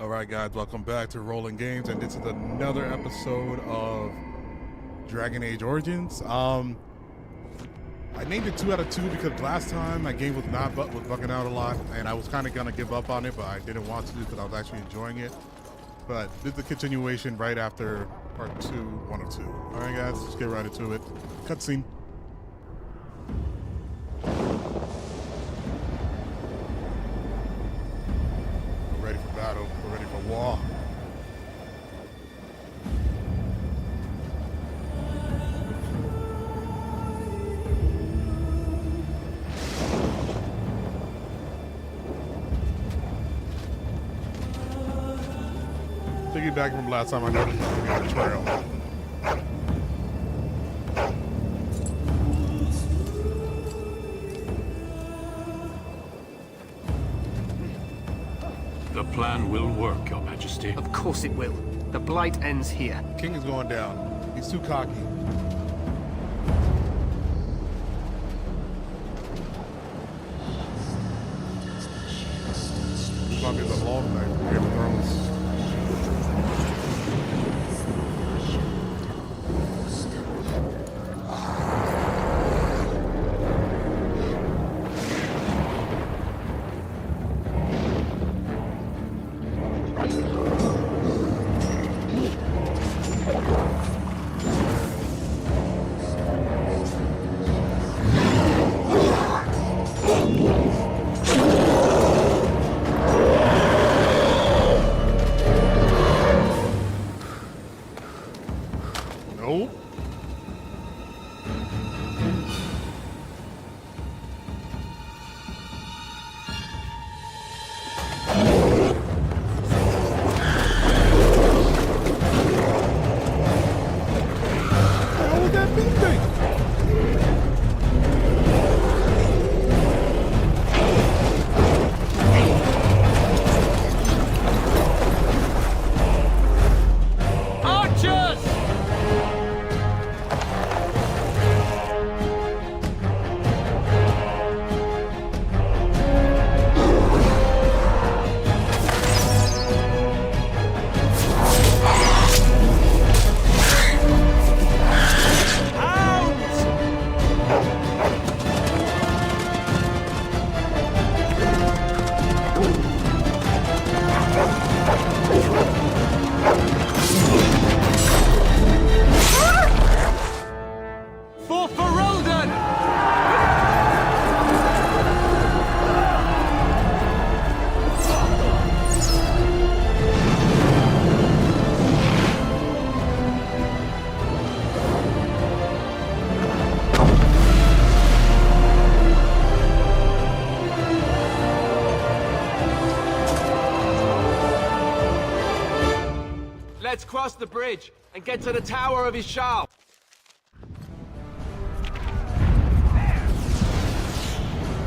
Alright guys, welcome back to Rolling Games, and this is another episode of Dragon Age Origins. I named it 2 out of 2 because last time my game was bugging out a lot, and I was kind of gonna give up on it, but I didn't want to because I was actually enjoying it. But this is a continuation right after part 2, 1 of 2. Alright guys, let's get right into it. Cutscene. We're ready for battle. We're ready for war. Piggybacking from last time, I noticed we got a trail. The plan will work, Your Majesty. Of course it will. The blight ends here. King is going down. He's too cocky. It's gonna be the long night for Game of Thrones. For Ferelden! Let's cross the bridge and get to the Tower of Ishal.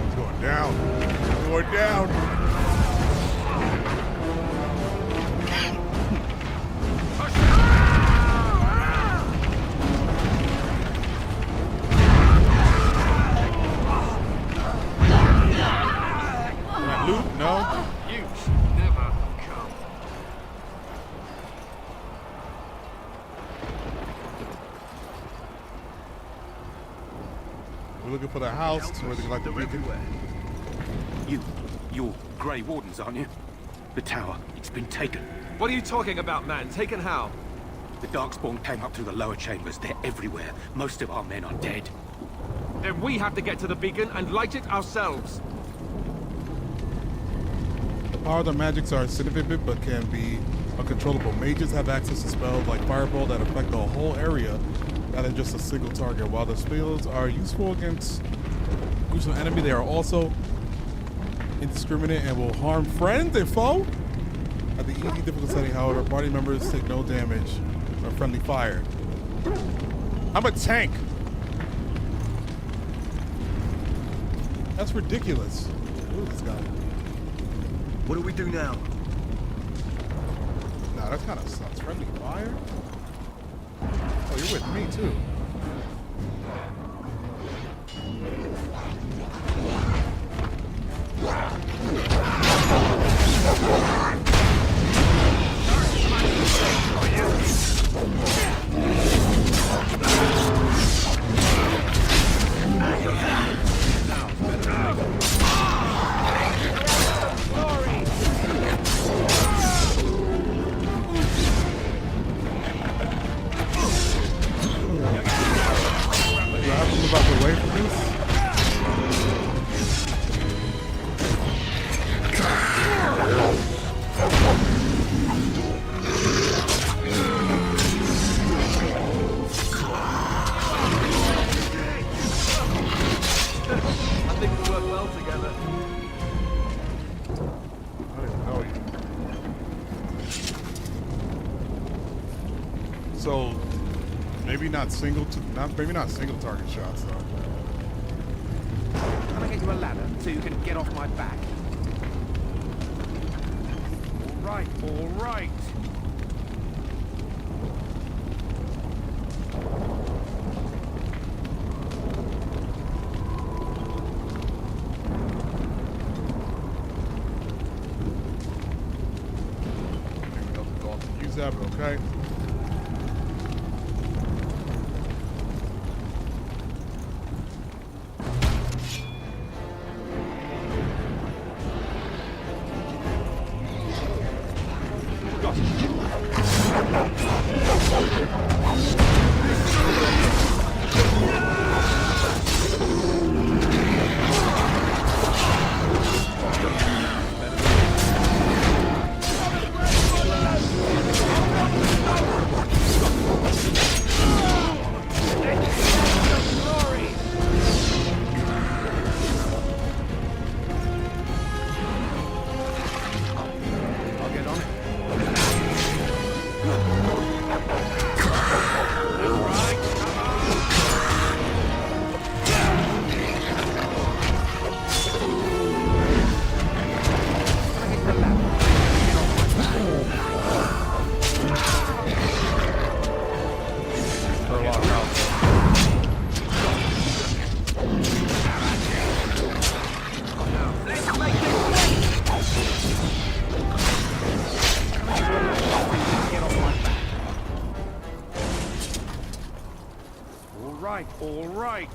It's going down. It's going down. Can I loot? No? You should never come. We're looking for the house where they like the beacon. You're Grey Wardens, aren't you? The tower, it's been taken. What are you talking about, man? Taken how? The Darkspawn came up through the lower chambers. They're everywhere. Most of our men are dead. Then we have to get to the beacon and light it ourselves. The power of the magics are significant but can be uncontrollable. Mages have access to spells like Fireball that affect the whole area rather than just a single target. While the spells are useful against groups of enemy, they are also indiscriminate and will harm friends and foe. At the easy difficult setting, however, party members take no damage from friendly fire. I'm a tank. That's ridiculous. Who is this guy? What do we do now? Nah, that kind of sucks. Friendly fire? Oh, you're with me too. So maybe not single target shots though. Can I get you a ladder so you can get off my back? All right, all right. Use that, but okay. All right.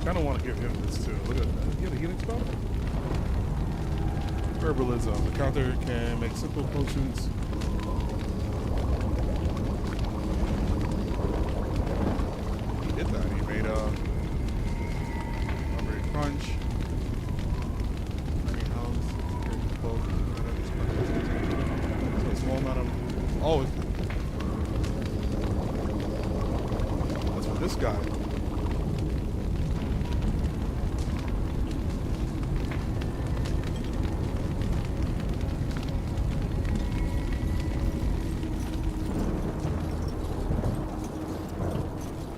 Kind of want to give him this too. Look at that. He had a healing spell. Herbalism. The counter can make simple potions. He did that. He made a Strawberry Crunch. So a small amount of. Oh, that's for this guy.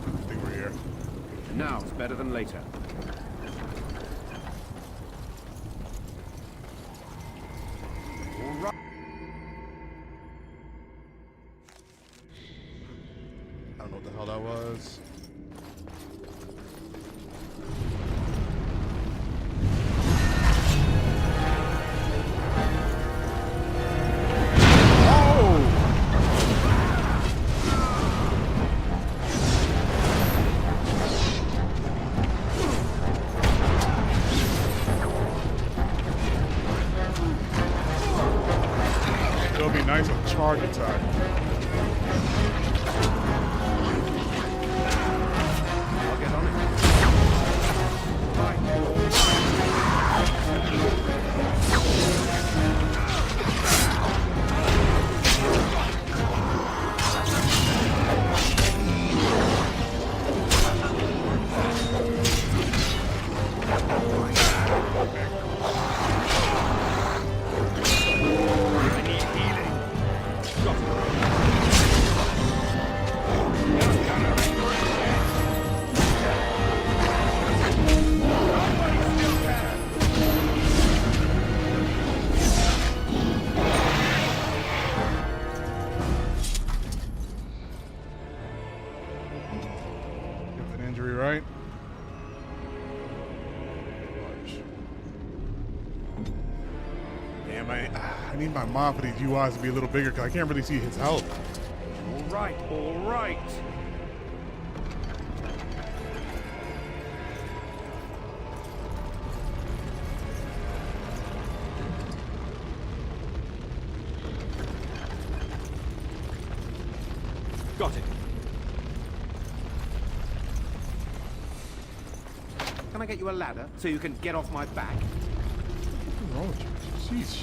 I think we're here. Now it's better than later. I don't know what the hell that was. It'll be nice with charge attack. I'll get on it. Give an injury, right? Damn, I need my mod for these UIs to be a little bigger because I can't really see his health. All right, all right. Got it. Can I get you a ladder so you can get off my back? What's wrong with you? Sheesh.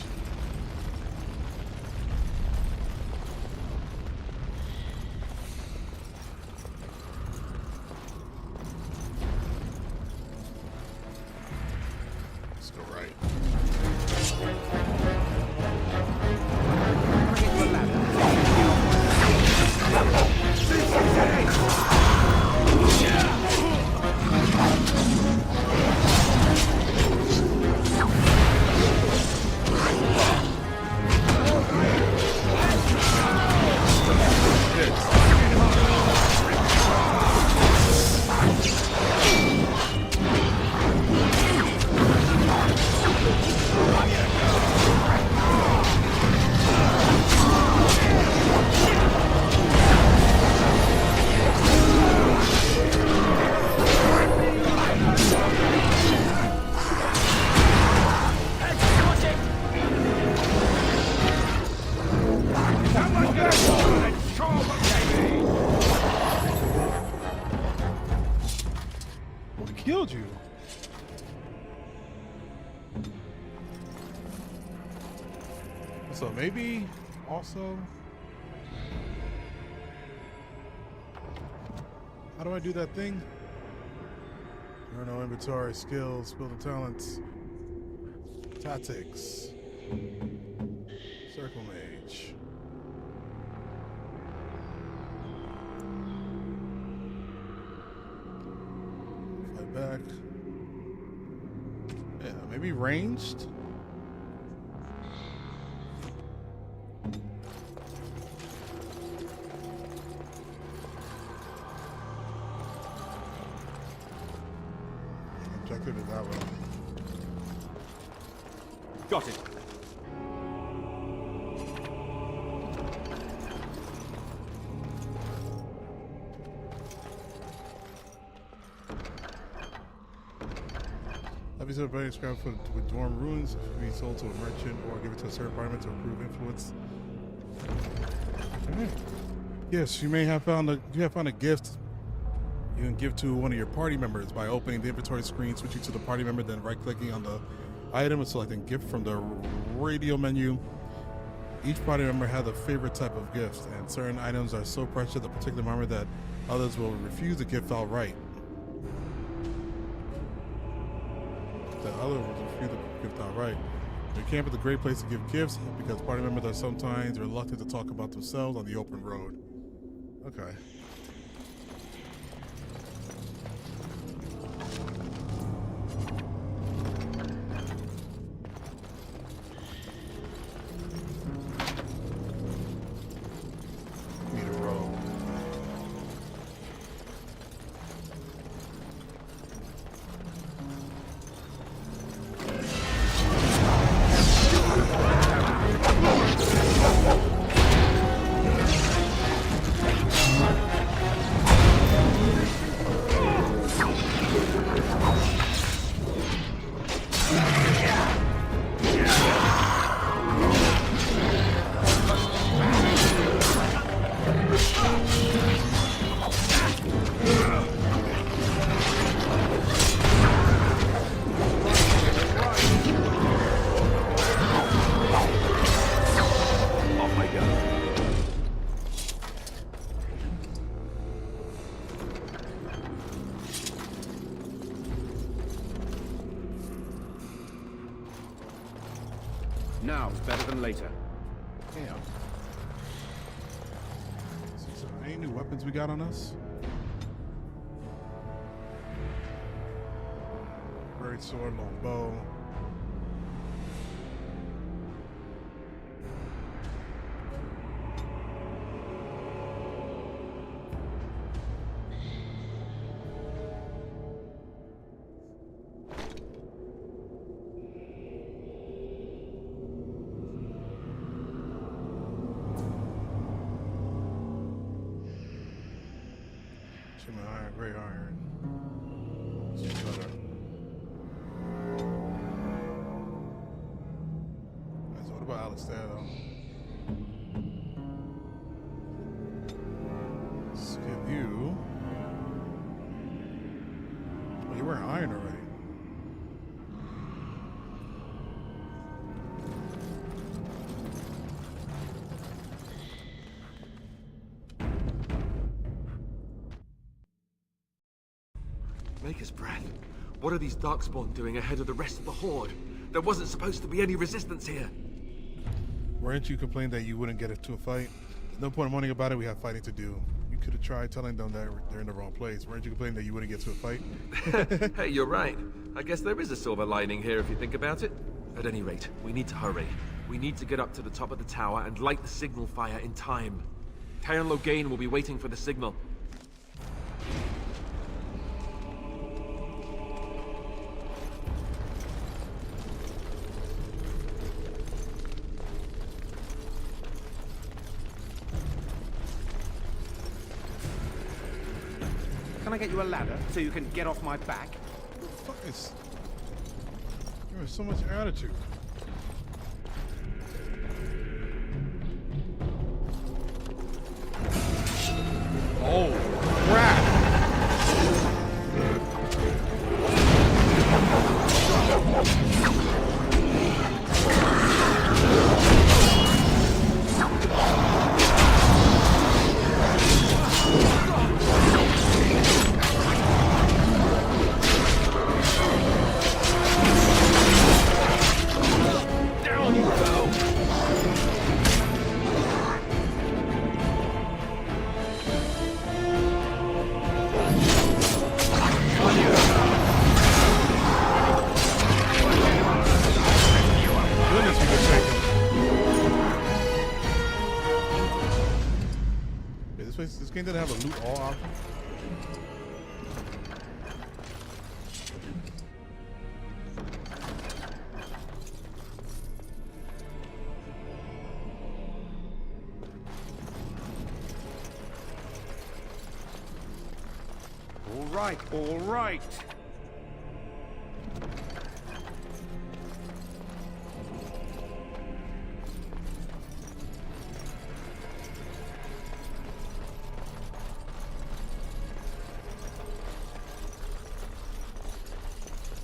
killed you. So maybe also, how do I do that thing? There are no inventory, skills, building talents, tactics, circle mage. Fight back. Yeah, maybe ranged. Objective is that one. Got it. Have you ability scrap food with dwarven ruins be sold to a merchant or give it to a certain party to improve influence? Okay. Yes, you may have found a gift you can give to one of your party members by opening the inventory screen, switching to the party member, then right-clicking on the item and selecting gift from the radio menu. Each party member has a favorite type of gift, and certain items are so precious to a particular member that others will refuse the gift outright. Your camp is a great place to give gifts because party members are sometimes reluctant to talk about themselves on the open road. Okay. Need a robe. Now's better than later. Damn. So any new weapons we got on us? Great sword, long bow. Shimmer iron, gray iron. Shutter. So what about Alistair though? Let's give you. Oh, you're wearing iron already. Maker's breath. What are these darkspawn doing ahead of the rest of the horde? There wasn't supposed to be any resistance here. Weren't you complaining that you wouldn't get into a fight? There's no point in moaning about it. We have fighting to do. You could have tried telling them that they're in the wrong place. Weren't you complaining that you wouldn't get to a fight? Hey, you're right. I guess there is a silver lining here if you think about it. At any rate, we need to hurry. We need to get up to the top of the tower and light the signal fire in time. Taron Logain will be waiting for the signal. Can I get you a ladder so you can get off my back? What the fuck is... There is so much attitude. Oh, crap! This game didn't have a loot all option. All right.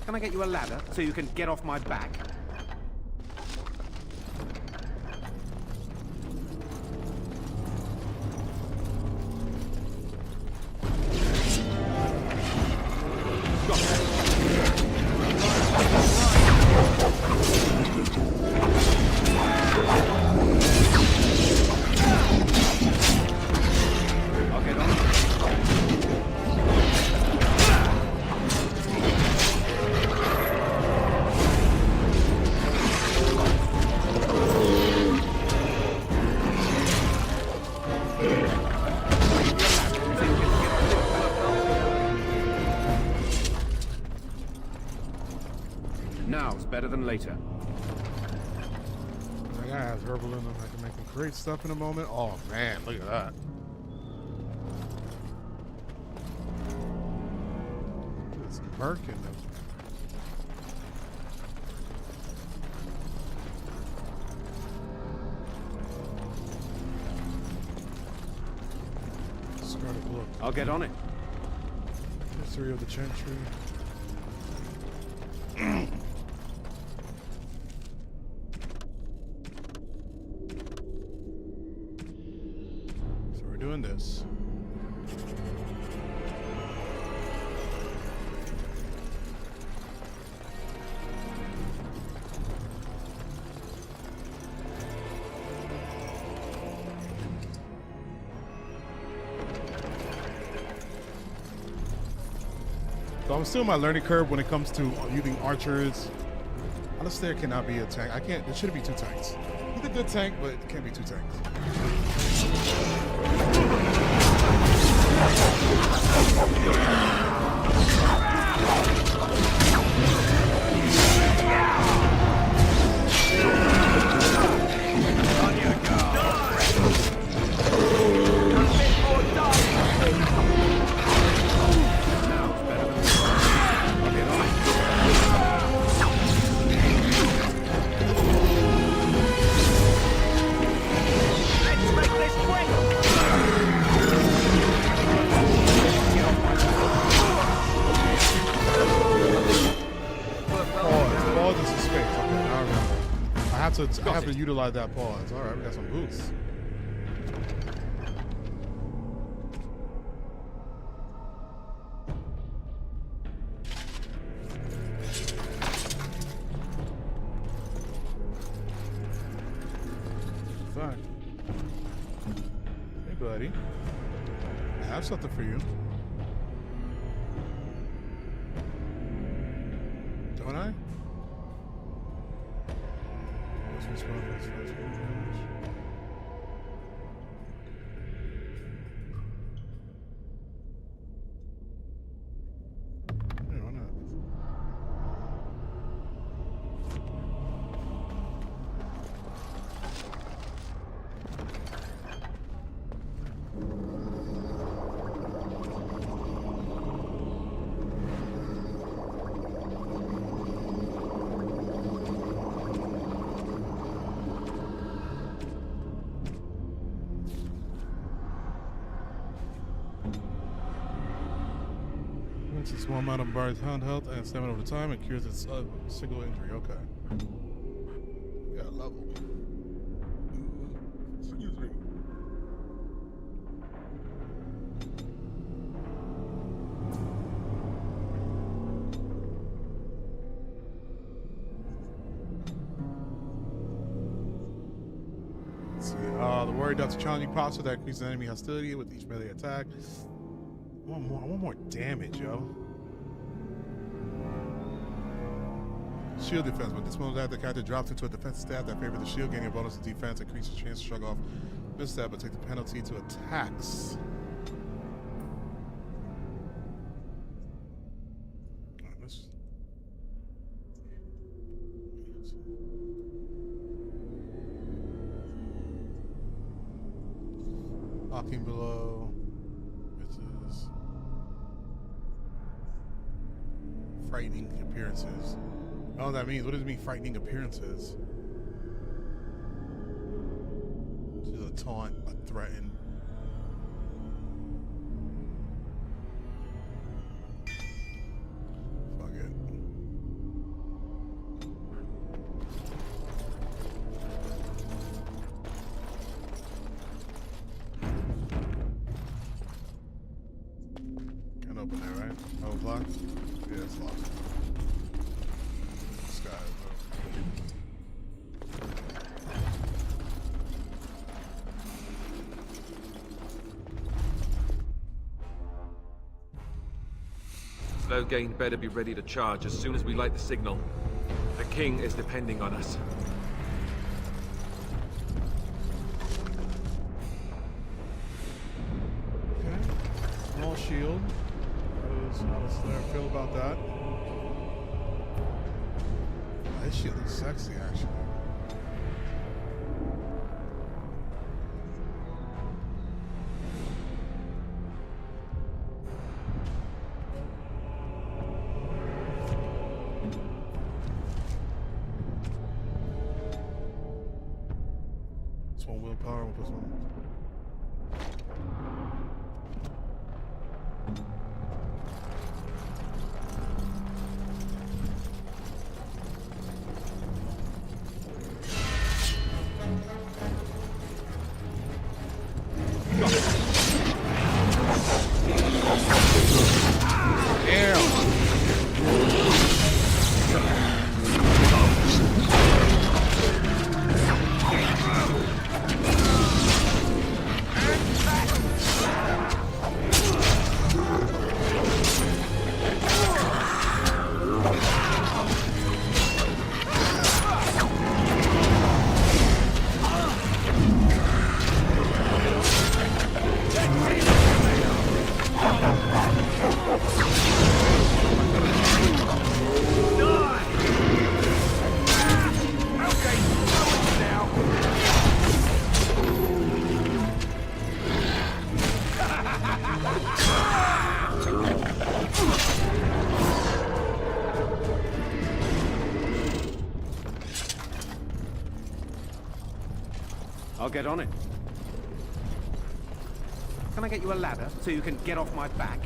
Can I get you a ladder so you can get off my back? Now's better than later. I have herbal in them. I can make them great stuff in a moment. Oh man, look at that. It's murk in them. Scarlet book. I'll get on it. History of the Chantry. So we're doing this. So I'm still in my learning curve when it comes to using archers. Alistair cannot be a tank. I can't. There shouldn't be two tanks. He's a good tank, but it can't be two tanks. I have to utilize that pause. All right, we got some boots. Fine. Hey, buddy. I have something for you. Don't I? It's a small amount of bard's hand health and stamina over time and cures its single injury. Okay. Yeah, level. Excuse me. Let's see. The warrior does a challenging posture that increases enemy hostility with each melee attack. I want more damage, yo. Shield defense. When this mode the character drops into a defensive stat that favors the shield, gaining a bonus to defense, increases chance to shrug off misstep, but take the penalty to attacks. Locking below. This is frightening appearances. Oh, that means, what does it mean, frightening appearances? This is a taunt, a threaten. Fuck it. Can't open that, right? Oh, blocked? Yeah, it's locked. Loghain better be ready to charge as soon as we light the signal. The king is depending on us. Okay. Small shield. How does Slayer feel about that? Oh, this shit looks sexy, actually. This one willpower, we'll put some. I'll get on it. Can I get you a ladder so you can get off my back?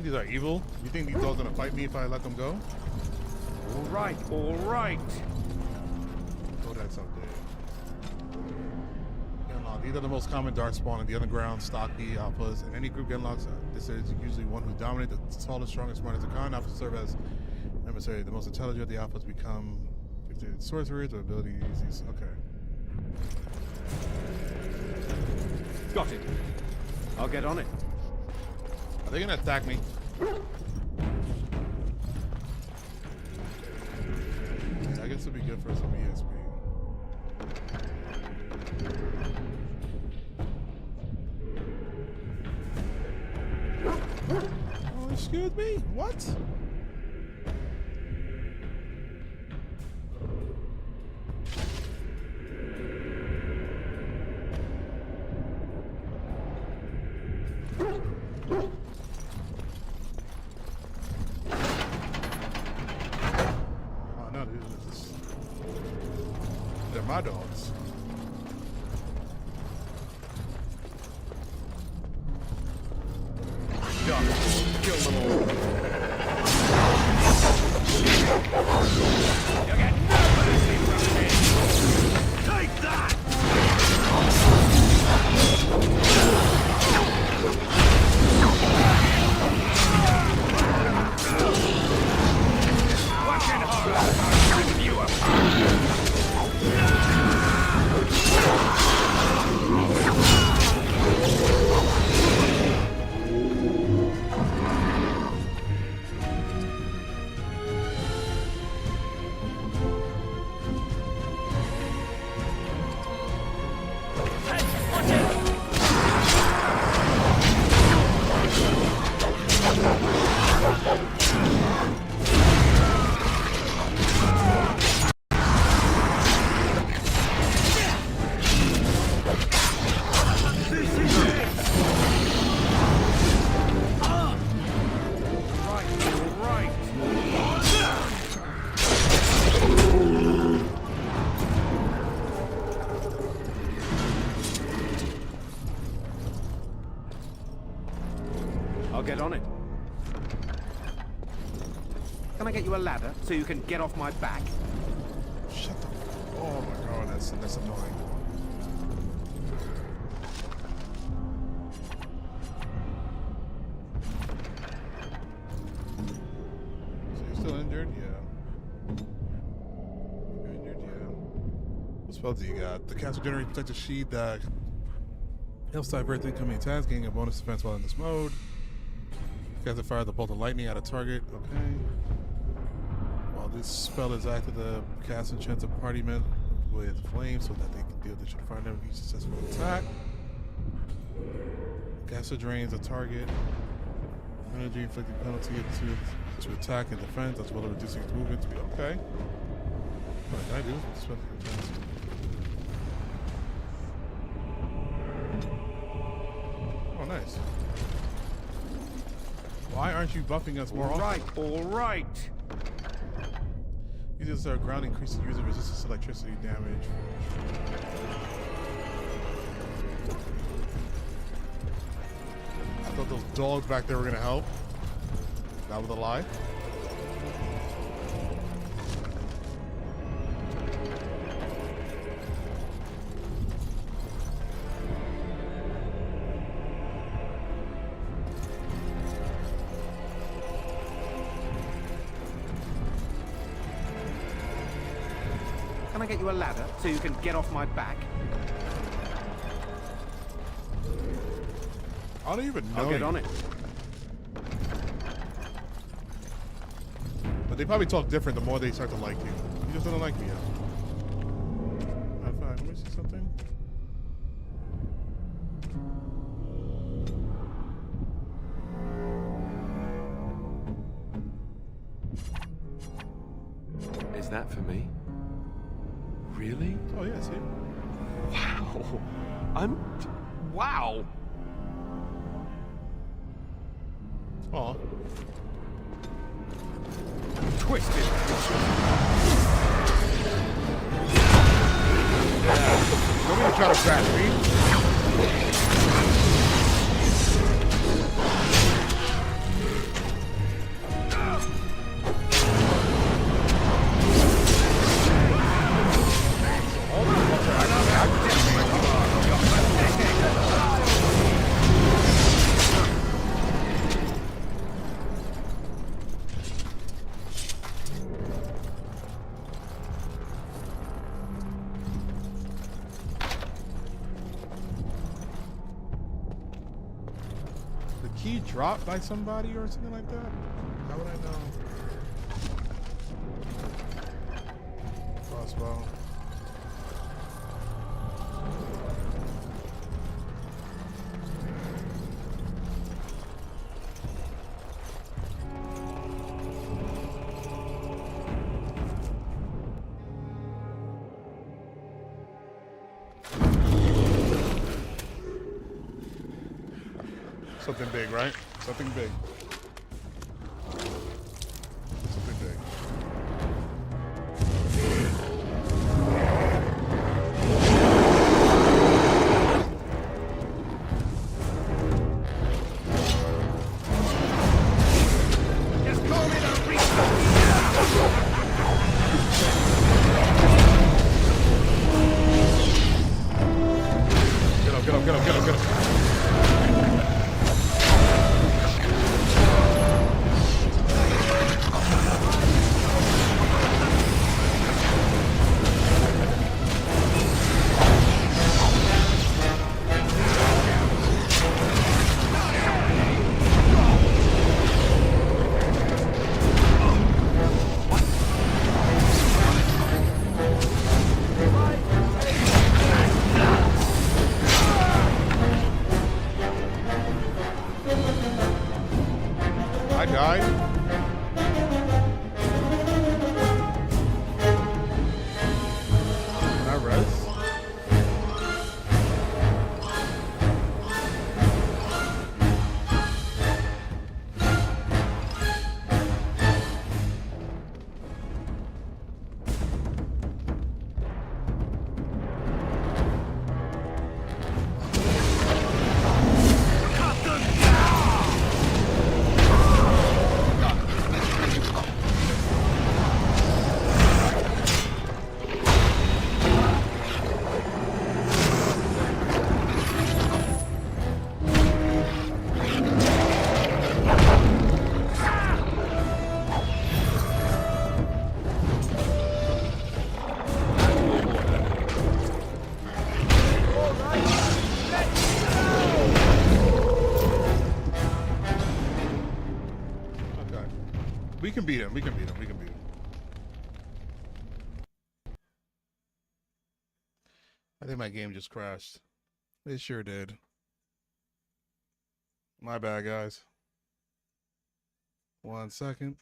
these are evil? You think these dogs gonna fight me if I let them go? All right, all right. Codex out there. Genlock. These are the most common dark spawn in the underground, stocky alphas. In any group, Genlocks, this is usually one who's dominant, the tallest, strongest, smartest of kind. Alphas serve as emissary. The most intelligent of the alphas become gifted sorcerers or abilities. Okay. Got it. I'll get on it. Are they gonna attack me? Yeah, I guess it'd be good for some ESP. Oh, excuse me? What? Oh no, they're my dogs. Kill them all. You get no mercy from me. Take that! Watching horror. Rip you I'll get on it. Can I get you a ladder so you can get off my back? Shut the f. Oh my god, that's annoying. So you're still injured? Yeah. You're injured? Yeah. What spells do you got? The caster generates protective sheet that helps divert incoming attacks, gaining a bonus defense while in this mode. Caster fires the bolt of lightning at a target. Okay. While this spell is active, the caster enchants a party member with flames so that they can deal the fire never each successful attack. Caster drains a target. Energy inflicting penalty to attack and defense, as well as reducing its movement to be okay. What did I do? Oh, nice. Why aren't you buffing us more often? All right. Users are ground increases user resistance to electricity damage. I thought those dogs back there were gonna help. That was a lie. Can I get you a ladder so you can get off my back? I don't even know. I'll get on it. But they probably talk different the more they start to like you. You just don't like me yet. High five. Let me see something. Is that for me? Really? Oh yeah, see. Wow. Wow. Aw. Twisted. Don't even try to bash me. key dropped by somebody or something like that? How would I know? Crossbow. Something big, right? Something big. Something big. Just call me the Reaper. Get up, get up, get up, get up, get up. I died. Can I rest? We can beat him. We can beat him. We can beat him. I think my game just crashed. It sure did. My bad, guys. 1 second.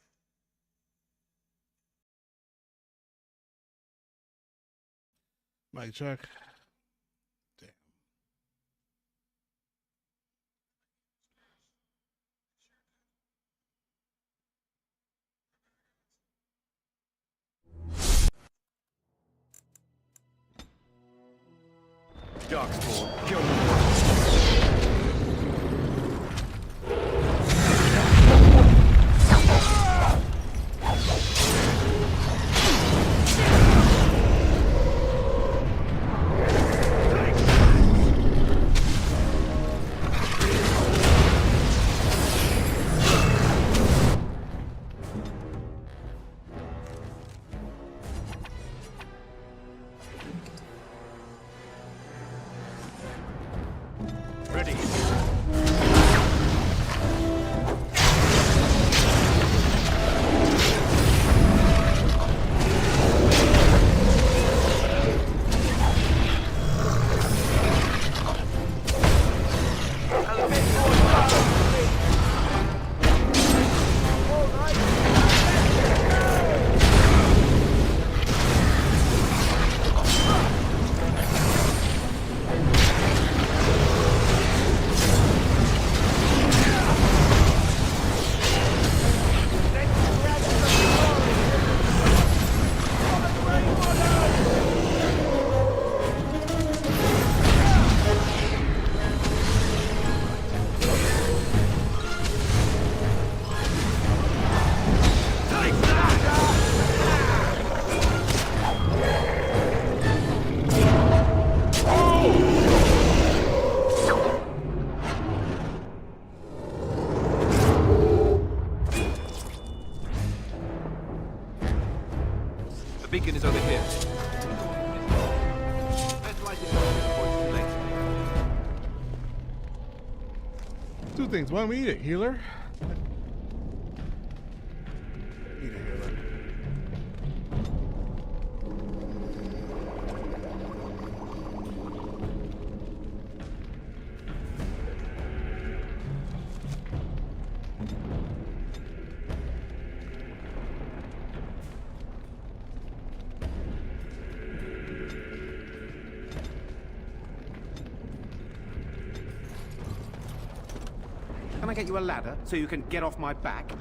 Mic check. Damn. Darkspawn, kill them. two things. One, we need a healer. Need a healer. Can I get you a ladder so you can get off my back?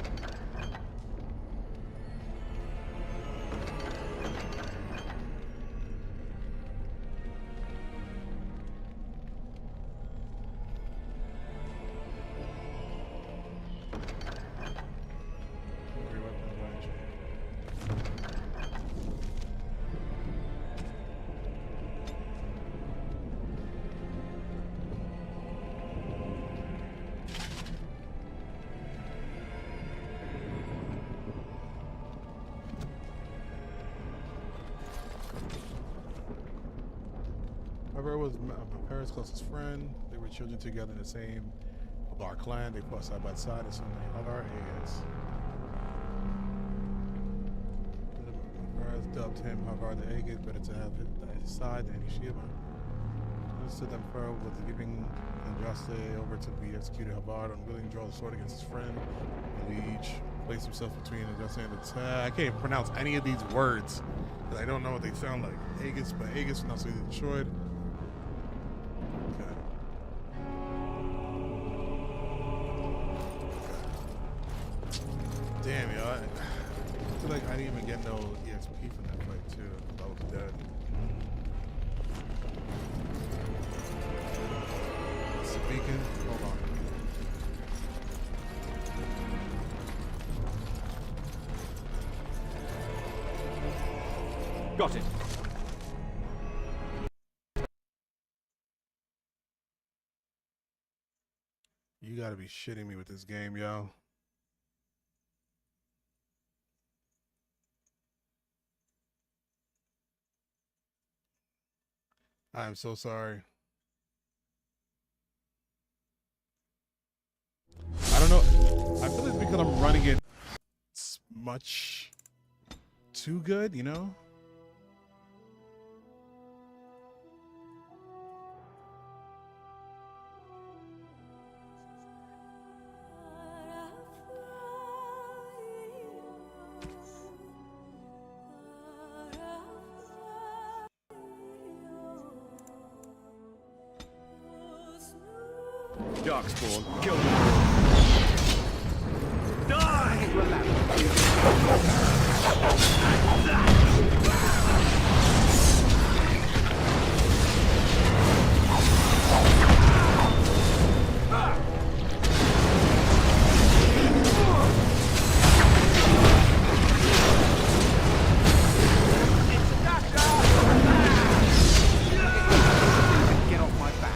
However, was my parents' closest friend. They were children together in the same of our clan. They fought side by side as soon as they held our heads. My parents dubbed him Havar the Aegis, better to have his side than Ishima. Understood that Pharaoh was giving Andraste over to be executed. Havar, unwilling to draw the sword against his friend. The liege placed himself between Andraste and the I can't even pronounce any of these words because I don't know what they sound like. Aegis, but Aegis was not so easily destroyed. Damn, yo. I feel like I didn't even get no EXP from that fight, too. I was dead. It's a beacon. Hold on. Got it. You gotta be shitting me with this game, yo. I am so sorry. I don't know. I feel it's because I'm running it much too good, you know? Darkspawn, kill them. Get off my back.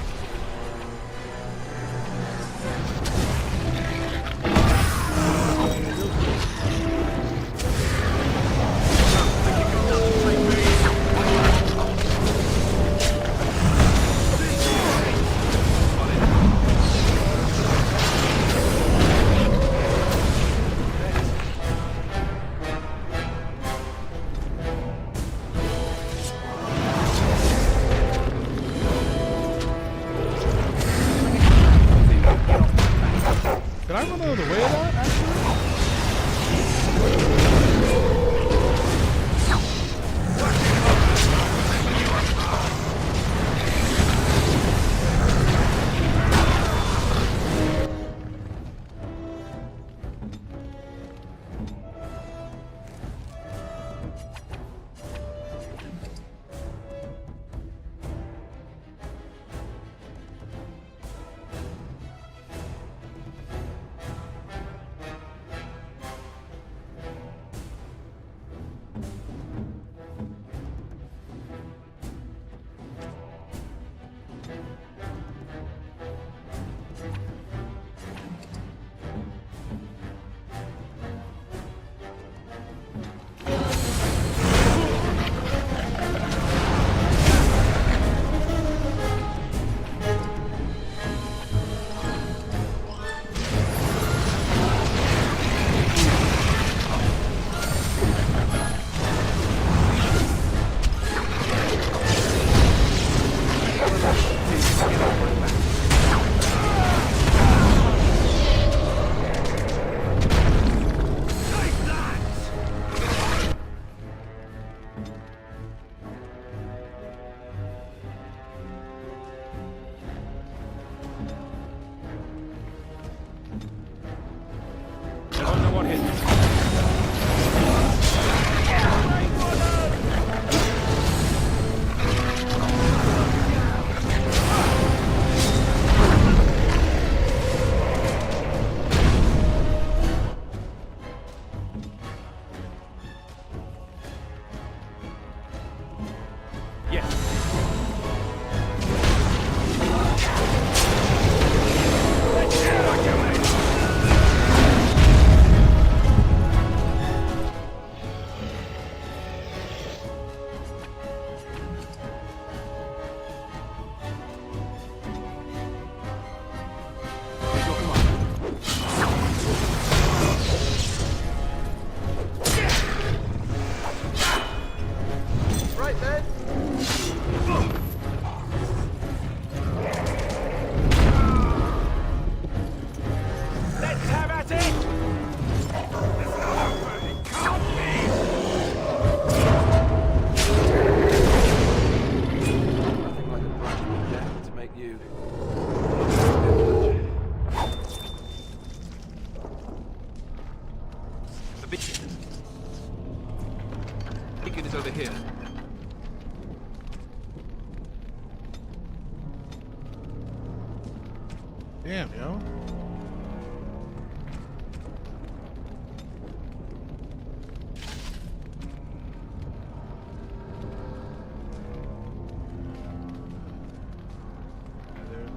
Damn, yo.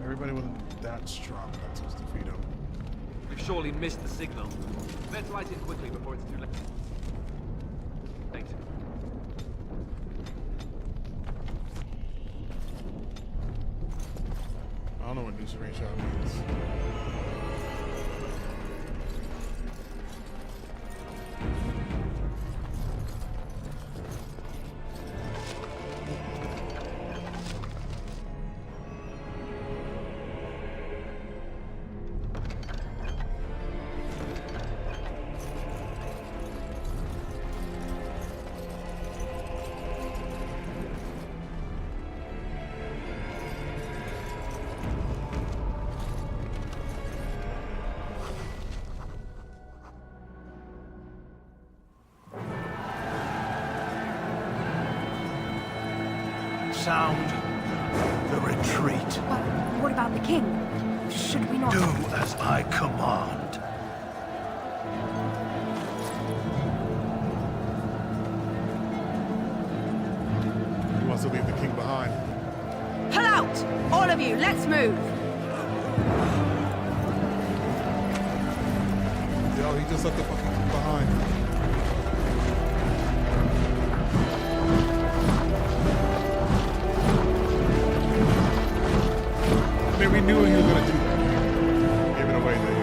Everybody wasn't that strong enough to defeat him. We've surely missed the signal. Let's light it quickly before it's too late. I don't know what new screenshot means. Sound the retreat. What about the king? Should we not... Do as I command. He wants to leave the king behind. Pull out! All of you, let's move! Yo, he just left the fucking king behind. We knew he was gonna do that. Gave it away there.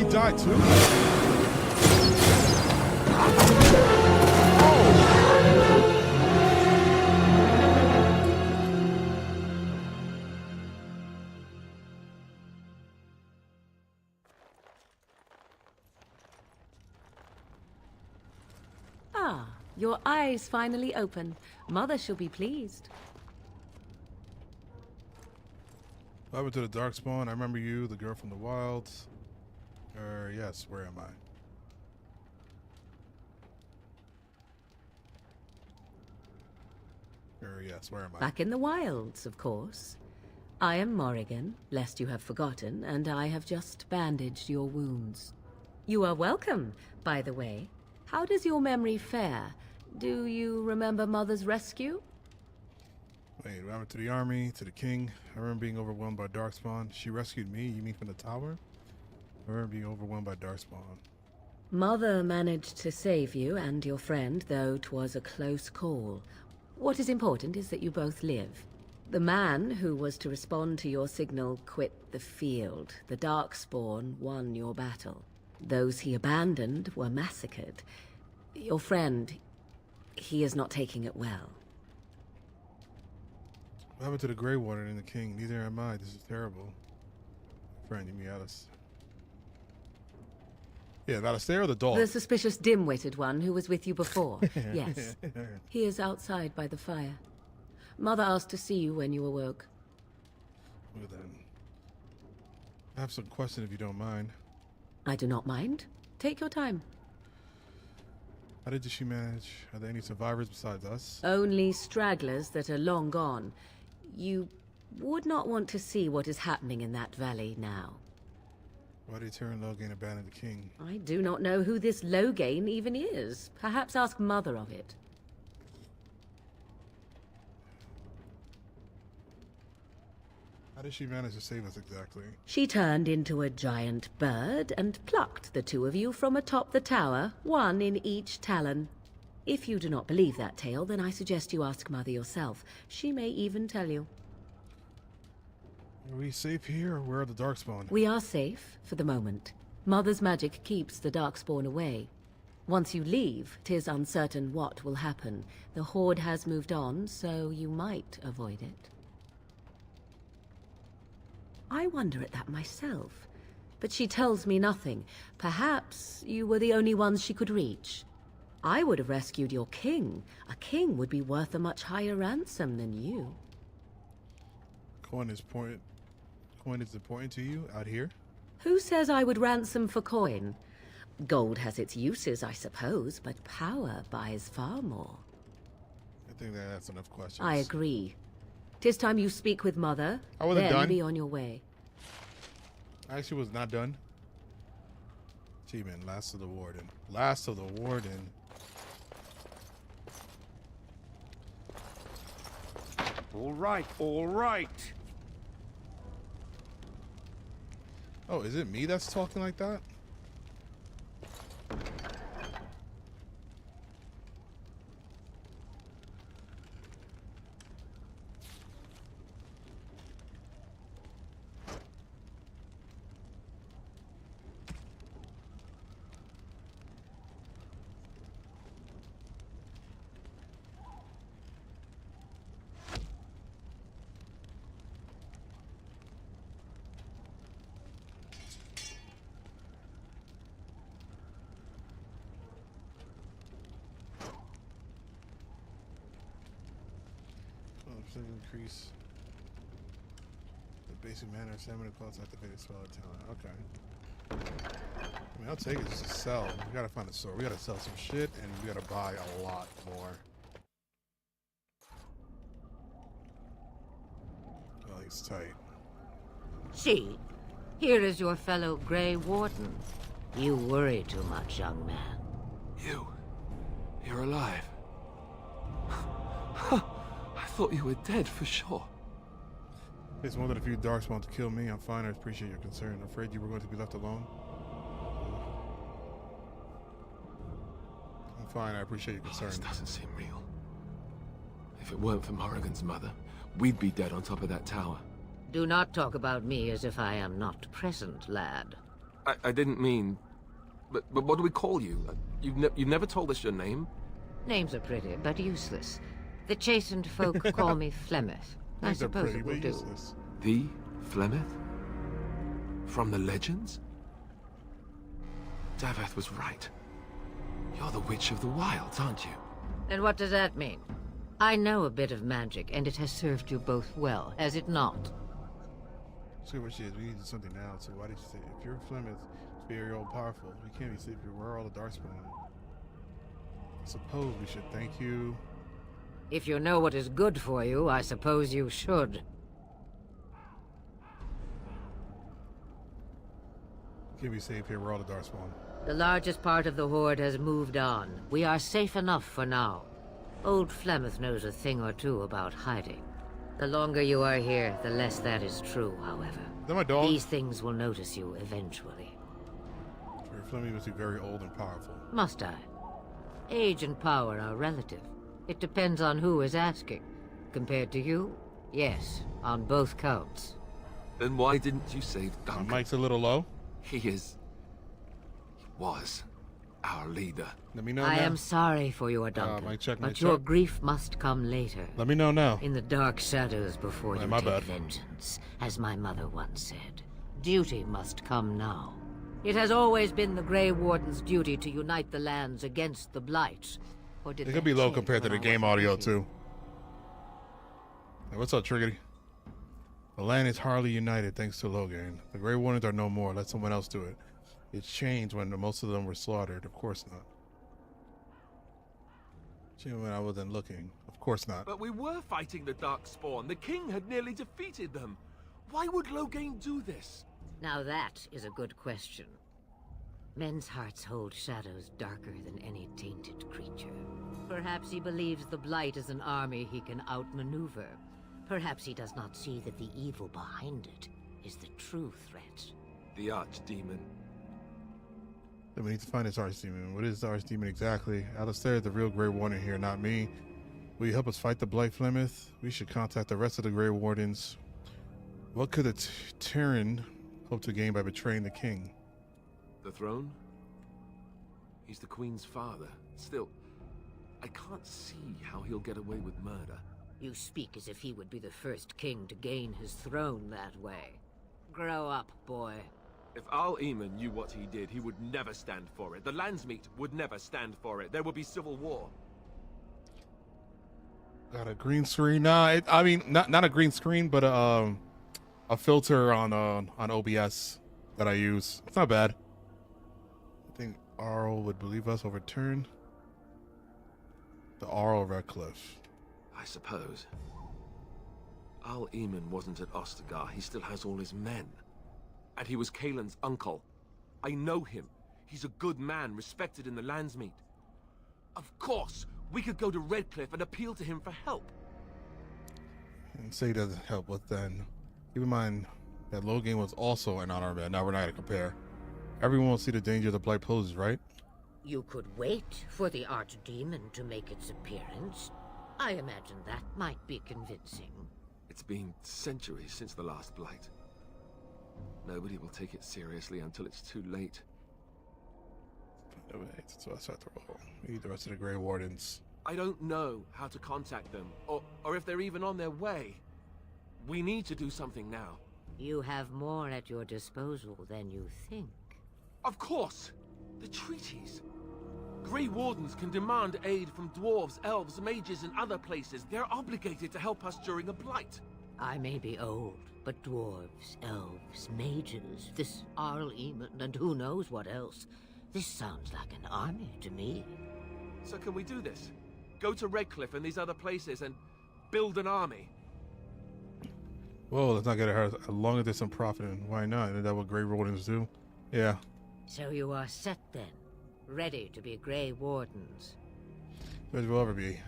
Died too. Ah, your eyes finally open. Mother shall be pleased. What happened to the Darkspawn? I remember you, the girl from the wilds. Yes, where am I? Yes, where am I? Back in the wilds, of course. I am Morrigan, lest you have forgotten, and I have just bandaged your wounds. You are welcome, by the way. How does your memory fare? Do you remember Mother's rescue? Wait, what happened to the army, to the king? I remember being overwhelmed by Darkspawn. She rescued me, you mean from the tower? I remember being overwhelmed by Darkspawn. Mother managed to save you and your friend, though 'twas a close call. What is important is that you both live. The man who was to respond to your signal quit the field. The Darkspawn won your battle. Those he abandoned were massacred. Your friend, he is not taking it well. What happened to the Grey Warden and the king? Neither am I. This is terrible. Friend, you mean Alice. Yeah, now the stare or the dog? The suspicious dim-witted one who was with you before. Yes. He is outside by the fire. Mother asked to see you when you awoke. Well then, I have some questions if you don't mind. I do not mind. Take your time. How did she manage? Are there any survivors besides us? Only stragglers that are long gone. You would not want to see what is happening in that valley now. Why did Tyrion Logain abandon the king? I do not know who this Logain even is. Perhaps ask Mother of it. How did she manage to save us exactly? She turned into a giant bird and plucked the two of you from atop the tower, one in each talon. If you do not believe that tale, then I suggest you ask Mother yourself. She may even tell you. Are we safe here, or where are the Darkspawn? We are safe, for the moment. Mother's magic keeps the Darkspawn away. Once you leave, 'tis uncertain what will happen. The Horde has moved on, so you might avoid it. I wonder at that myself, but she tells me nothing. Perhaps you were the only ones she could reach. I would have rescued your king. A king would be worth a much higher ransom than you. Coin is important to you out here? Who says I would ransom for coin? Gold has its uses, I suppose, but power buys far more. I think that's enough questions. I agree. 'Tis time you speak with Mother, I wasn't then done. be on your way. I actually was not done. Achievement, Last of the Warden. Last of the Warden. All right, all right. Oh, is it me that's talking like that? Increase the basic mana of stamina cost activated spell talent. Okay. I mean, I'll take it just to sell. We gotta find a store. We gotta sell some shit, and we gotta buy a lot more. Oh, he's tight. See, here is your fellow Grey Warden. You worry too much, young man. You're alive. I thought you were dead for sure. It's one of the few Darkspawn to kill me. I'm fine. I appreciate your concern. I'm afraid you were going to be left alone. I'm fine. I appreciate your concern. This doesn't seem real. If it weren't for Morrigan's mother, we'd be dead on top of that tower. Do not talk about me as if I am not present, lad. I didn't mean... But what do we call you? You've never told us your name? Names are pretty, but useless. The chastened folk call me Flemeth. I These are suppose pretty, it will but do. useless. The Flemeth? From the legends? Daveth was right. You're the Witch of the Wilds, aren't you? And what does that mean? I know a bit of magic, and it has served you both well, has it not? See what she is. We need something now. So why did you say if you're Flemeth, it's very all powerful? We can't be safe here. Where are all the Darkspawn? I suppose we should thank you. If you know what is good for you, I suppose you should. Can't be safe here. We're all the Darkspawn. The largest part of the Horde has moved on. We are safe enough for now. Old Flemeth knows a thing or two about hiding. The longer you are here, the less that is true, however. Is that my dog? These things will notice you eventually. Your Flemeth must be very old and powerful. Must I? Age and power are relative. It depends on who is asking. Compared to you, yes, on both counts. Then why didn't you save My Duncan? mic's a little low. He was our leader. Let me know I now. am sorry for your Duncan, mic check, but mic your check. grief must come later. Let me know now. In the dark shadows before Yeah, you my take bad. vengeance, as my mother once said. Duty must come now. It has always been the Grey Warden's duty to unite the lands against the Blight. Or did It that could be low change compared to when the I game wasn't audio with you? too. Hey, what's up, Triggity? The land is hardly united thanks to Logan. The Grey Wardens are no more. Let someone else do it. It's changed when most of them were slaughtered. Of course not. Changed when I wasn't looking. Of course not. But we were fighting the Darkspawn. The king had nearly defeated them. Why would Logain do this? Now that is a good question. Men's hearts hold shadows darker than any tainted creature. Perhaps he believes the Blight is an army he can outmaneuver. Perhaps he does not see that the evil behind it is the true threat. The Archdemon. Then we need to find this Archdemon. What is the Archdemon exactly? Alistair is the real Grey Warden here, not me. Will you help us fight the Blight, Flemeth? We should contact the rest of the Grey Wardens. What could the Terran hope to gain by betraying the king? The throne? He's the Queen's father. Still, I can't see how he'll get away with murder. You speak as if he would be the first king to gain his throne that way. Grow up, boy. If Al-Eamon knew what he did, he would never stand for it. The Landsmeet would never stand for it. There would be civil war. Got a green screen? Nah, I mean, not a green screen, but a filter on OBS that I use. It's not bad. I think Arl would believe us. Overturn the Arl Redcliffe. I suppose. Al-Eamon wasn't at Ostagar. He still has all his men. And he was Kaelin's uncle. I know him. He's a good man, respected in the Landsmeet. Of course, we could go to Redcliffe and appeal to him for help. And say he doesn't help, what then? Keep in mind that Logan was also an honor man. Now we're not going to compare. Everyone will see the danger the Blight poses, right? You could wait for the Archdemon to make its appearance. I imagine that might be convincing. It's been centuries since the last Blight. Nobody will take it seriously until it's too late. So that's after all. We need the rest of the Grey Wardens. I don't know how to contact them, or if they're even on their way. We need to do something now. You have more at your disposal than you think. Of course! The treaties. Grey Wardens can demand aid from dwarves, elves, mages, and other places. They're obligated to help us during a Blight. I may be old, but dwarves, elves, mages, this Al-Eamon, and who knows what else. This sounds like an army to me. So can we do this? Go to Redcliffe and these other places and build an army? Whoa, let's not get ahead. As long as there's some profit in, why not? Isn't that what Grey Wardens do? Yeah. So you are set then, ready to be Grey Wardens. As will ever be.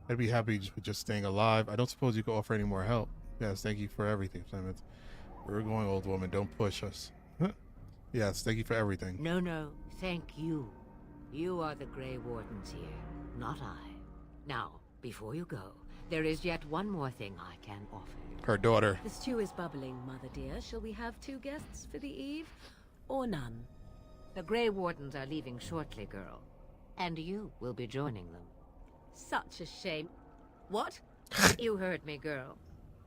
I'd be happy with just staying alive. I don't suppose you could offer any more help. Yes, thank you for everything, Clement. We're going, old woman. Don't push us. Yes, thank you for everything. No, thank you. You are the Grey Wardens here, not I. Now, before you go, there is yet one more thing I can offer. Her daughter. The stew is bubbling, Mother dear. Shall we have 2 guests for the eve? Or none? The Grey Wardens are leaving shortly, girl. And you will be joining them. Such a shame. What? You heard me, girl.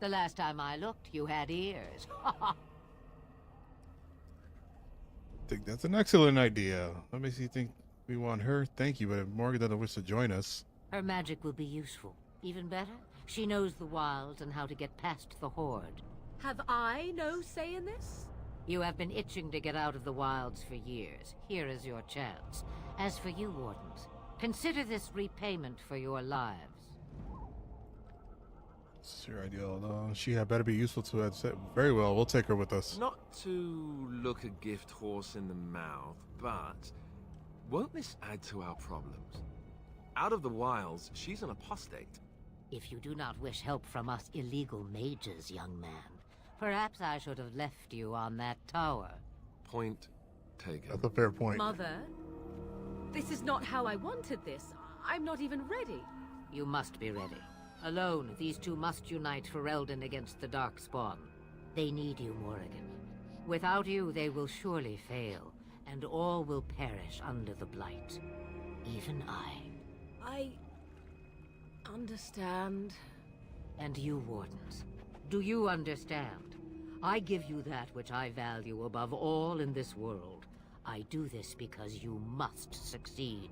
The last time I looked, you had ears. I think that's an excellent idea. What makes you think we want her? Thank you, but if Morgan doesn't wish to join us. Her magic will be useful. Even better, she knows the wilds and how to get past the Horde. Have I no say in this? You have been itching to get out of the wilds for years. Here is your chance. As for you, Wardens, consider this repayment for your lives. It's your ideal. She had better be useful to us. Very well, we'll take her with us. Not to look a gift horse in the mouth, but won't this add to our problems? Out of the wilds, she's an apostate. If you do not wish help from us illegal mages, young man, perhaps I should have left you on that tower. Point taken. That's a fair point. Mother, this is not how I wanted this. I'm not even ready. You must be ready. Alone, these two must unite Ferelden against the Darkspawn. They need you, Morrigan. Without you, they will surely fail, and all will perish under the Blight. Even I understand. And you, Wardens, do you understand? I give you that which I value above all in this world. I do this because you must succeed.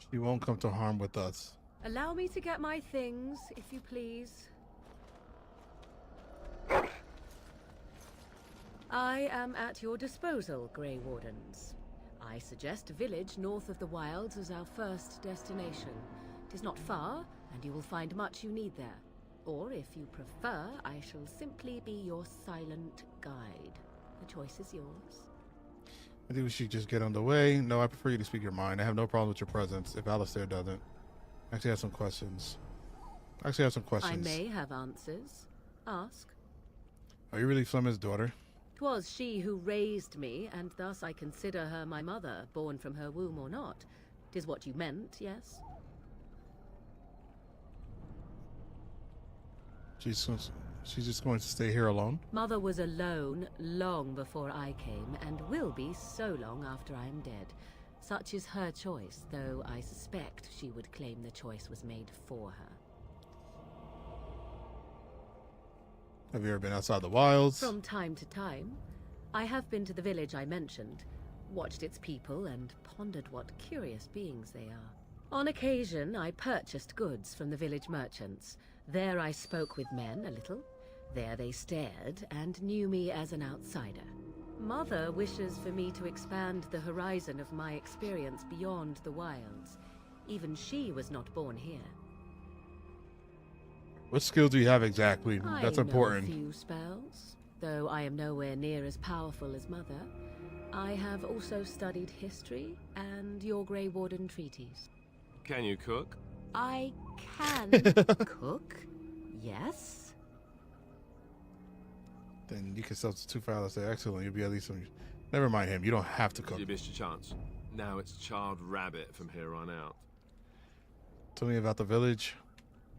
She won't come to harm with us. Allow me to get my things, if you please. I am at your disposal, Grey Wardens. I suggest a village north of the wilds as our first destination. It is not far, and you will find much you need there. Or, if you prefer, I shall simply be your silent guide. The choice is yours. I think we should just get on the way. No, I prefer you to speak your mind. I have no problem with your presence, if Alistair doesn't. I actually have some questions. I may have answers. Ask. Are you really Fleming's daughter? 'Twas she who raised me, and thus I consider her my mother, born from her womb or not. 'Tis what you meant, yes? She's just going to stay here alone? Mother was alone long before I came, and will be so long after I am dead. Such is her choice, though I suspect she would claim the choice was made for her. Have you ever been outside the wilds? From time to time. I have been to the village I mentioned, watched its people, and pondered what curious beings they are. On occasion, I purchased goods from the village merchants. There I spoke with men a little. There they stared and knew me as an outsider. Mother wishes for me to expand the horizon of my experience beyond the wilds. Even she was not born here. What skills do you have exactly? That's important. I know a few spells, though I am nowhere near as powerful as Mother. I have also studied history and your Grey Warden treaties. Can you cook? I can cook, yes. Then you can substitute for Alistair. Excellent. You'll be at least some. Never mind him. You don't have to cook. You missed your chance. Now it's Child Rabbit from here on out. Tell me about the village.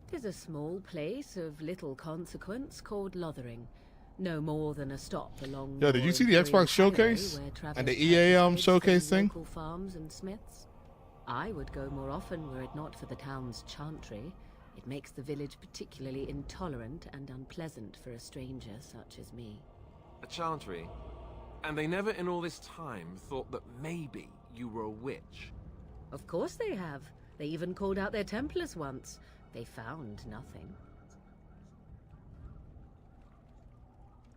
'Tis a small place of little consequence called Lothering. No more than a stop along. Yo, did you see the Xbox showcase and the EA showcase thing? Local farms and smiths. I would go more often were it not for the town's chantry. It makes the village particularly intolerant and unpleasant for a stranger such as me. A chantry? And they never in all this time thought that maybe you were a witch? Of course they have. They even called out their Templars once. They found nothing.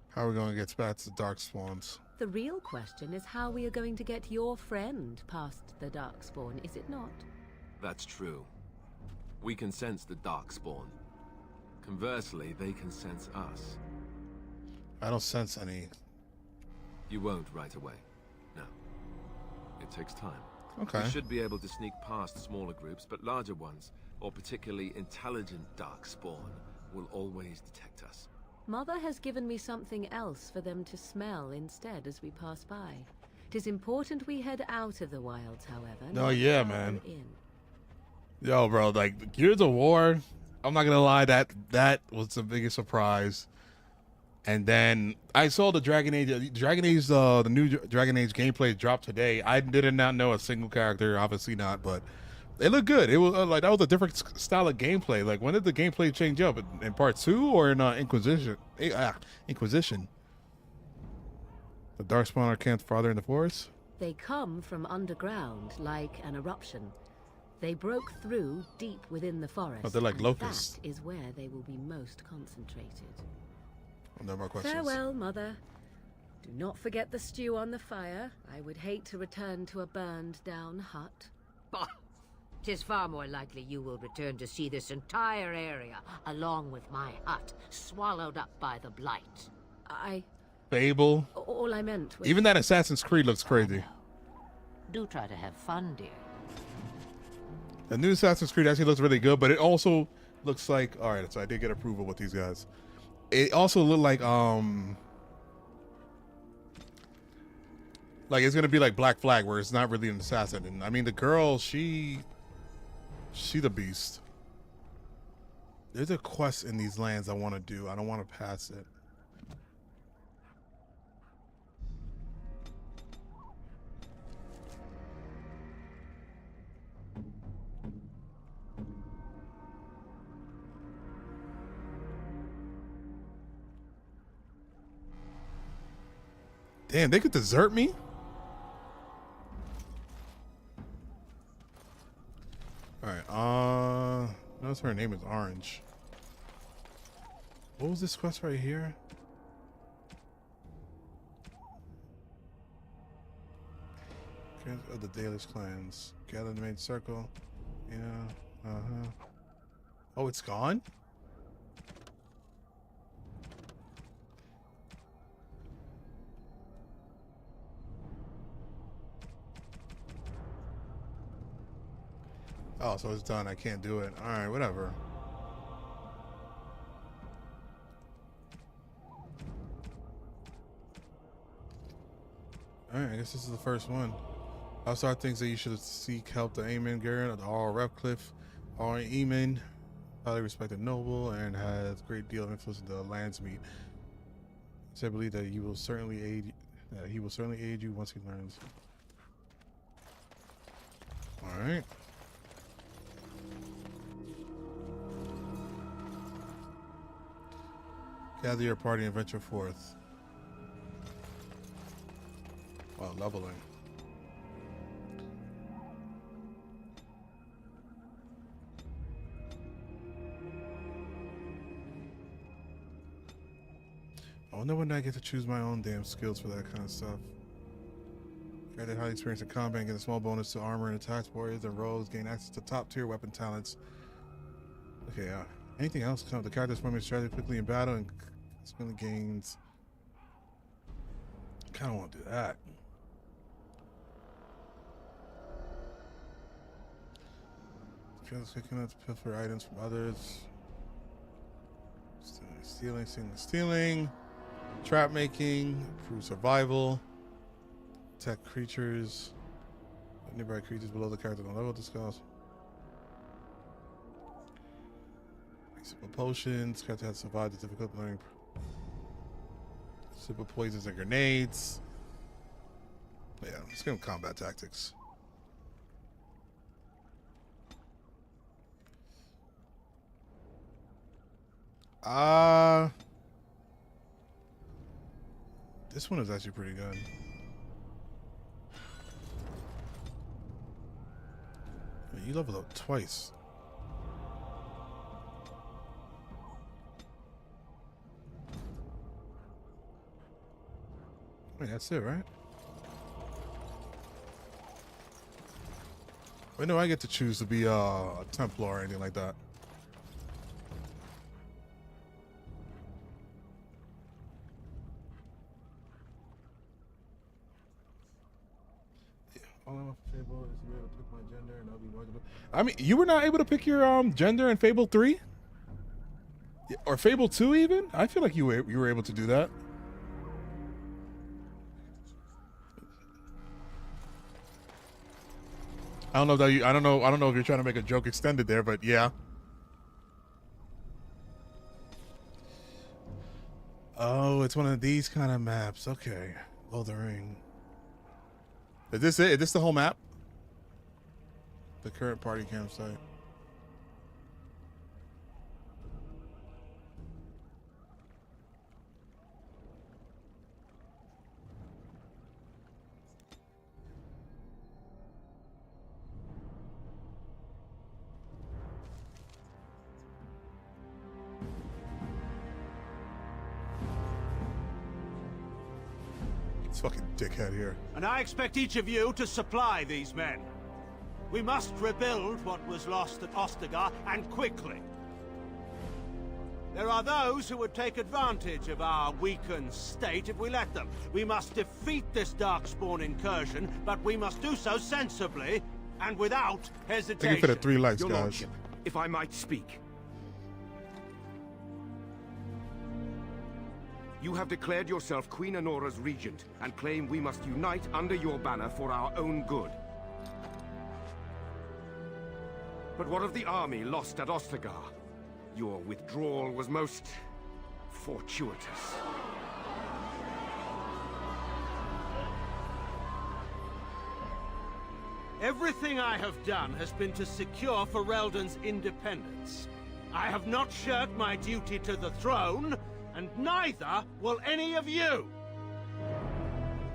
How are we going to get back to the Darkspawns? The real question is how we are going to get your friend past the Darkspawn, is it not? That's true. We can sense the Darkspawn. Conversely, they can sense us. I don't sense any. You won't right away. No. It takes time. Okay. We should be able to sneak past smaller groups, but larger ones, or particularly intelligent Darkspawn, will always detect us. Mother has given me something else for them to smell instead as we pass by. It is important we head out of the wilds, however. Oh, yeah, man. Yo, bro, like, Gears of War, I'm not gonna lie, that was the biggest surprise. And then I saw the Dragon Age, the new Dragon Age gameplay dropped today. I did not know a single character, obviously not, but it looked good. It was like that was a different style of gameplay. Like, when did the gameplay change up? In part 2 or in Inquisition? Inquisition. The Darkspawn are camped farther in the forest? They come from underground, like an eruption. They broke through deep within the forest. Oh, they're like locusts. That is where they will be most concentrated. No more questions. Farewell, Mother. Do not forget the stew on the fire. I would hate to return to a burned-down hut. Bah! 'Tis far more likely you will return to see this entire area, along with my hut, swallowed up by the blight. Fable. All I meant was... Even that Assassin's Creed looks crazy. Do try to have fun, dear. The new Assassin's Creed actually looks really good, but it also looks like... Alright, so I did get approval with these guys. It also looked like it's gonna be like Black Flag, where it's not really an assassin. And I mean, the girl, she the beast. There's a quest in these lands I want to do. I don't want to pass it. Damn, they could desert me? Alright, notice her name is Orange. What was this quest right here? Of the Dalish clans. Gather in the main circle. Yeah, Oh, it's gone? Oh, so it's done. I can't do it. Alright, whatever. Alright, I guess this is the first one. Also, I think that you should seek help to Aemon Garen of the All Repcliffe. All Aemon, highly respected noble, and has a great deal of influence in the lands meet. So I believe that he will certainly aid you once he learns. Alright. Gather your party and venture forth. Wow, leveling. I wonder when I get to choose my own damn skills for that kind of stuff. Granted highly experienced in combat and get a small bonus to armor and attacks, warriors and rogues, gain access to top tier weapon talents. Okay, anything else? The character's forming strategy quickly in battle and consequently gains. Kinda wanna do that. Picking up to pilfer items from others. Stealing. Trap making, improve survival, attack creatures, nearby creatures below the character on level discuss. Simple potions, character has survived the difficult learning. Simple poisons and grenades. But yeah, let's get combat tactics. This one is actually pretty good. You leveled up twice. Wait, that's it, right? Wait, no, I get to choose to be a Templar or anything like that. I mean, you were not able to pick your gender in Fable 3? Or Fable 2 even? I feel like you were able to do that. I don't know that I don't know if you're trying to make a joke extended there, but yeah. Oh, it's one of these kind of maps. Okay. Oh, the ring. Is this it? Is this the whole map? The current party campsite. This fucking dickhead here. And I expect each of you to supply these men. We must rebuild what was lost at Ostagar, and quickly. There are those who would take advantage of our weakened state if we let them. We must defeat this Darkspawn incursion, but we must do so sensibly and without hesitation. Thank you for the 3 likes, Your guys. Lordship, if I might speak. You have declared yourself Queen Honora's regent and claim we must unite under your banner for our own good. But what of the army lost at Ostagar? Your withdrawal was most fortuitous. Everything I have done has been to secure Ferelden's independence. I have not shirked my duty to the throne, and neither will any of you.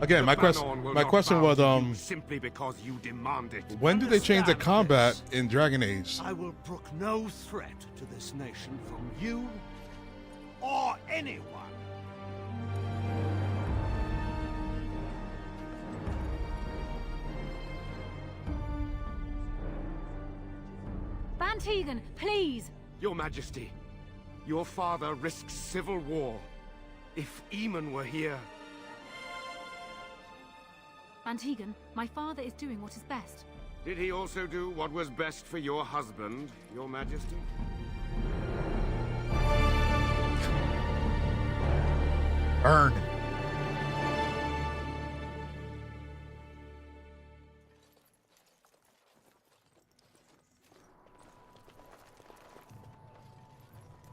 Again, my question was simply because you demand it. when did they change the Understand combat this. in Dragon Age? I will brook no threat to this nation from you or anyone. Van Tegan, please! Your Majesty, your father risks civil war. If Eamon were here... Van Tegan, my father is doing what is best. Did he also do what was best for your husband, Your Majesty? Burn.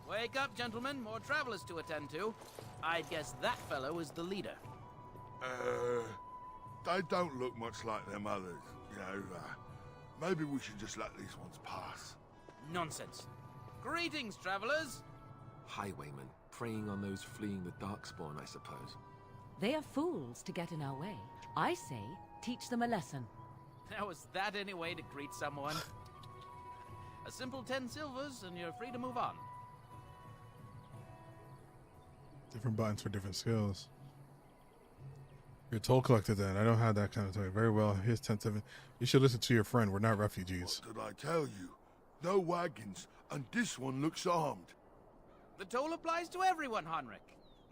Wake up, gentlemen. More travelers to attend to. I'd guess that fellow is the leader. They don't look much like them others, you know. Maybe we should just let these ones pass. Nonsense. Greetings, travelers. Highwaymen, preying on those fleeing the Darkspawn, I suppose. They are fools to get in our way. I say, teach them a lesson. Now, is that any way to greet someone? A simple 10 silvers, and you're free to move on. Different buttons for different skills. You're a toll collector then. I don't have that kind of thing. Very well. Here's 10-7. You should listen to your friend. We're not refugees. What did I tell you? No wagons, and this one looks armed. The toll applies to everyone, Henrik.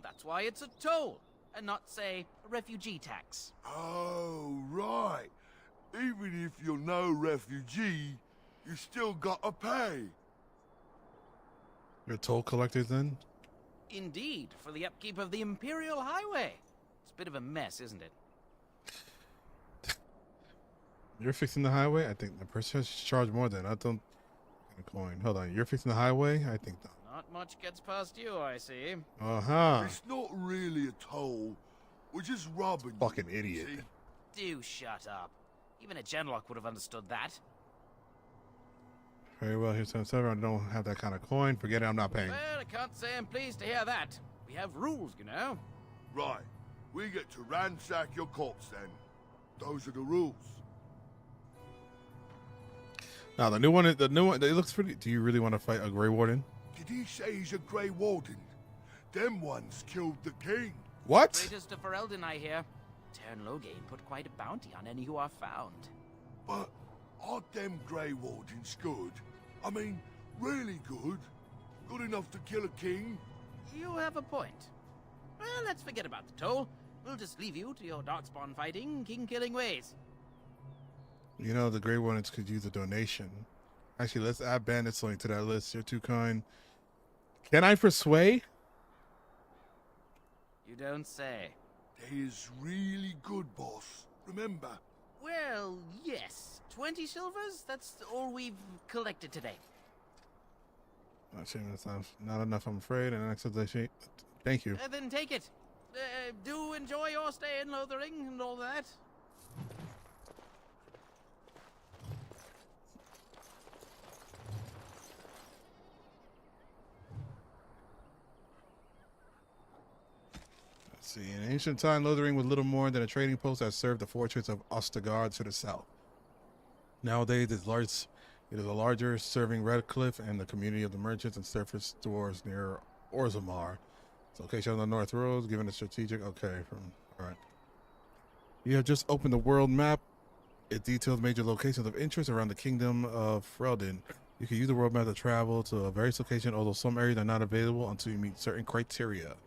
That's why it's a toll, and not, say, a refugee tax. Oh, right. Even if you're no refugee, you still gotta pay. You're a toll collector then? Indeed, for the upkeep of the Imperial Highway. It's a bit of a mess, isn't it? You're fixing the highway? I think the person has charged more than I don't. A coin. Hold on. You're fixing the highway? I think not. Not much gets past you, I see. It's not really a toll. We're just robbing. Fucking idiot. See? Do shut up. Even a Genlock would have understood that. Very well. Here's 10-7. I don't have that kind of coin. Forget it. I'm not paying. Well, I can't say I'm pleased to hear that. We have rules, you know. Right. We get to ransack your corpse then. Those are the rules. Now the new one, it looks pretty. Do you really want to fight a Grey Warden? Did he say he's a Grey Warden? Them ones killed the king. What? Traitors to Ferelden, I hear. Tern Loghain put quite a bounty on any who are found. But aren't them Grey Wardens good? I mean, really good? Good enough to kill a king? You have a point. Well, let's forget about the toll. We'll just leave you to your darkspawn fighting, king-killing ways. You know, the Grey Wardens could use a donation. Actually, let's add Bandit's link to that list. You're too kind. Can I persuade? You don't say. They is really good, boss. Remember? Well, yes. 20 silvers? That's all we've collected today. That's not enough, I'm afraid. And acceptation. Thank you. Then take it. Do enjoy your stay in Lothering and all that. See, in ancient time, Lothering was little more than a trading post that served the fortress of Ostegard to the south. Nowadays, it is a larger serving Redcliffe and the community of the merchants and surface stores near Orzammar. Its location on the North Road, given a strategic. Okay, all right. You have just opened the world map. It details major locations of interest around the kingdom of Ferelden. You can use the world map to travel to various locations, although some areas are not available until you meet certain criteria.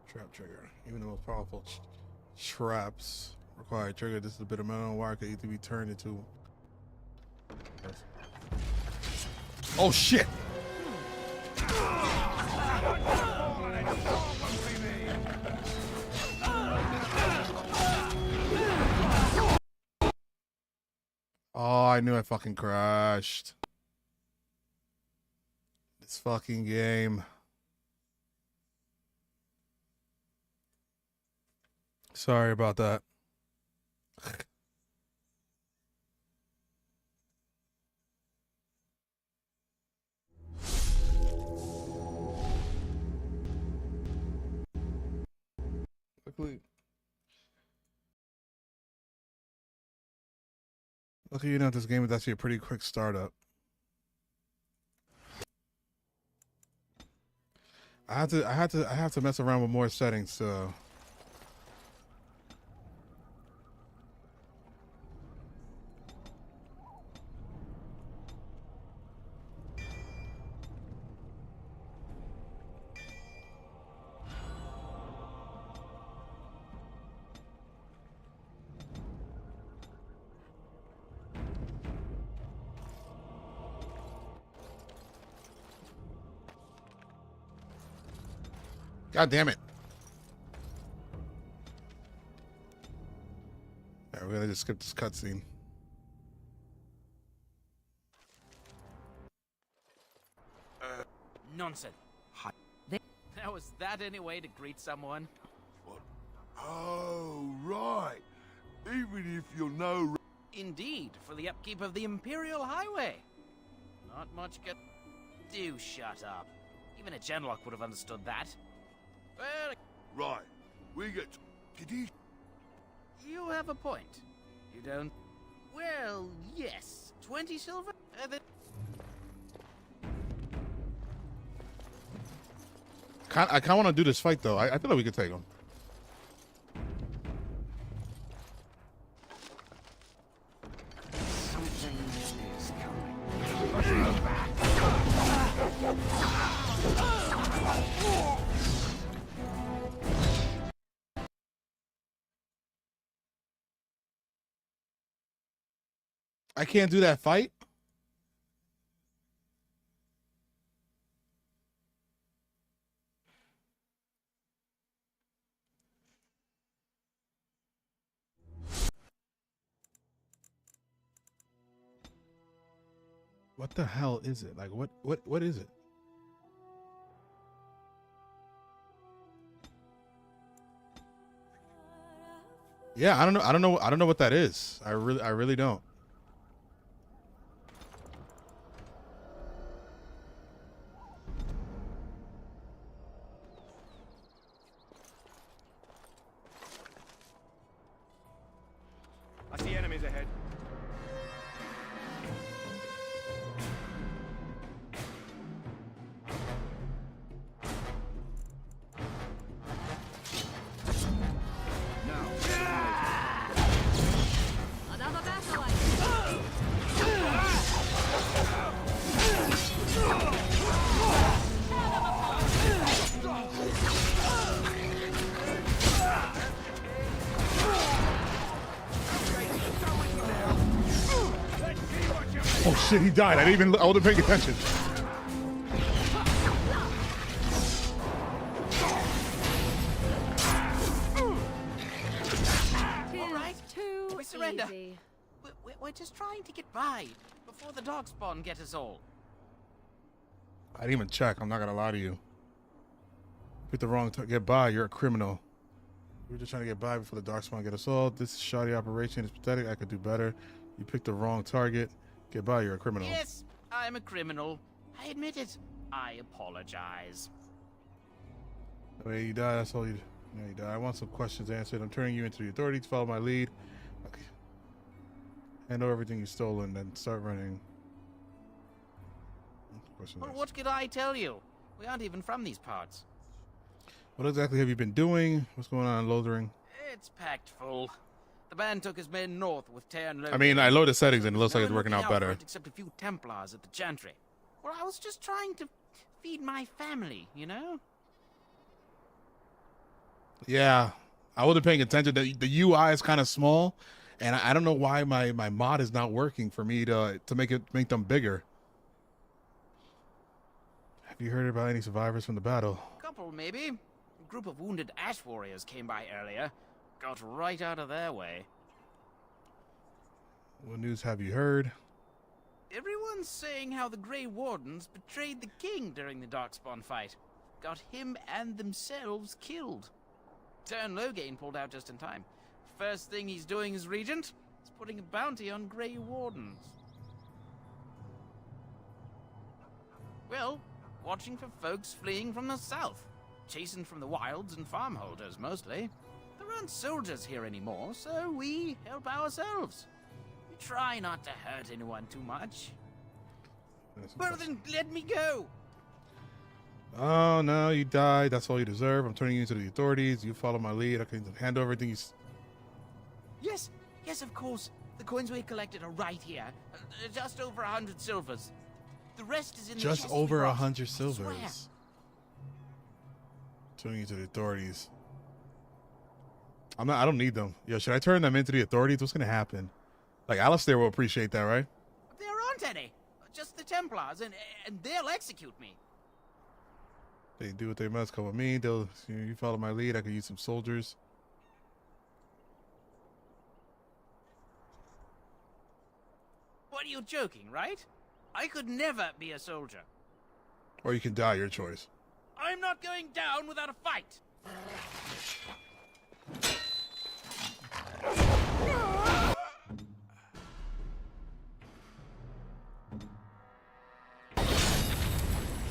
Trap trigger. Even the most powerful traps require a trigger. This is a bit of metal wire could easily be turned into. Oh shit! Oh, I knew I fucking crashed. This fucking game. Sorry about that. quickly. Lucky you know this game is actually a pretty quick startup. I have to mess around with more settings, so God damn it. Alright, we're gonna just skip this cutscene. Nonsense. How is that any way to greet someone? What? Oh, right. Even if you're no... Indeed, for the upkeep of the Imperial Highway. Not much get... Do shut up. Even a Genlock would have understood that. Well... Right. We get... Did he... You have a point. You don't... Well, yes. 20 silver? I kind of want to do this fight, though. I feel like we could take him. Something is coming. I can't do that fight? What the hell is it? Like what is it? Yeah, I don't know what that is. I really don't. I see enemies ahead. Another battle Oh shit, he died. I wasn't paying attention. All right, we surrender. We're just trying to get by before the darkspawn get us all. I didn't even check. I'm not gonna lie to you. Pick the wrong get by. You're a criminal. We're just trying to get by before the darkspawn get us all. This shoddy operation is pathetic. I could do better. You picked the wrong target. Get by. You're a criminal. Yes, I'm a criminal. I admit it. I apologize. Wait, you died. That's all you. Yeah, you died. I want some questions answered. I'm turning you into the authorities. Follow my lead. Okay. Hand over everything you stole and then start running. Well, what could I tell you? We aren't even from these parts. What exactly have you been doing? What's going on in Lothering? It's packed full. The band took his men north with Tear I mean, I loaded settings and it looks like it's working out better. Except a few Templars at the Chantry. Well, I was just trying to feed my family, you know? Yeah, I wasn't paying attention. The UI is kind of small, and I don't know why my mod is not working for me to make them bigger. Have you heard about any survivors from the battle? Couple, maybe. A group of wounded ash warriors came by earlier. Got right out of their way. What news have you heard? Everyone's saying how the Grey Wardens betrayed the king during the Darkspawn fight. Got him and themselves killed. Tern Loghain pulled out just in time. First thing he's doing as regent is putting a bounty on Grey Wardens. Well, watching for folks fleeing from the south. Chasing from the wilds and farmholders, mostly. aren't soldiers here anymore, so we help ourselves. We try not to hurt anyone too much. Well, then let me go. Oh, no, you died. That's all you deserve. I'm turning you into the authorities. You follow my lead. I can hand over everything you... Yes, of course. The coins we collected are right here. Just over 100 silvers. The rest is in the Just chest over we brought. 100 I swear. silvers. Turning you to the authorities. I don't need them. Yo, should I turn them into the authorities? What's gonna happen? Like, Alistair will appreciate that, right? There aren't any. Just the Templars, and they'll execute me. They do what they must. Come with me. You follow my lead. I could use some soldiers. What are you joking, right? I could never be a soldier. Or you can die, your choice. I'm not going down without a fight.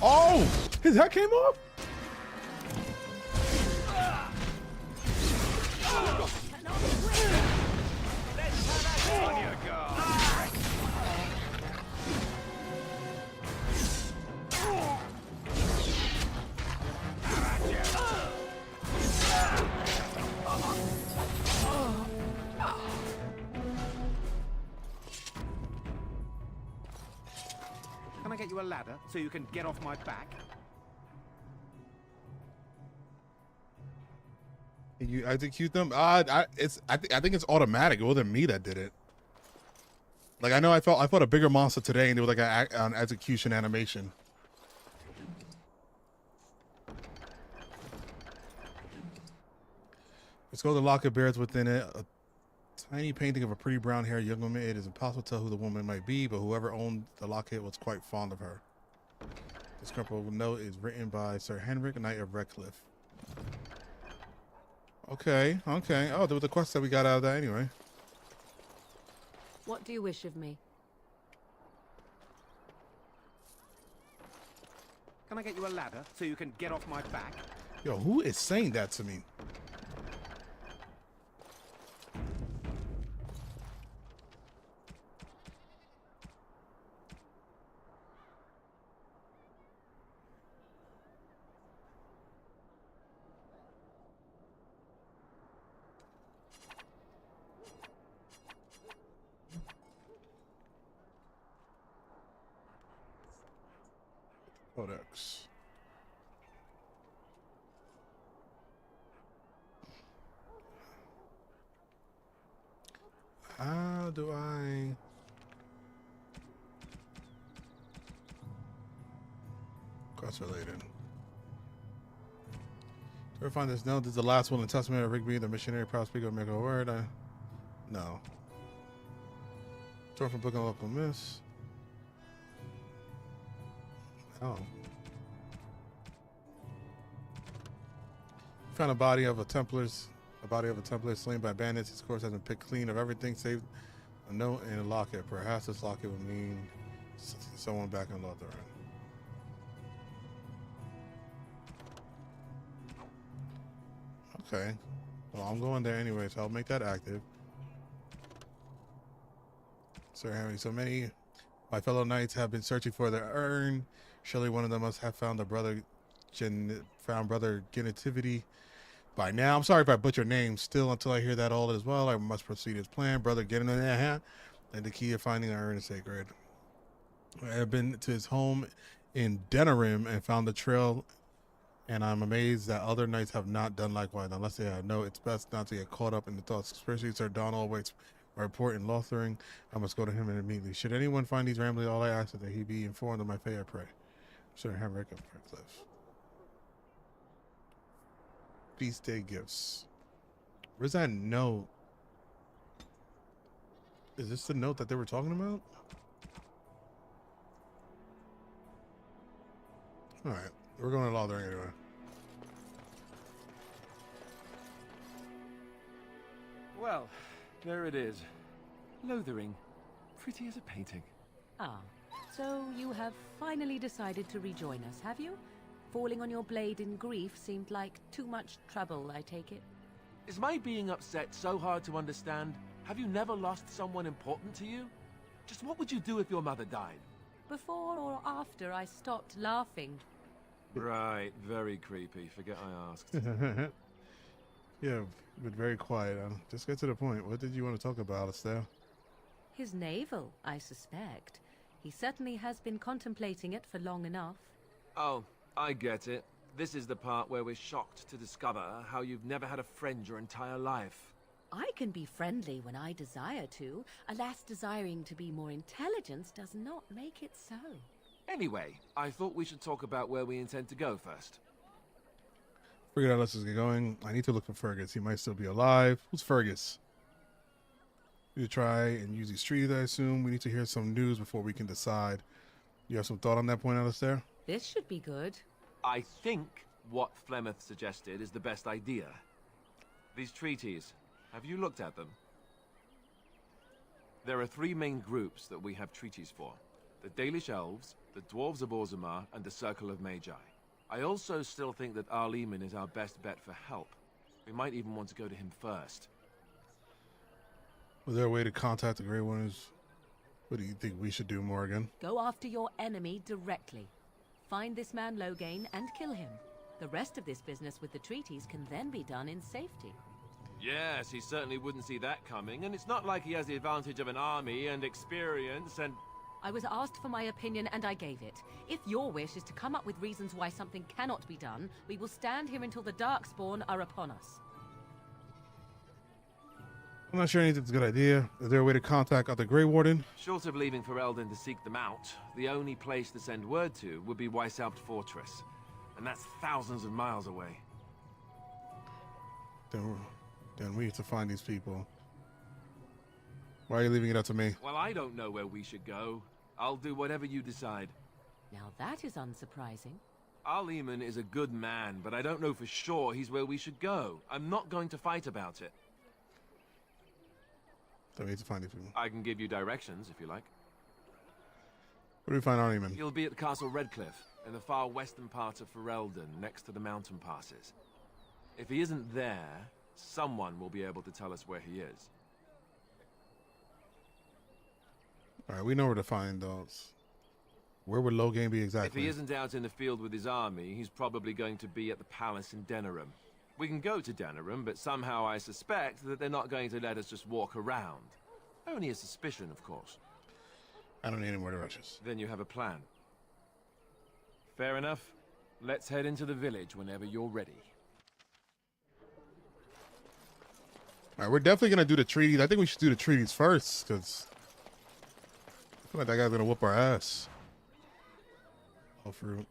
Oh! His head came off? Can I get you a ladder so you can get off my back? You execute them? I think it's automatic. It wasn't me that did it. Like, I know I fought a bigger monster today, and there was like an execution animation. Let's go. The locket bears within it a tiny painting of a pretty brown-haired young woman. It is impossible to tell who the woman might be, but whoever owned the locket was quite fond of her. This crumpled note is written by Sir Henrik, Knight of Redcliffe. Okay. Oh, there was a quest that we got out of that anyway. What do you wish of me? Can I get you a ladder so you can get off my back? Yo, who is saying that to me? Codex. How do I... Quest related. Do I find this note? This is the last will and testament of Rigby, the missionary, proud speaker of Miracle Word. No. Torn from book and local miss. Oh. Found a body of a Templar slain by bandits. His corpse has been picked clean of everything save a note and a locket. Perhaps this locket would mean someone back in Lotharan. Okay. Well, I'm going there anyway, so I'll make that active. Sir Henry, so many my fellow knights have been searching for their urn. Surely one of them must have found brother Genitivity by now. I'm sorry if I butcher names. Still, until I hear that all as well, I must proceed as planned. Brother Genitivity, and the key of finding the urn is sacred. I have been to his home in Denerim and found the trail, and I'm amazed that other knights have not done likewise. Unless they know, it's best not to get caught up in the thoughts. Especially Sir Donald waits my report in Lotharing. I must go to him immediately. Should anyone find these ramblings, all I ask is that he be informed of my fate, I pray. Sir Henrik of Redcliffe. Feast day gifts. Where's that note? Is this the note that they were talking about? Alright, we're going to Lotharing anyway. Well, there it is. Lothering. Pretty as a painting. Ah, so you have finally decided to rejoin us, have you? Falling on your blade in grief seemed like too much trouble, I take it. Is my being upset so hard to understand? Have you never lost someone important to you? Just what would you do if your mother died? Before or after I stopped laughing? Right, very creepy. Forget I asked. Yeah, but very quiet. Just get to the point. What did you want to talk about, Alistair? His navel, I suspect. He certainly has been contemplating it for long enough. Oh, I get it. This is the part where we're shocked to discover how you've never had a friend your entire life. I can be friendly when I desire to. Alas, desiring to be more intelligent does not make it so. Anyway, I thought we should talk about where we intend to go first. Figured out let's just get going. I need to look for Fergus. He might still be alive. Who's Fergus? We need to try and use these trees, I assume. We need to hear some news before we can decide. You have some thought on that point, Alistair? This should be good. I think what Flemeth suggested is the best idea. These treaties, have you looked at them? There are 3 main groups that we have treaties for. The Dalish Elves, the Dwarves of Orzammar, and the Circle of Magi. I also still think that Arleman is our best bet for help. We might even want to go to him first. Was there a way to contact the Grey Ones? What do you think we should do, Morgan? Go after your enemy directly. Find this man Loghain and kill him. The rest of this business with the treaties can then be done in safety. Yes, he certainly wouldn't see that coming, and it's not like he has the advantage of an army and experience and... I was asked for my opinion and I gave it. If your wish is to come up with reasons why something cannot be done, we will stand here until the Darkspawn are upon us. I'm not sure anything's a good idea. Is there a way to contact the Grey Warden? Short of leaving Ferelden to seek them out, the only place to send word to would be Weishaupt Fortress. And that's thousands of miles away. Then we need to find these people. Why are you leaving it up to me? Well, I don't know where we should go. I'll do whatever you decide. Now that is unsurprising. Arleman is a good man, but I don't know for sure he's where we should go. I'm not going to fight about it. Then we need to find these people. I can give you directions, if you like. Where do we find Arleman? He'll be at Castle Redcliffe, in the far western part of Ferelden, next to the mountain passes. If he isn't there, someone will be able to tell us where he is. Alright, we know where to find those. Where would Loghain be exactly? If he isn't out in the field with his army, he's probably going to be at the palace in Denerim. We can go to Denerim, but somehow I suspect that they're not going to let us just walk around. Only a suspicion, of course. I don't need any more directions. Then you have a plan. Fair enough. Let's head into the village whenever you're ready. Alright, we're definitely gonna do the treaties. I think we should do the treaties first, because I feel like that guy's gonna whoop our ass. All fruit.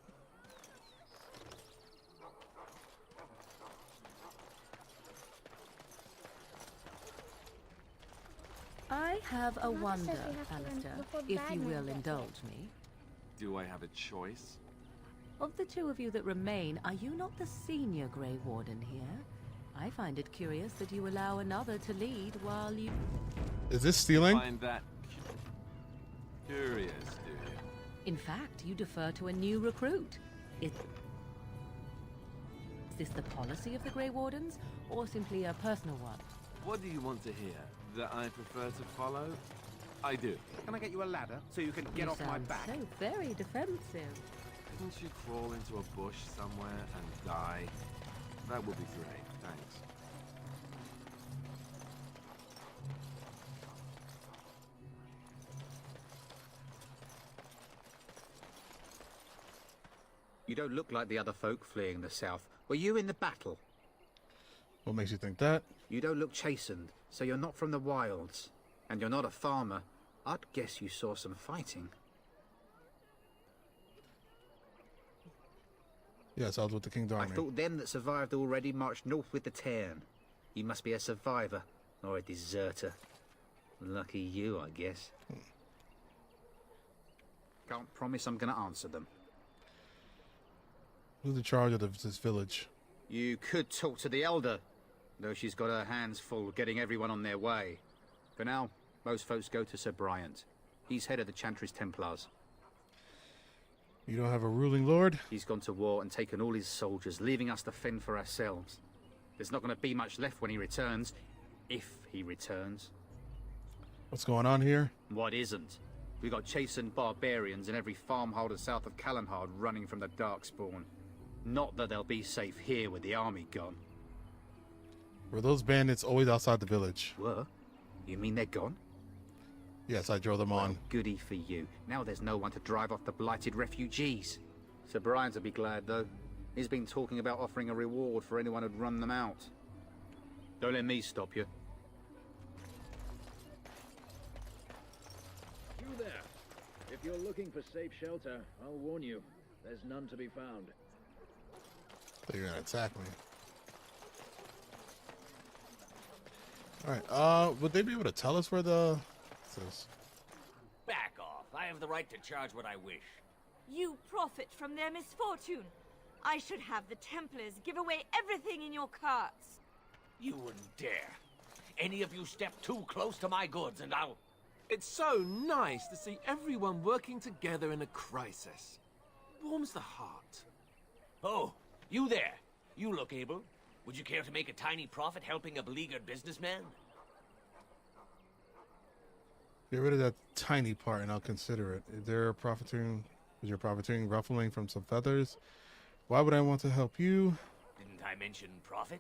I have a wonder, Alistair, if you will indulge me. Do I have a choice? Of the 2 of you that remain, are you not the senior Grey Warden here? I find it curious that you allow another to lead while you... Is this stealing? Find that curious, do you? In fact, you defer to a new recruit. Is this the policy of the Grey Wardens, or simply a personal one? What do you want to hear? That I prefer to follow? I do. Can I get you a ladder so you can get off my back? So very defensive. Couldn't you crawl into a bush somewhere and die? That would be great, thanks. You don't look like the other folk fleeing the south. Were you in the battle? What makes you think that? You don't look chastened, so you're not from the wilds. And you're not a farmer. I'd guess you saw some fighting. Yes, I was with the King's army. I thought them that survived already marched north with the Tairn. You must be a survivor, or a deserter. Lucky you, I guess. Can't promise I'm going to answer them. Who's in charge of this village? You could talk to the Elder, though she's got her hands full getting everyone on their way. For now, most folks go to Sir Bryant. He's head of the Chantry's Templars. You don't have a ruling lord? He's gone to war and taken all his soldiers, leaving us to fend for ourselves. There's not going to be much left when he returns. If he returns. What's going on here? What isn't? We got chasing barbarians in every farmholder south of Callanhard running from the Darkspawn. Not that they'll be safe here with the army gone. Were those bandits always outside the village? Were? You mean they're gone? Yes, I drove them on. Goody for you. Now there's no one to drive off the blighted refugees. Sir Brian'll be glad, though. He's been talking about offering a reward for anyone who'd run them out. Don't let me stop you. You there. If you're looking for safe shelter, I'll warn you. There's none to be found. They're gonna attack me. Alright, would they be able to tell us where the... Back off. I have the right to charge what I wish. You profit from their misfortune. I should have the Templars give away everything in your carts. You wouldn't dare. Any of you step too close to my goods and I'll... It's so nice to see everyone working together in a crisis. Warms the heart. Oh, you there. You look able. Would you care to make a tiny profit helping a beleaguered businessman? Get rid of that tiny part and I'll consider it. Is your profiteering ruffling from some feathers? Why would I want to help you? Didn't I mention profit?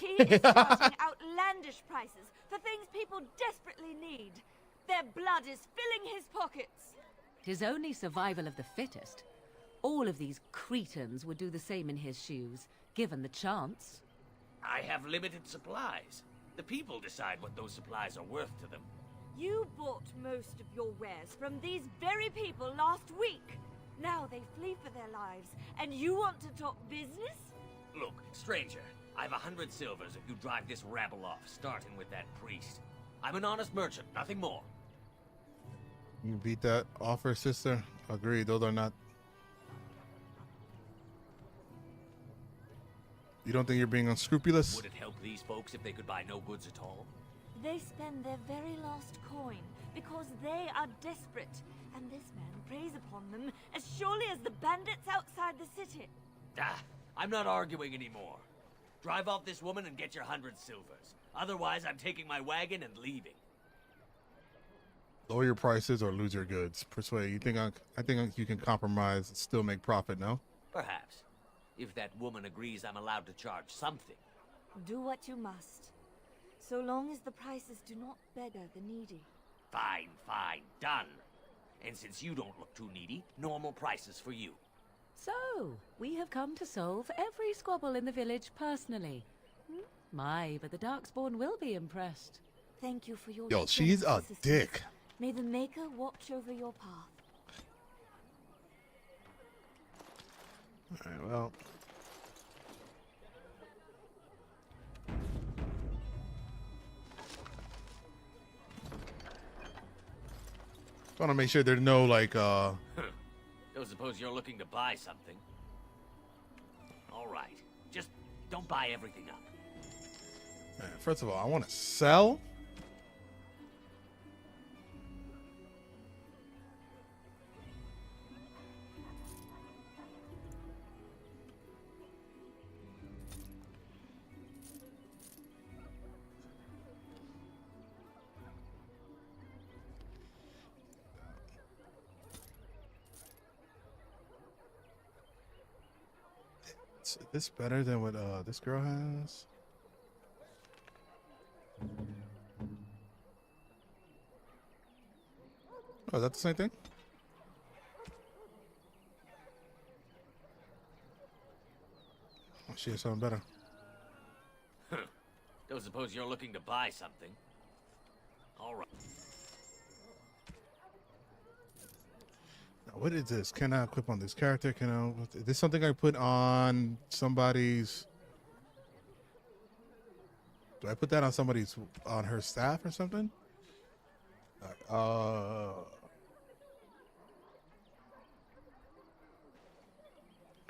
He is charging outlandish prices for things people desperately need. Their blood is filling his pockets. 'Tis only survival of the fittest. All of these cretins would do the same in his shoes, given the chance. I have limited supplies. The people decide what those supplies are worth to them. You bought most of your wares from these very people last week. Now they flee for their lives, and you want to talk business? Look, stranger, I've 100 silvers if you drive this rabble off, starting with that priest. I'm an honest merchant, nothing more. You beat that offer, sister? Agreed, those are not... You don't think you're being unscrupulous? Would it help these folks if they could buy no goods at all? They spend their very last coin because they are desperate, and this man preys upon them as surely as the bandits outside the city. Ah, I'm not arguing anymore. Drive off this woman and get your 100 silvers. Otherwise, I'm taking my wagon and leaving. Lower your prices or lose your goods. Persuade. I think you can compromise and still make profit, no? Perhaps. If that woman agrees I'm allowed to charge something. Do what you must. So long as the prices do not beggar the needy. Fine, fine, done. And since you don't look too needy, normal prices for you. So, we have come to solve every squabble in the village personally. My, but the Darkspawn will be impressed. Thank you for your Yo, she's a assistance. dick. May the Maker watch over your path. Alright, well... I want to make sure there's no, like, Don't suppose you're looking to buy something. All right. Just don't buy everything up. First of all, I want to sell. Is this better than what this girl has? Oh, is that the same thing? Oh, she has something better. Don't suppose you're looking to buy something. All right. Now, what is this? Can I equip on this character? Can I? Is this something I put on somebody's? Do I put that on somebody's on her staff or something?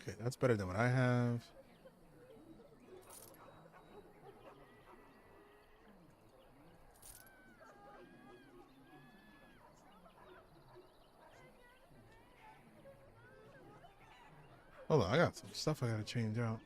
Okay, that's better than what I have. Hold on, I got some stuff I gotta change out.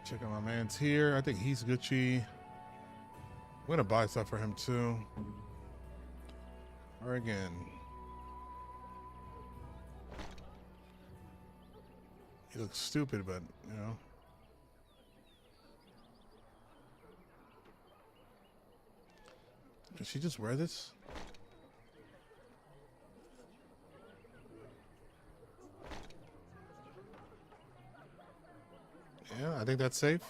Check out my man's here. I think he's Gucci. I'm gonna buy stuff for him too. Or again. He looks stupid, but you know. Did she just wear this? Yeah, I think that's safe.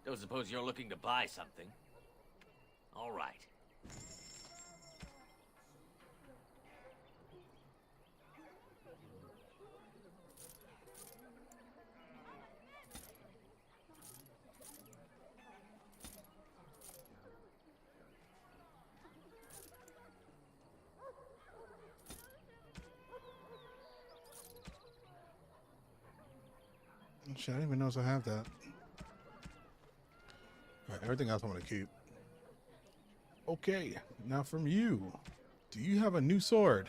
Don't suppose you're looking to buy something? All right. Shit, I didn't even know I have that. All right, everything else I'm gonna keep. Okay, now from you. Do you have a new sword?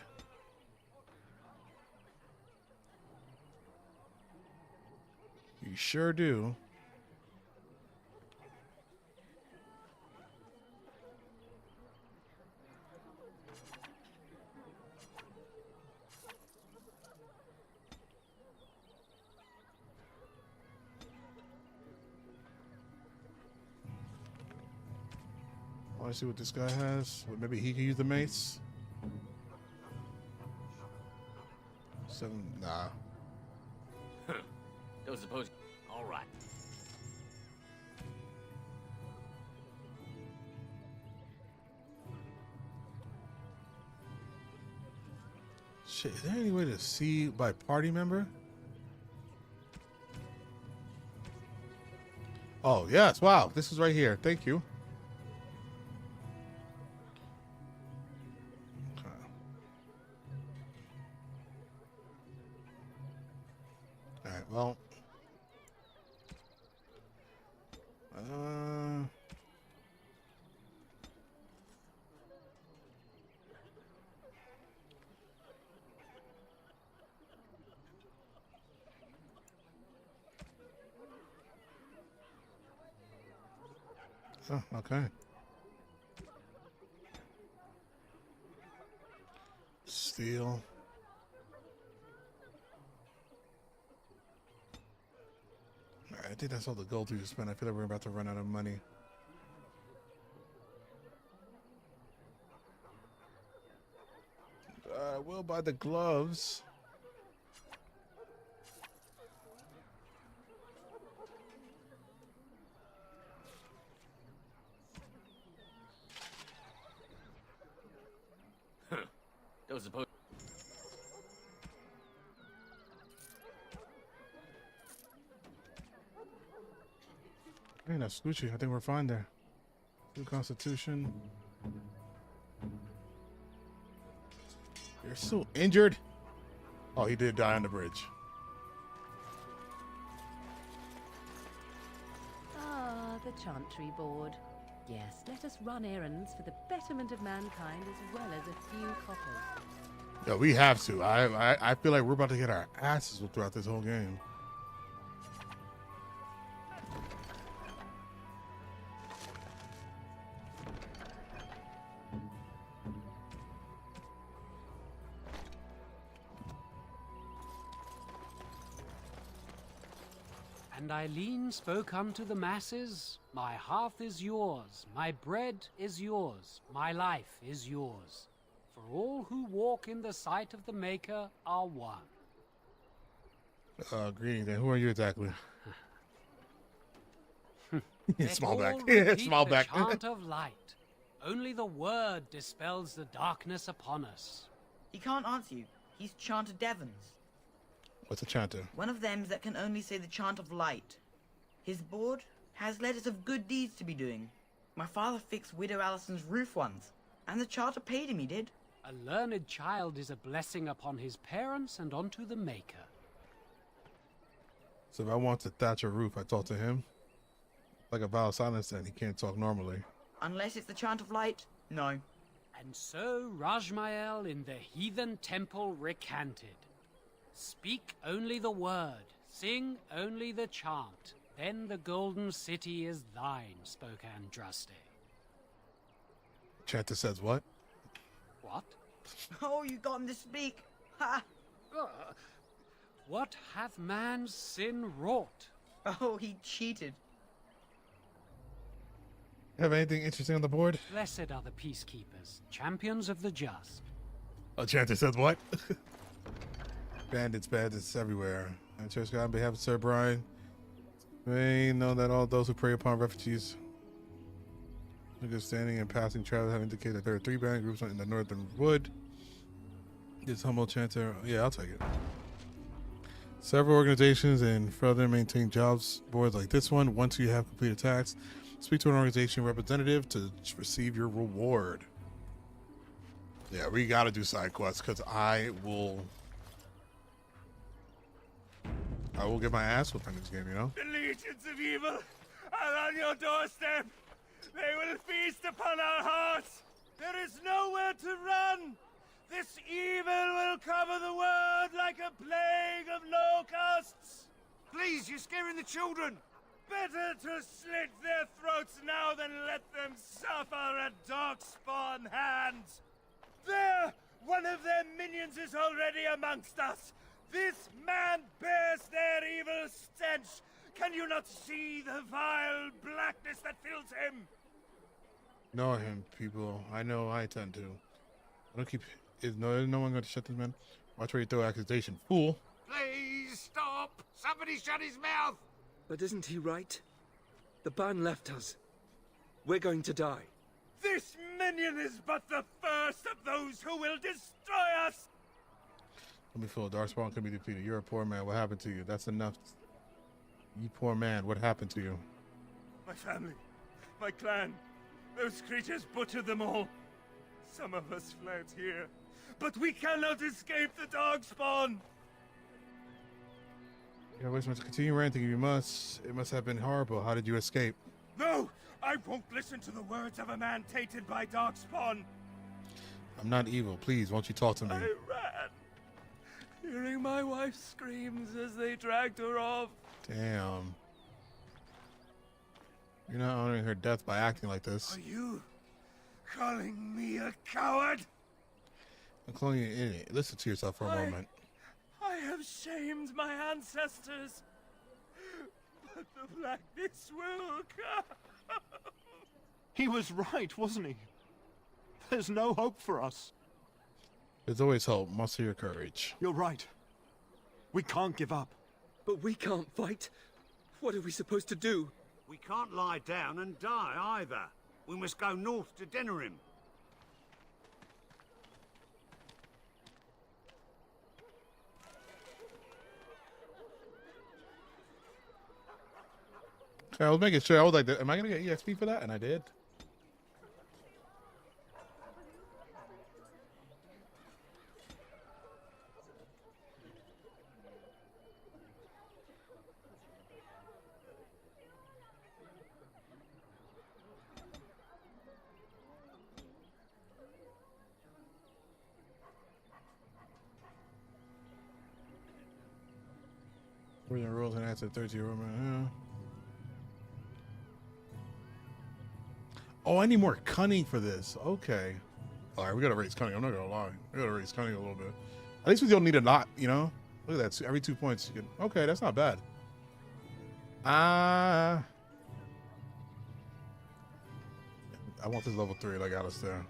You sure do. I want to see what this guy has. Well, maybe he can use the mace. 7, nah. Don't suppose. All right. Shit, is there any way to see by party member? Oh, yes. Wow. This is right here. Thank you. Alright, well. Oh, okay. Steel. I think that's all the gold we spent. I feel like we're about to run out of money. We'll buy the gloves. Don't suppose. Hey, that's Gucci. I think we're fine there. Good constitution. You're so injured. Oh, he did die on the bridge. Ah, the Chantry Board. Yes, let us run errands for the betterment of mankind as well as a few coppers. Yeah, we have to. I feel like we're about to get our asses whipped throughout this whole game. And Eileen spoke unto the masses, my hearth is yours, my bread is yours, my life is yours. For all who walk in the sight of the Maker are one. Greetings, then. Who are you exactly? Small back. Repeat Small the back. chant of light. Only the word dispels the darkness upon us. He can't answer you. He's Chanter Devons. What's a chanter? One of them that can only say the chant of light. His board has letters of good deeds to be doing. My father fixed Widow Allison's roof once, and the charter paid him, he did. A learned child is a blessing upon his parents and onto the Maker. So if I want to thatch a roof, I talk to him? Like a vow of silence, then he can't talk normally. Unless it's the chant of light, no. And so Rajmael in the heathen temple recanted. Speak only the word, Sing only the chant. Then the golden city is thine, spoke Andraste. Chanter says what? What? Oh, you got him to speak. Ha! What hath man's sin wrought? Oh, he cheated. Have anything interesting on the board? Blessed are the peacekeepers, champions of the just. Oh, Chanter says what? Bandits everywhere. And Church God, on behalf of Sir Brian, may know that all those who prey upon refugees, good standing and passing travelers have indicated that there are 3 bandit groups in the northern wood. This humble chanter, yeah, I'll take it. Several organizations in Ferelden maintain jobs boards like this one. Once you have completed tasks, speak to an organization representative to receive your reward. Yeah, we gotta do side quests because I will get my ass whipped in this game, you know? The legions of evil are on your doorstep. They will feast upon our hearts. There is nowhere to run. This evil will cover the world like a plague of locusts. Please, you're scaring the children. Better to slit their throats now than let them suffer at darkspawn hands. There! One of their minions is already amongst us. This man bears their evil stench. Can you not see the vile blackness that fills him? Know him, people. I know I tend to. I don't keep... Is no one going to shut this man? Watch where you throw accusation, fool. Please stop! Somebody shut his mouth! But isn't he right? The ban left us. We're going to die. This minion is but the first of those who will destroy us! Let me feel Darkspawn can be defeated. You're a poor man. What happened to you? That's enough. You poor man. What happened to you? My family, my clan, those creatures butchered them all. Some of us fled here, but we cannot escape the Darkspawn. Yeah, wait, to continue ranting if you must. It must have been horrible. How did you escape? No, I won't listen to the words of a man tainted by Darkspawn. I'm not evil. Please, won't you talk to me? I ran, hearing my wife's screams as they dragged her off. Damn. You're not honoring her death by acting like this. Are you calling me a coward? I'm calling you an idiot. Listen to yourself for a moment. I have shamed my ancestors, but the blackness will come. He was right, wasn't he? There's no hope for us. There's always hope. Muster your courage. You're right. We can't give up. But we can't fight. What are we supposed to do? We can't lie down and die either. We must go north to Denerim. Okay, I was making sure. I was like, am I going to get EXP for that? And I did. Reading rules and answer 30 Roman. Oh, I need more cunning for this. Okay. All right, we gotta raise cunning. I'm not gonna lie. We gotta raise cunning a little bit. At least we don't need a lot, you know? Look at that. Every 2 points. You can... Okay, that's not bad. I want this level 3 like Alistair.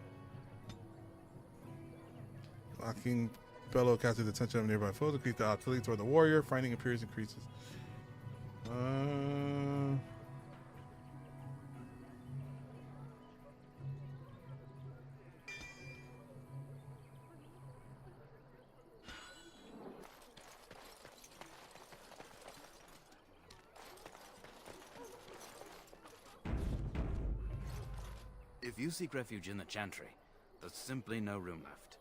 Locking fellow captures the attention of nearby foes. Increase the hostility toward the warrior. Fighting appears increases. If you seek refuge in the Chantry, there's simply no room left.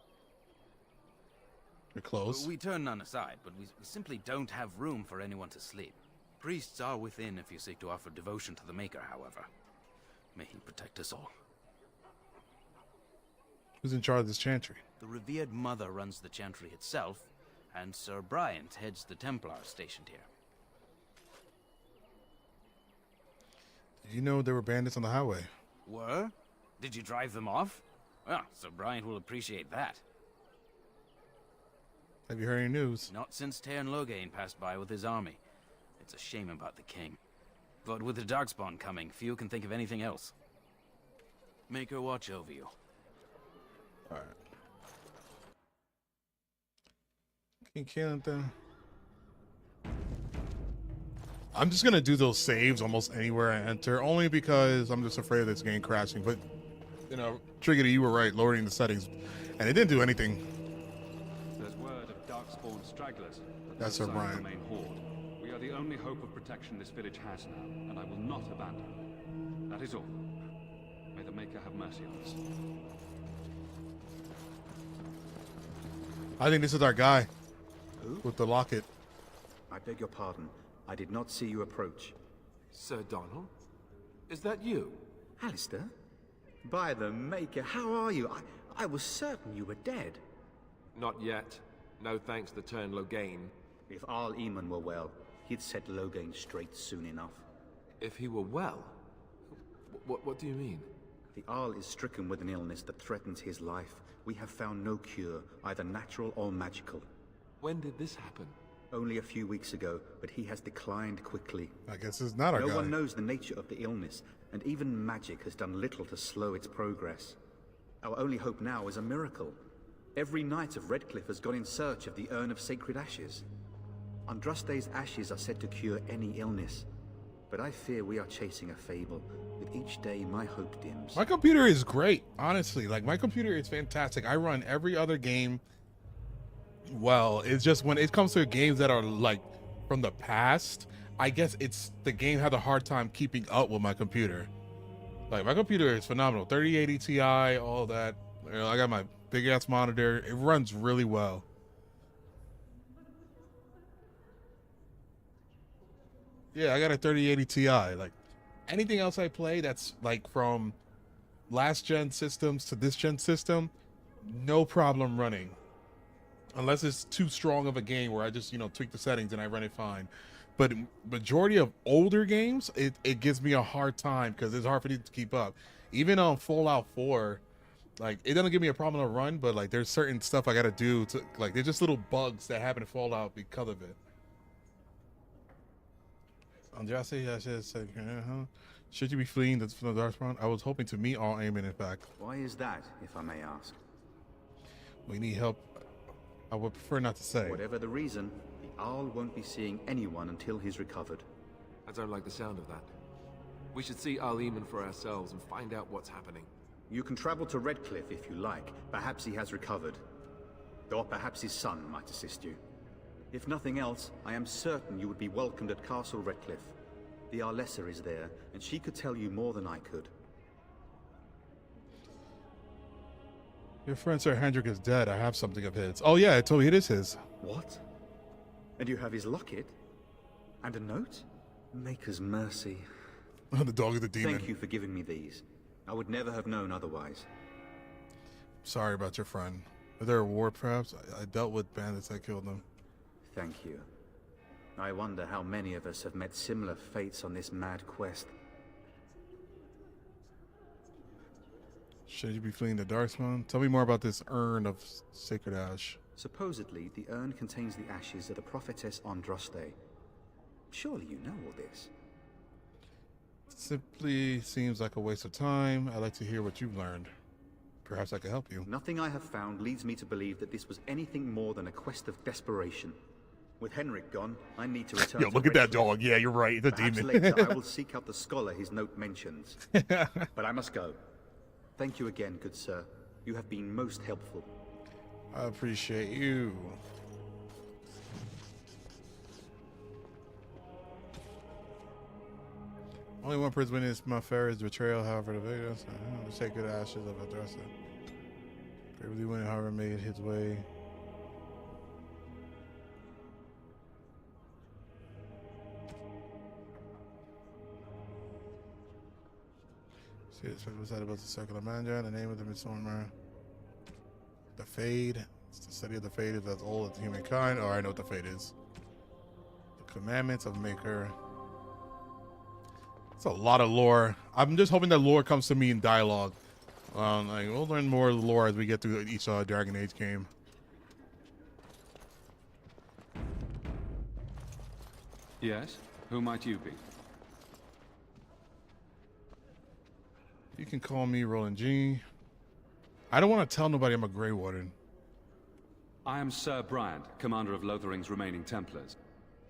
You're close. We turn none aside, but we simply don't have room for anyone to sleep. Priests are within if you seek to offer devotion to the Maker, however. May he protect us all. Who's in charge of this chantry? The revered mother runs the Chantry itself, and Sir Bryant heads the Templars stationed here. You know there were bandits on the highway. Were? Did you drive them off? Well, Sir Brian will appreciate that. Have you heard any news? Not since Tairn Loghain passed by with his army. It's a shame about the king. But with the Darkspawn coming, few can think of anything else. Make her watch over you. Alright. King Killington. I'm just gonna do those saves almost anywhere I enter, only because I'm just afraid of this game crashing. But you know, Triggity, you were right, lowering the settings, and it didn't do anything. There's word of darkspawn stragglers. That's Sir Brian. The main horde. We are the only hope of protection this village has now, and I will not abandon it. That is all. May the Maker have mercy on us. I think this is our guy. Who? With the locket. I beg your pardon. I did not see you approach. Sir Donald? Is that you? Alistair? By the Maker, how are you? I was certain you were dead. Not yet. No thanks to Tairn Loghain. If Arl Eamon were well, he'd set Loghain straight soon enough. If he were well? What do you mean? The Arl is stricken with an illness that threatens his life. We have found no cure, either natural or magical. When did this happen? Only a few weeks ago, but he has declined quickly. I guess it's not our guy. No one knows the nature of the illness, and even magic has done little to slow its progress. Our only hope now is a miracle. Every knight of Redcliffe has gone in search of the Urn of Sacred Ashes. Andraste's ashes are said to cure any illness, but I fear we are chasing a fable. With each day, my hope dims. My computer is great, honestly. Like, my computer is fantastic. I run every other game well. It's just when it comes to games that are like from the past, I guess it's the game had a hard time keeping up with my computer. Like, my computer is phenomenal. 3080 Ti, all that. You know, I got my big ass monitor. It runs really well. Yeah, I got a 3080 Ti. Like, anything else I play that's like from last gen systems to this gen system, no problem running. Unless it's too strong of a game where I just, you know, tweak the settings and I run it fine. But majority of older games, it gives me a hard time because it's hard for me to keep up. Even on Fallout 4, like, it doesn't give me a problem to run, but like there's certain stuff I gotta do to, like, there's just little bugs that happen in Fallout because of it. Andraste, I should say, should you be fleeing from the Darkspawn? I was hoping to meet all Eamon, in fact. Why is that, if I may ask? We need help. I would prefer not to say. Whatever the reason, the Owl won't be seeing anyone until he's recovered. I don't like the sound of that. We should see Arl Eamon for ourselves and find out what's happening. You can travel to Redcliffe if you like. Perhaps he has recovered. Or perhaps his son might assist you. If nothing else, I am certain you would be welcomed at Castle Redcliffe. The Arlessa is there, and she could tell you more than I could. Your friend Sir Hendrik is dead. I have something of his. Oh yeah, I told you it is his. What? And you have his locket? And a note? Maker's mercy. The dog is the demon. Thank you for giving me these. I would never have known otherwise. Sorry about your friend. Is there a war, perhaps? I dealt with bandits that killed them. Thank you. I wonder how many of us have met similar fates on this mad quest. Should you be fleeing the Darkspawn? Tell me more about this urn of sacred ash. Supposedly, the urn contains the ashes of the prophetess Andraste. Surely you know all this. Simply seems like a waste of time. I'd like to hear what you've learned. Perhaps I could help you. Nothing I have found leads me to believe that this was anything more than a quest of desperation. With Henrik gone, I need to return. Yo, look at that dog. Yeah, you're right. The Perhaps demon. later I will seek out the scholar his note mentions. But I must go. Thank you again, good sir. You have been most helpful. I appreciate you. Only one person witnessed my Ferris betrayal, however, the victims, the sacred ashes of Adrasta. Bravely went, however, made his way. See, it's said about the circular manja, the name of the misnomer. The Fade. It's the study of the Fade is as old as humankind. Oh, I know what the Fade is. The commandments of Maker. It's a lot of lore. I'm just hoping that lore comes to me in dialogue. Like we'll learn more lore as we get through each Dragon Age game. Yes? Who might you be? You can call me Roland G. I don't want to tell nobody I'm a Grey Warden. I am Sir Bryant, commander of Lothering's remaining Templars.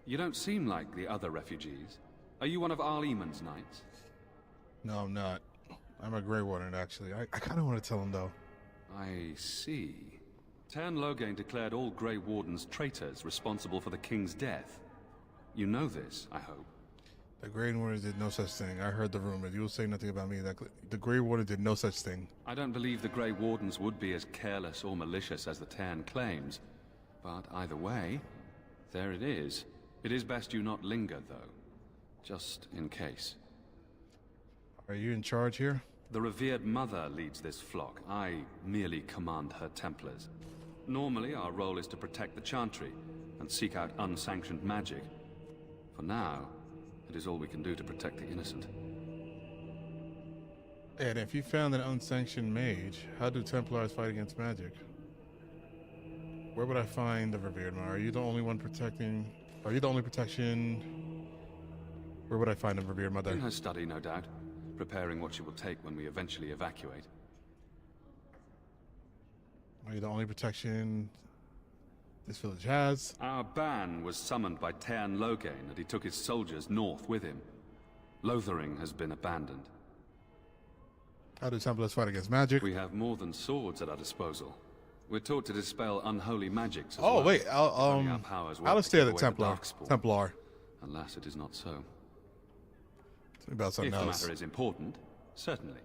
You don't seem like the other refugees. Are you one of Arl Eamon's knights? No, I'm not. I'm a Grey Warden, actually. I kind of want to tell him, though. I see. Tern Loghain declared all Grey Wardens traitors responsible for the king's death. You know this, I hope. The Grey Warden did no such thing. I heard the rumor. You will say nothing about me. The Grey Warden did no such thing. I don't believe the Grey Wardens would be as careless or malicious as the Tern claims. But either way, there it is. It is best you not linger, though. Just in case. Are you in charge here? The revered mother leads this flock. I merely command her Templars. Normally, our role is to protect the Chantry and seek out unsanctioned magic. For now, it is all we can do to protect the innocent. And if you found an unsanctioned mage, how do Templars fight against magic? Where would I find the revered mother? Are you the only one protecting? Are you the only protection? Where would I find the revered mother? In her study, no doubt. Preparing what she will take when we eventually evacuate. Are you the only protection this village has? Our ban was summoned by Tern Loghain, and he took his soldiers north with him. Lothering has been abandoned. How do Templars fight against magic? We have more than swords at our disposal. We're taught to dispel unholy magics as oh, well. wait. Alistair the Templar. Templar. Alas, it is not so. About something if the else. matter is important, certainly.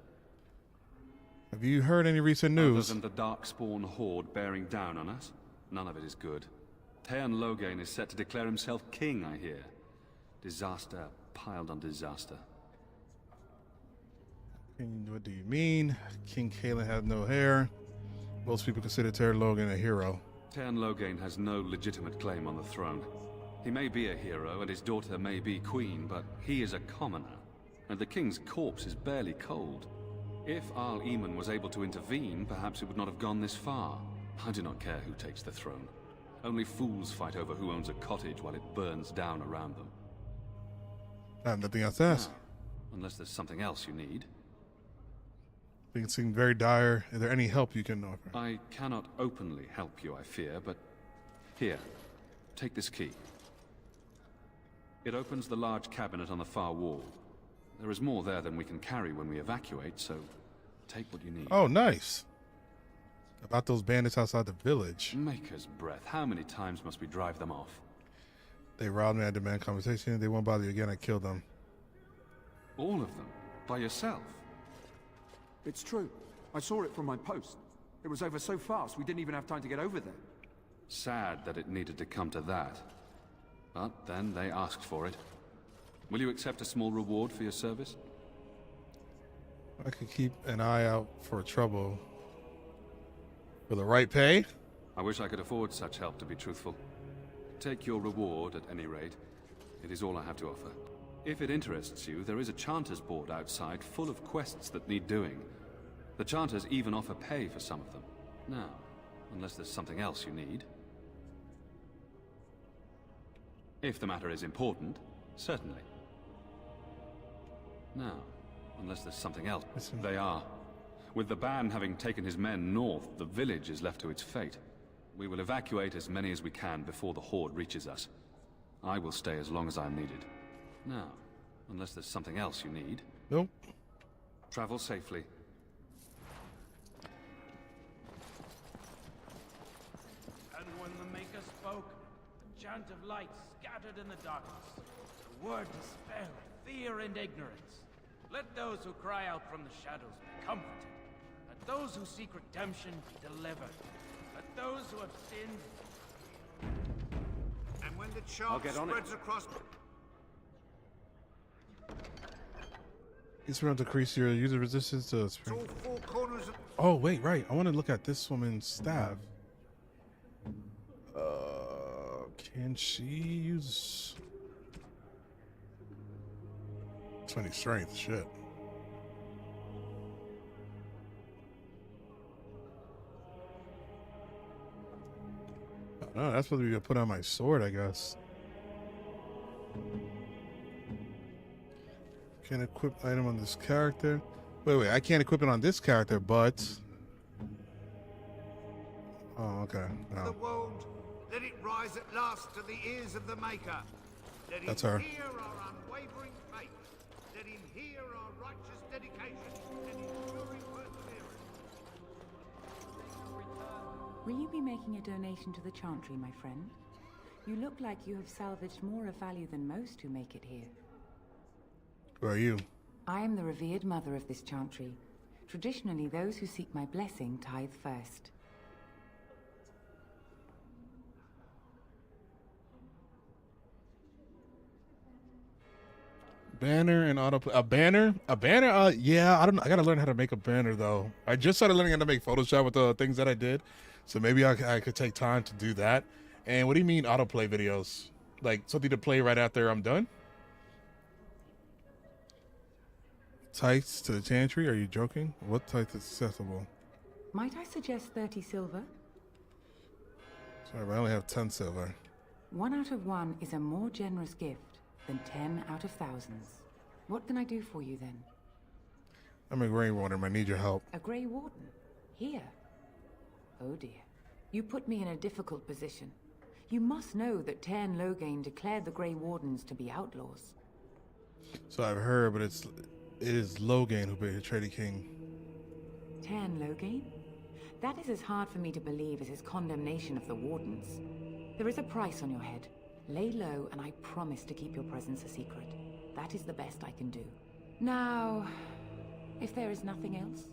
Have you heard any recent news? Other than the Darkspawn horde bearing down on us, none of it is good. Tern Loghain is set to declare himself king, I hear. Disaster piled on disaster. What do you mean? King Cailan had no hair. Most people consider Tern Loghain a hero. Tern Loghain has no legitimate claim on the throne. He may be a hero and his daughter may be queen, but he is a commoner. And the king's corpse is barely cold. If Arl Eamon was able to intervene, perhaps it would not have gone this far. I do not care who takes the throne. Only fools fight over who owns a cottage while it burns down around them. I have nothing else to ask. Unless there's something else you need. Things seem very dire. Is there any help you can offer? I cannot openly help you, I fear, but... Here, take this key. It opens the large cabinet on the far wall. There is more there than we can carry when we evacuate, so take what you need. Oh, nice. About those bandits outside the village. Maker's breath. How many times must we drive them off? They robbed me, I demand conversation. They won't bother you again, I killed them. All of them? By yourself? It's true. I saw it from my post. It was over so fast, we didn't even have time to get over there. Sad that it needed to come to that. But then they asked for it. Will you accept a small reward for your service? I could keep an eye out for trouble. For the right pay? I wish I could afford such help, to be truthful. Take your reward, at any rate. It is all I have to offer. If it interests you, there is a Chanter's board outside full of quests that need doing. The Chanters even offer pay for some of them. Now, unless there's something else you need. If the matter is important, certainly. Now, unless there's something else. They are. With the ban having taken his men north, the village is left to its fate. We will evacuate as many as we can before the horde reaches us. I will stay as long as I am needed. Now, unless there's something else you need. Nope. Travel safely. And when the Maker spoke, a chant of light scattered in the darkness. The word dispelled fear and ignorance. Let those who cry out from the shadows be comforted. Let those who seek redemption be delivered. Let those who have sinned... And when the charm spreads across... This round decrease your user resistance to spring. all four corners of... Oh, wait, right. I want to look at this woman's staff. Can she use... +20 strength. Shit. Oh, that's supposed to be put on my sword, I guess. Can't equip item on this character. Wait, I can't equip it on this character, but... Oh, okay. The No. wound, let it rise at last to the ears of the Maker. Let him That's her. hear our unwavering faith. Let him hear our righteous dedication and enduring perseverance. Will you be making a donation to the Chantry, my friend? You look like you have salvaged more of value than most who make it here. Who are you? I am the revered mother of this Chantry. Traditionally, those who seek my blessing tithe first. Banner and autoplay. A banner? Yeah, I don't know. I gotta learn how to make a banner though. I just started learning how to make Photoshop with the things that I did, so maybe I could take time to do that. And what do you mean autoplay videos? Like something to play right after I'm done? Tights to the chantry? Are you joking? What tights is accessible? Might I suggest 30 silver? Sorry, but I only have 10 silver. 1 out of 1 is a more generous gift than 10 out of thousands. What can I do for you then? I'm a Grey Warden. I need your help. A Grey Warden? Here? Oh dear. You put me in a difficult position. You must know that Tairn Loghain declared the Grey Wardens to be outlaws. So I've heard, but it is Loghain who betrayed the king. Tairn Loghain? That is as hard for me to believe as his condemnation of the Wardens. There is a price on your head. Lay low, and I promise to keep your presence a secret. That is the best I can do. Now, if there is nothing else...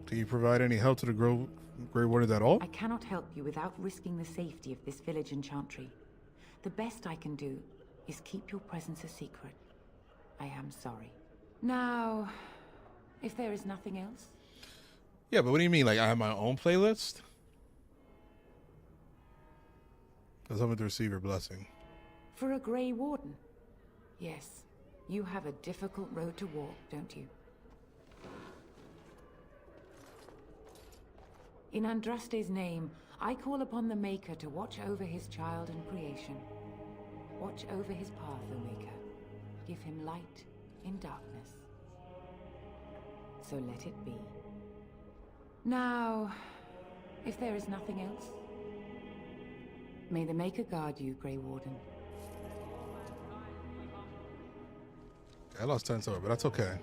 Do you provide any help to the Grey Wardens at all? I cannot help you without risking the safety of this village and Chantry. The best I can do is keep your presence a secret. I am sorry. Now, if there is nothing else... Yeah, but what do you mean? Like, I have my own playlist? Because I'm going to receive your blessing. For a Grey Warden? Yes. You have a difficult road to walk, don't you? In Andraste's name, I call upon the Maker to watch over his child and creation. Watch over his path, O Maker. Give him light in darkness. So let it be. Now, if there is nothing else, may the Maker guard you, Grey Warden. I lost 10 silver, but that's okay.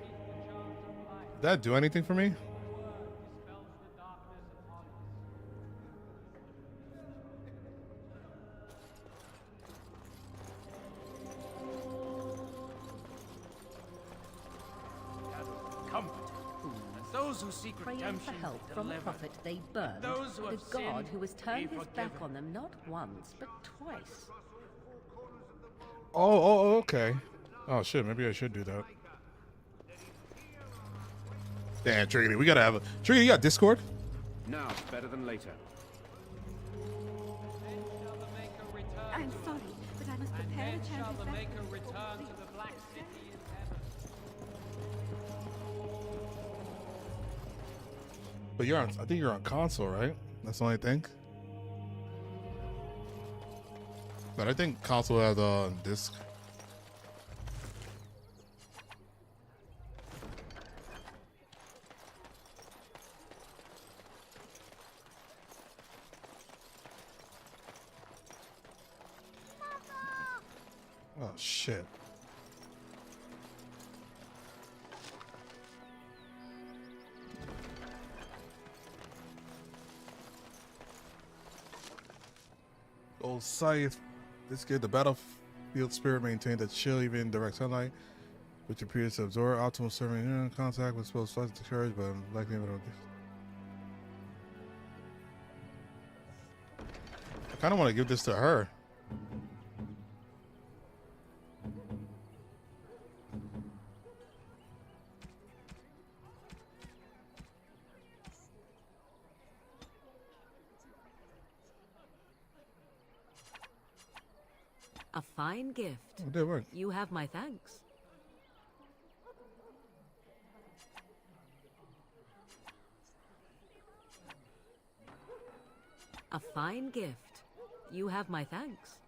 Did that do anything for me? Those who seek Praying redemption for help be from a delivered. prophet they burned. Those who The have god sinned who has turned be his back forgiven. on them not once, but twice. Oh, okay. Oh, shit, maybe I should do that. Damn, Triggity, we gotta have a... Triggity, you got Discord? Now, better than later. I'm sorry, but I must prepare a chant of Maker return to the Black City in heaven. But you're on... I think you're on console, right? That's the only thing. But I think console has disc. Oh, shit. Old Scythe. This gives the battlefield spirit maintained a chill even in direct sunlight, which appears to absorb optimal serving contact with spells slightly discouraged, but likely it'll... I kind of want to give this to her. A fine gift. It did work. You have my thanks. A fine gift. You have my thanks.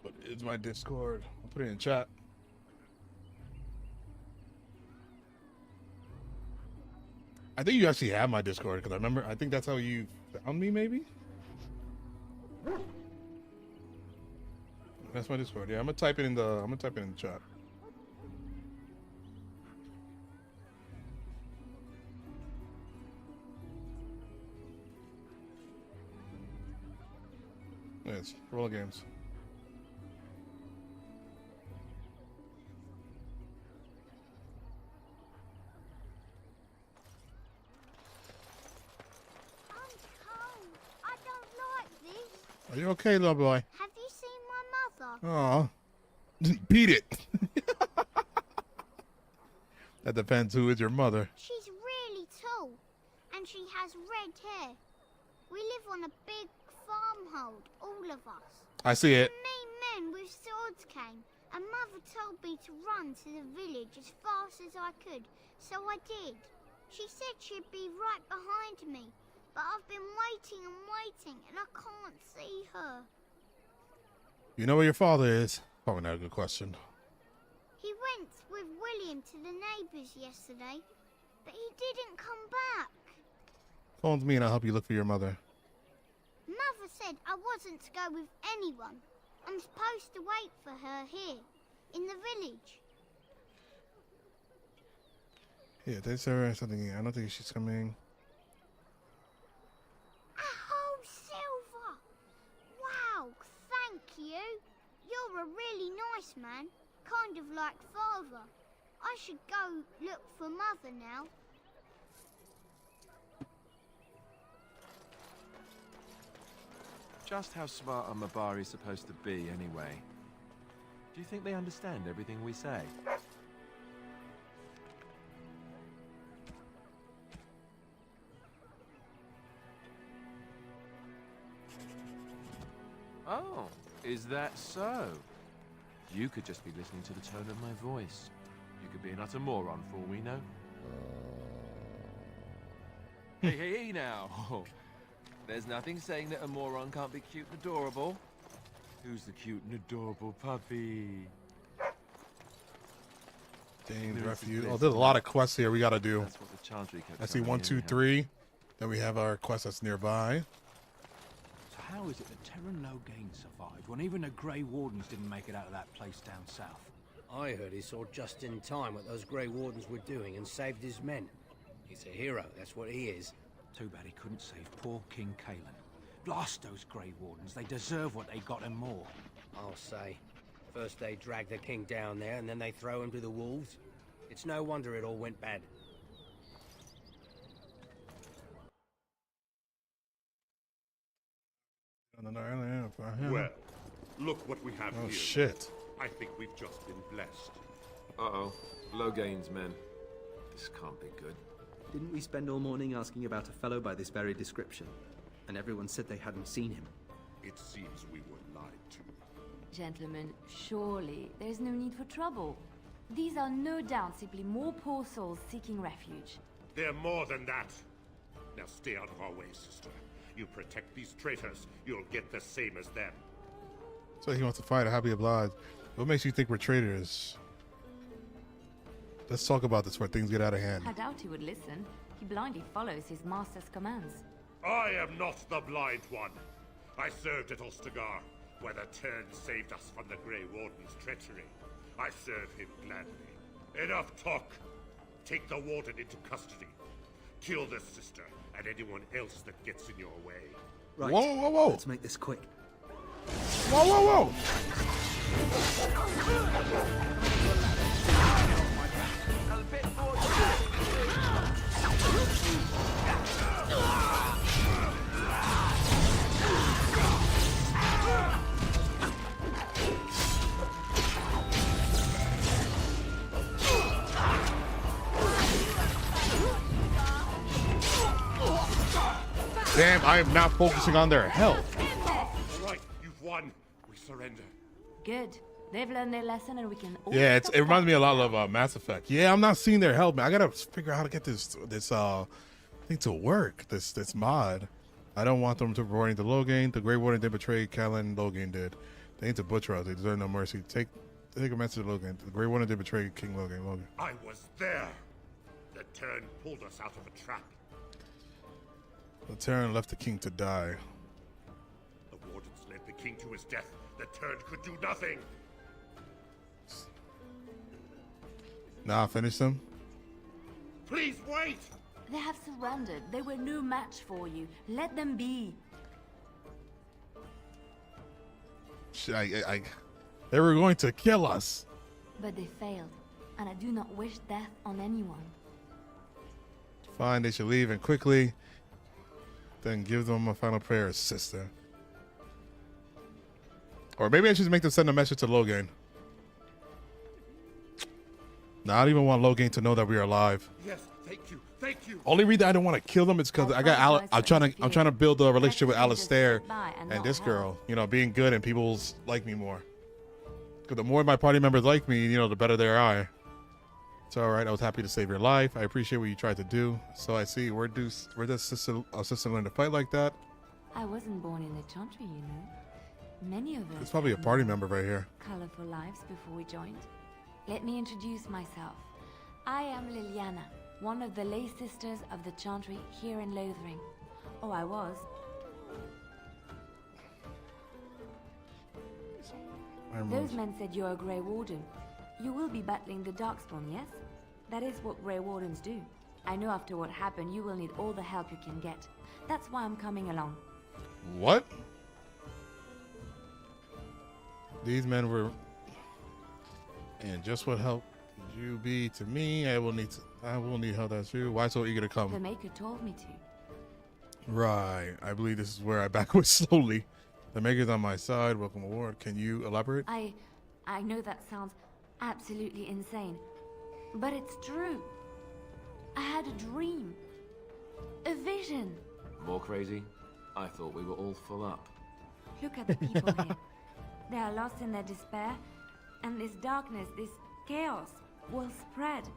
But it's my Discord. I'll put it in chat. I think you actually have my Discord because I think that's how you found me, maybe? That's my Discord. Yeah, I'm gonna type it in the chat. Yes, roll games. Are you okay, little boy? Have you seen my mother? Aw. Beat it. That depends who is your mother. She's really tall, and she has red hair. We live on a big farmhold, all of us. I see it. Mean men with swords came, and Mother told me to run to the village as fast as I could, so I did. She said she'd be right behind me, but I've been waiting and waiting, and I can't see her. You know where your father is? Probably not a good question. He went with William to the neighbours yesterday, but he didn't come back. Phone's me and I'll help you look for your mother. Mother said I wasn't to go with anyone. I'm supposed to wait for her here, in the village. Yeah, there's her something. I don't think she's coming. Oh, Silver! Wow, thank you. You're a really nice man, kind of like Father. I should go look for Mother now. Just how smart are Mabari supposed to be, anyway? Do you think they understand everything we say? Oh, is that so? You could just be listening to the tone of my voice. You could be an utter moron for all we know. Hey now! There's nothing saying that a moron can't be cute and adorable. Who's the cute and adorable puppy? Dane's Refuge. Oh, there's a lot of quests here we gotta do. That's what the Chantry kept I see telling 1, me 2, anyhow. 3. Then we have our quest that's nearby. So how is it that Terran Logain survived when even the Grey Wardens didn't make it out of that place down south? I heard he saw just in time what those Grey Wardens were doing and saved his men. He's a hero, that's what he is. Too bad he couldn't save poor King Kalen. Blast those Grey Wardens, they deserve what they got and more. I'll say. First they drag the king down there, and then they throw him to the wolves. It's no wonder it all went bad. Well, look what we have Oh, here. shit. I think we've just been blessed. Uh-oh. Logain's men. This can't be good. Didn't we spend all morning asking about a fellow by this very description? And everyone said they hadn't seen him. It seems we were lied to. Gentlemen, surely there's no need for trouble. These are no doubt simply more poor souls seeking refuge. They're more than that. Now stay out of our way, sister. You protect these traitors, you'll get the same as them. So he wants to fight. I'll be obliged. What makes you think we're traitors? Let's talk about this where things get out of hand. I doubt he would listen. He blindly follows his master's commands. I am not the blind one. I served at Ostagar, where the Turn saved us from the Grey Warden's treachery. I serve him gladly. Enough talk. Take the Warden into custody. Kill the sister and anyone else that gets in your way. Right. Whoa, whoa, whoa. Let's make this quick. Whoa, whoa, whoa! damn, I am not focusing on their health. All right, you've won. We surrender. Good. They've learned their lesson and we can all Yeah, stop it reminds me a lot fighting of Mass Effect. Yeah, I'm not seeing their health, man. I gotta figure out how to get this thing to work. This mod. I don't want them to reporting to Logain. The Grey Warden did betray Callan. Logain did. They need to butcher us. They deserve no mercy. Take a message to Logain. The Grey Warden did betray King Logain. I was there. The turn pulled us out of a trap. The Terran left the king to die. The wardens led the king to his death. The turn could do nothing. Nah, finish them. Please wait. They have surrendered. They were no match for you. Let them be. They were going to kill us. But they failed, and I do not wish death on anyone. Fine, they should leave and quickly. Then give them a final prayer, sister. Or maybe I should make them send a message to Logain. Nah, I don't even want Logain to know that we are alive. Yes, thank you. Thank you. Only reason I don't want to kill them is because I'm trying to build a relationship with Alistair and this girl. You know, being good and people like me more. Because the more my party members like me, you know, the better they are. It's all right. I was happy to save your life. I appreciate what you tried to do. So I see. Where does sister learn to fight like that? I wasn't born in the Chantry, you know. Many of us. It's probably a party member right here. Colorful lives before we joined. Let me introduce myself. I am Liliana, one of the lay sisters of the Chantry here in Lothering. Oh, I was. Those men said you're a Grey Warden. You will be battling the Darkspawn, yes? That is what Grey Wardens do. I know after what happened, you will need all the help you can get. That's why I'm coming along. What? These men were... And just what help you be to me, I will need help. That's you. Why so eager to come? The Maker told me to. Right. I believe this is where I back away slowly. The Maker's on my side. Welcome aboard. Can you elaborate? I know that sounds absolutely insane, but it's true. I had a dream. A vision. More crazy? I thought we were all full up. Look at the people here. They are lost in their despair, and this darkness, this chaos, will spread.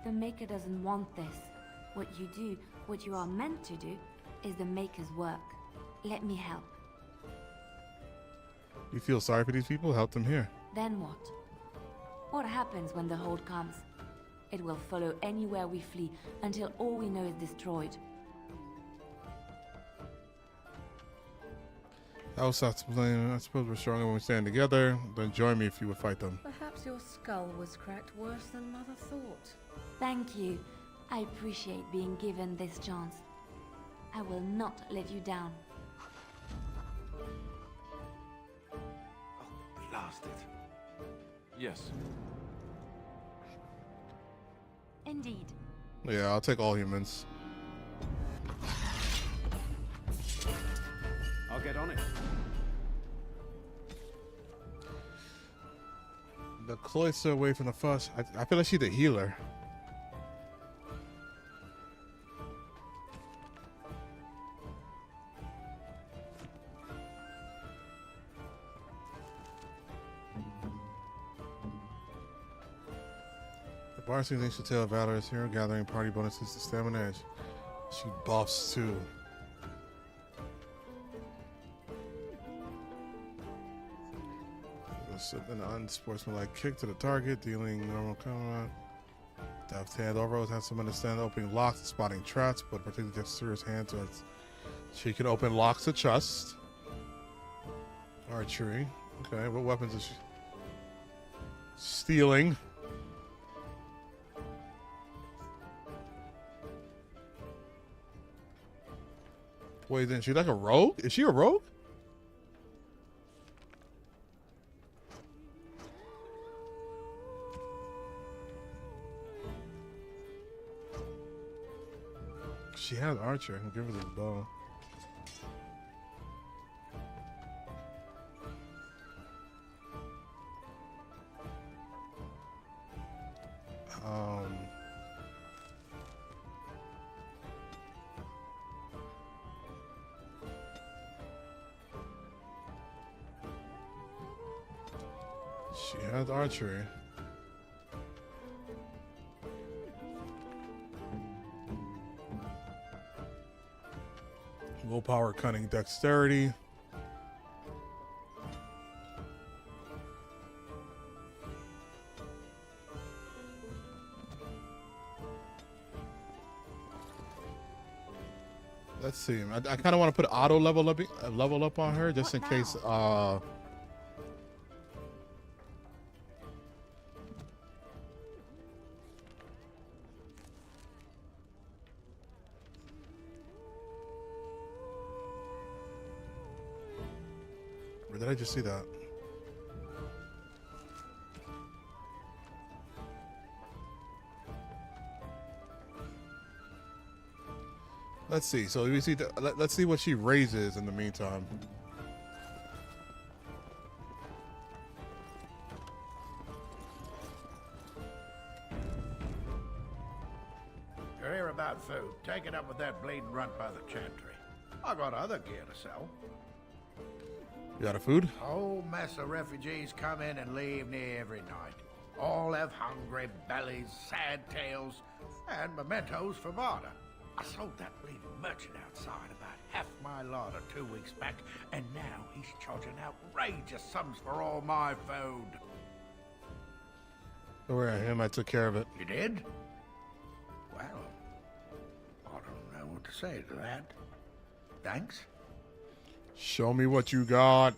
The Maker doesn't want this. What you do, what you are meant to do, is the Maker's work. Let me help. You feel sorry for these people? Help them here. Then what? What happens when the Horde comes? It will follow anywhere we flee until all we know is destroyed. I suppose we're stronger when we stand together. Then join me if you would fight them. Perhaps your skull was cracked worse than Mother thought. Thank you. I appreciate being given this chance. I will not let you down. Blast it. Yes. Indeed. Yeah, I'll take all humans. I'll get on it. The cloister away from the fuss. I feel like she's the healer. The bar seems anxious to tell Valor is here, gathering party bonuses to stamina edge. She buffs too. An unsportsmanlike kick to the target, dealing normal combat. Deft hand overalls has some understanding opening locks, spotting traps, but particularly dexterous hand to it. She can open locks to chest. Archery. Okay, what weapons is she stealing? Poison. She like a rogue? Is she a rogue? She has archer. I can give her this bow. She has archery. Willpower, cunning, dexterity. Let's see. I kind of want to put auto level up on her just in case. Where did I just see that? Let's see. So we see. Let's see what she raises in the meantime. You're here about food. Take it up with that bleeding runt by the chantry. I got other gear to sell. You got a food? A whole mess of refugees come in and leave near every night. All have hungry bellies, sad tales, and mementos for barter. I sold that bleeding merchant outside about half my larder 2 weeks back, and now he's charging outrageous sums for all my food. Don't worry, him. I took care of it. You did? Well, I don't know what to say to that. Thanks. Show me what you got.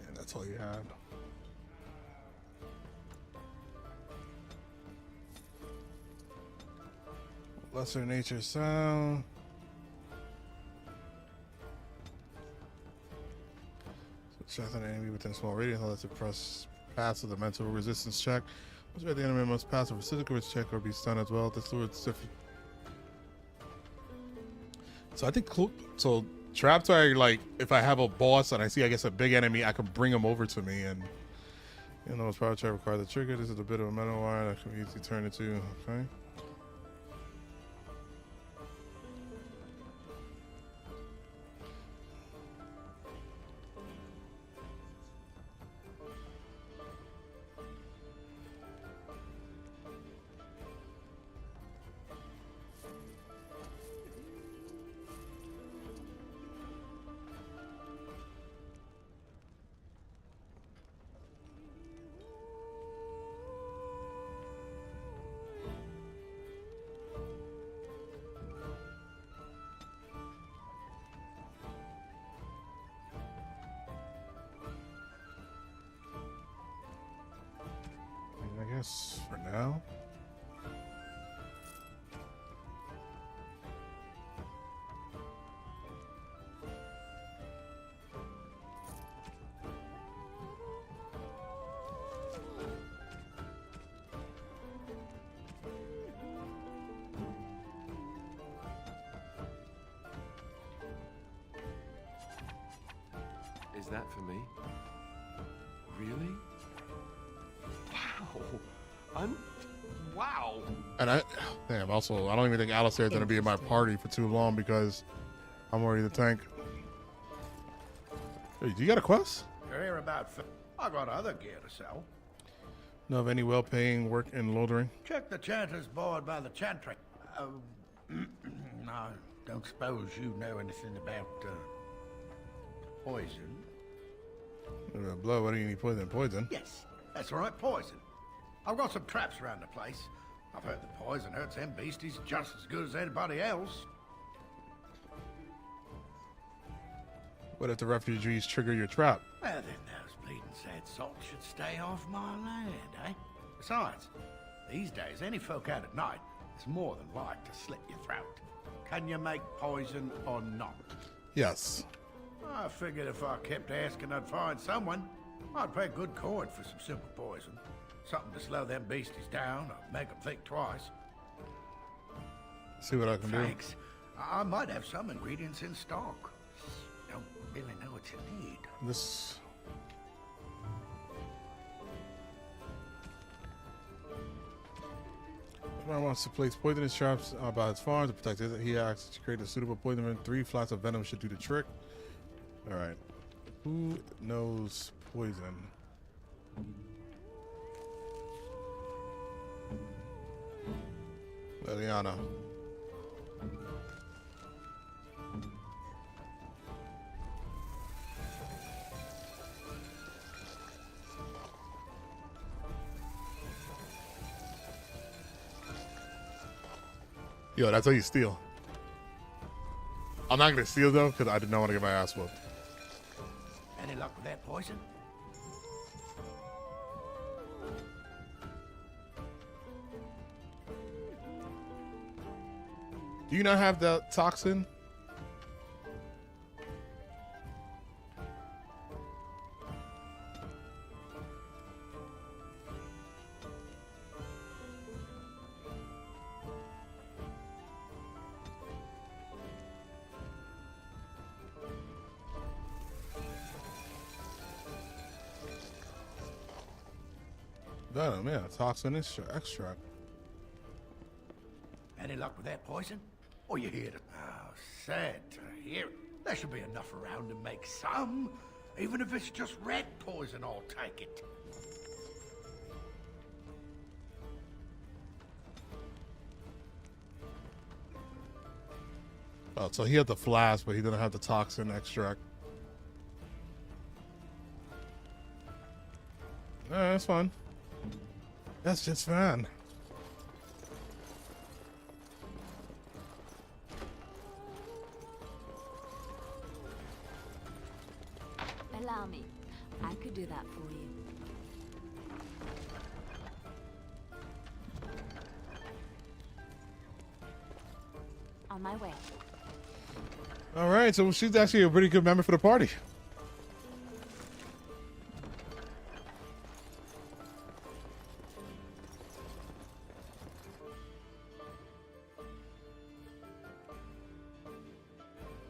And that's all you had. Lesser nature sound. Shots an enemy within a small radius unless it pass with a mental resistance check. Which the enemy must pass a physical check or be stunned as well. This lure is different. So I think so. Traps are like if I have a boss and I see I guess a big enemy, I can bring him over to me, and you know, power check requires a trigger. This is a bit of a metal wire that can be easily turned into. Okay. I guess for now. Is that for me? Really? Wow. And I don't even think Alistair is going to be in my party for too long because I'm already the tank. Hey, do you got a quest? You're here about food. I got other gear to sell. Know of any well-paying work in Lothering? Check the chanter's board by the chantry. No, don't suppose you know anything about poison? Blood, what do you need poison? Poison? Yes, that's right, poison. I've got some traps around the place. I've heard the poison hurts them beasties just as good as anybody else. What if the refugees trigger your trap? Well, then those bleeding sad salts should stay off my land, eh? Besides, these days, any folk out at night is more than like to slit your throat. Can you make poison or not? Yes. I figured if I kept asking, I'd find someone. I'd pay good coin for some simple poison. Something to slow them beasties down or make them think twice. See what I can Thanks. I might have some ingredients in stock. Don't really know what you need. do. This. Someone wants to place poisonous traps by his farm to protect it. He asks to create a suitable poison. 3 flats of venom should do the trick. Alright. Who knows poison? Liliana. Yo, that's how you steal. I'm not gonna steal though, because I did not want to get my ass whooped. Any luck with that poison? Do you not have the toxin? Venom, yeah, toxin extract. Any luck with that poison? Or you hear it? Oh, sad to hear it. There should be enough around to make some. Even if it's just rat poison, I'll take it. Oh, so he had the flask, but he didn't have the toxin extract. That's fine. That's just fine. Allow me. I could do that for you. On my way. All right, so she's actually a pretty good member for the party.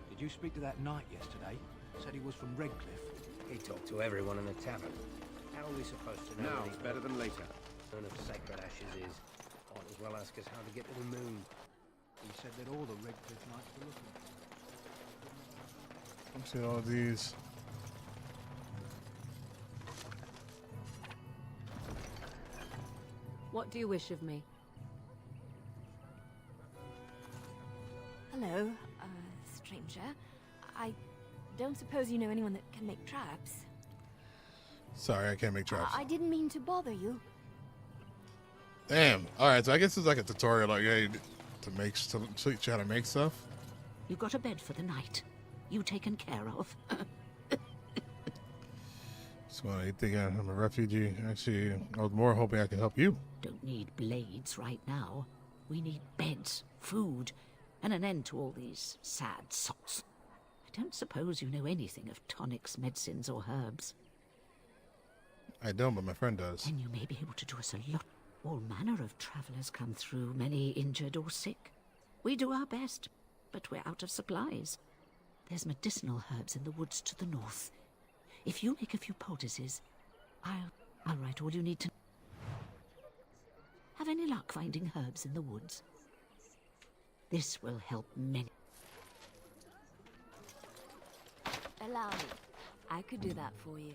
Did you speak to that knight yesterday? Said he was from Redcliffe. He talked to everyone in the tavern. How are we supposed to know? Now it's better than later. Urn of Sacred Ashes is. Might as well ask us how to get to the moon. He said that all the Redcliffe knights were looking. I'm seeing all these. What do you wish of me? Hello, stranger. I don't suppose you know anyone that can make traps? Sorry, I can't make traps. I didn't mean to bother you. Damn. All right, so I guess it's like a tutorial, like, hey, to teach you how to make stuff. You got a bed for the night. You taken care of. So you think I'm a refugee? Actually, I was more hoping I could help you. Don't need blades right now. We need beds, food, and an end to all these sad sots. I don't suppose you know anything of tonics, medicines, or herbs. I don't, but my friend does. Then you may be able to do us a lot. All manner of travelers come through, many injured or sick. We do our best, but we're out of supplies. There's medicinal herbs in the woods to the north. If you make a few poultices, I'll write all you need to. Have any luck finding herbs in the woods? This will help many. Allow me. I could do that for you.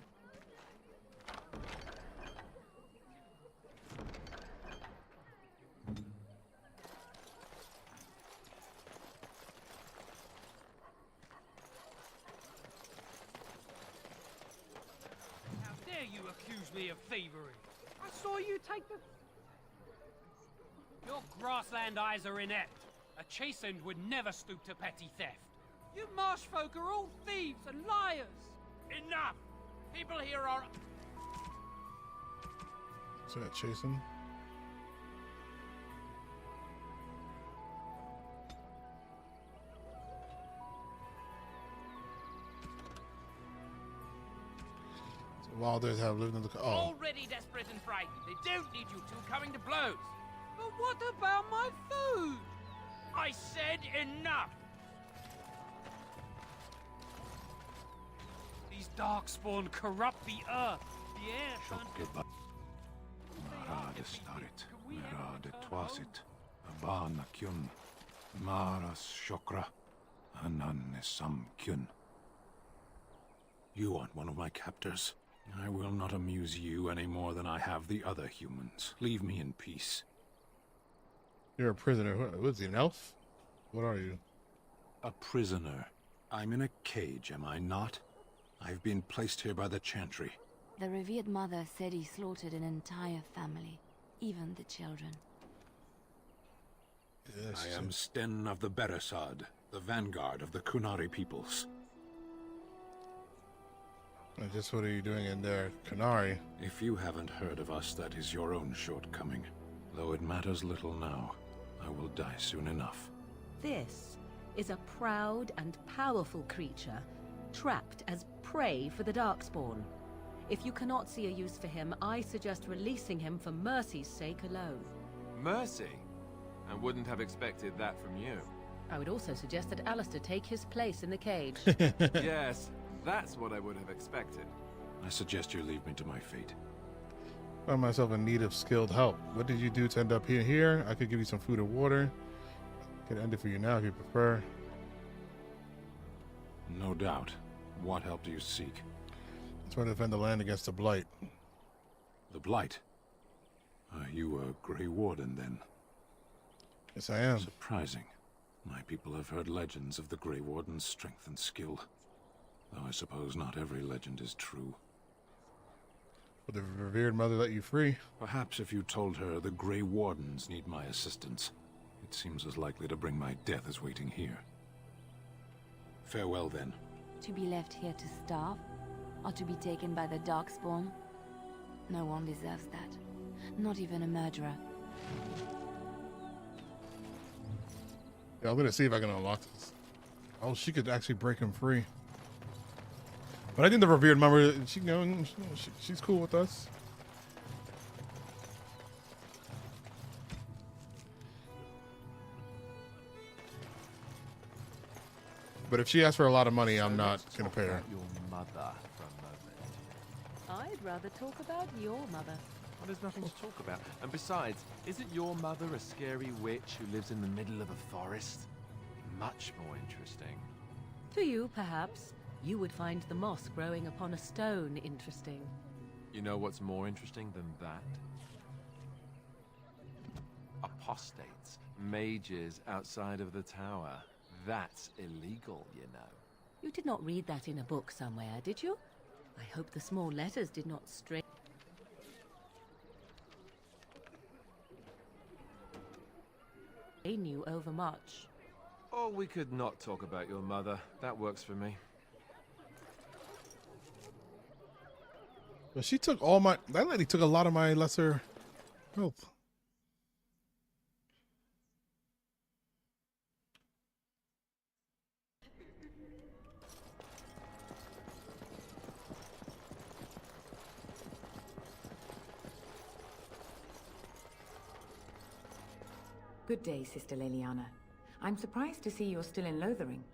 How dare you accuse me of thievery? I saw you take the... Your grassland eyes are inept. A chastened would never stoop to petty theft. You marsh folk are all thieves and liars. Enough! People here are... Is that chasing? So Wilders have lived in the... Oh. Already desperate and frightened. They don't need you two coming to blows. But what about my food? I said enough! These darkspawn corrupt the earth. The air... Marade starit, marade twasit. Abana kyun, maras shokra, ananisam kyun. You aren't one of my captors. I will not amuse you any more than I have the other humans. Leave me in peace. You're a prisoner. What is he, an elf? What are you? A prisoner. I'm in a cage, am I not? I've been placed here by the Chantry. The revered mother said he slaughtered an entire family, even the children. Yes, I am Sten of the Beresad, the vanguard of the Kunari peoples. And just what are you doing in there, Kunari? If you haven't heard of us, that is your own shortcoming. Though it matters little now, I will die soon enough. This is a proud and powerful creature, trapped as prey for the Darkspawn. If you cannot see a use for him, I suggest releasing him for mercy's sake alone. Mercy? I wouldn't have expected that from you. I would also suggest that Alistair take his place in the cage. Yes, that's what I would have expected. I suggest you leave me to my fate. I find myself in need of skilled help. What did you do to end up here? I could give you some food or water. Could end it for you now if you prefer. No doubt. What help do you seek? I try to defend the land against the Blight. The Blight? Are you a Grey Warden, then? Yes, I am. Surprising. My people have heard legends of the Grey Warden's strength and skill. Though I suppose not every legend is true. Would the revered mother let you free? Perhaps if you told her the Grey Wardens need my assistance. It seems as likely to bring my death as waiting here. Farewell, then. To be left here to starve? Or to be taken by the Darkspawn? No one deserves that. Not even a murderer. Yeah, I'm gonna see if I can unlock this. Oh, she could actually break him free. But I think the revered mother, she's cool with us. But if she asks for a lot of money, I'm not gonna pay her. Your mother for a moment. I'd rather talk about your mother. Well, there's nothing to talk about. And besides, isn't your mother a scary witch who lives in the middle of a forest? Much more interesting. To you, perhaps. You would find the moss growing upon a stone interesting. You know what's more interesting than that? Apostates, mages outside of the tower. That's illegal, you know. You did not read that in a book somewhere, did you? I hope the small letters did not stray. They knew overmuch. Or we could not talk about your mother. That works for me. But she took all my... That lady took a lot of my lesser health. Good day, Sister Leliana. I'm surprised to see you're still in Lothering.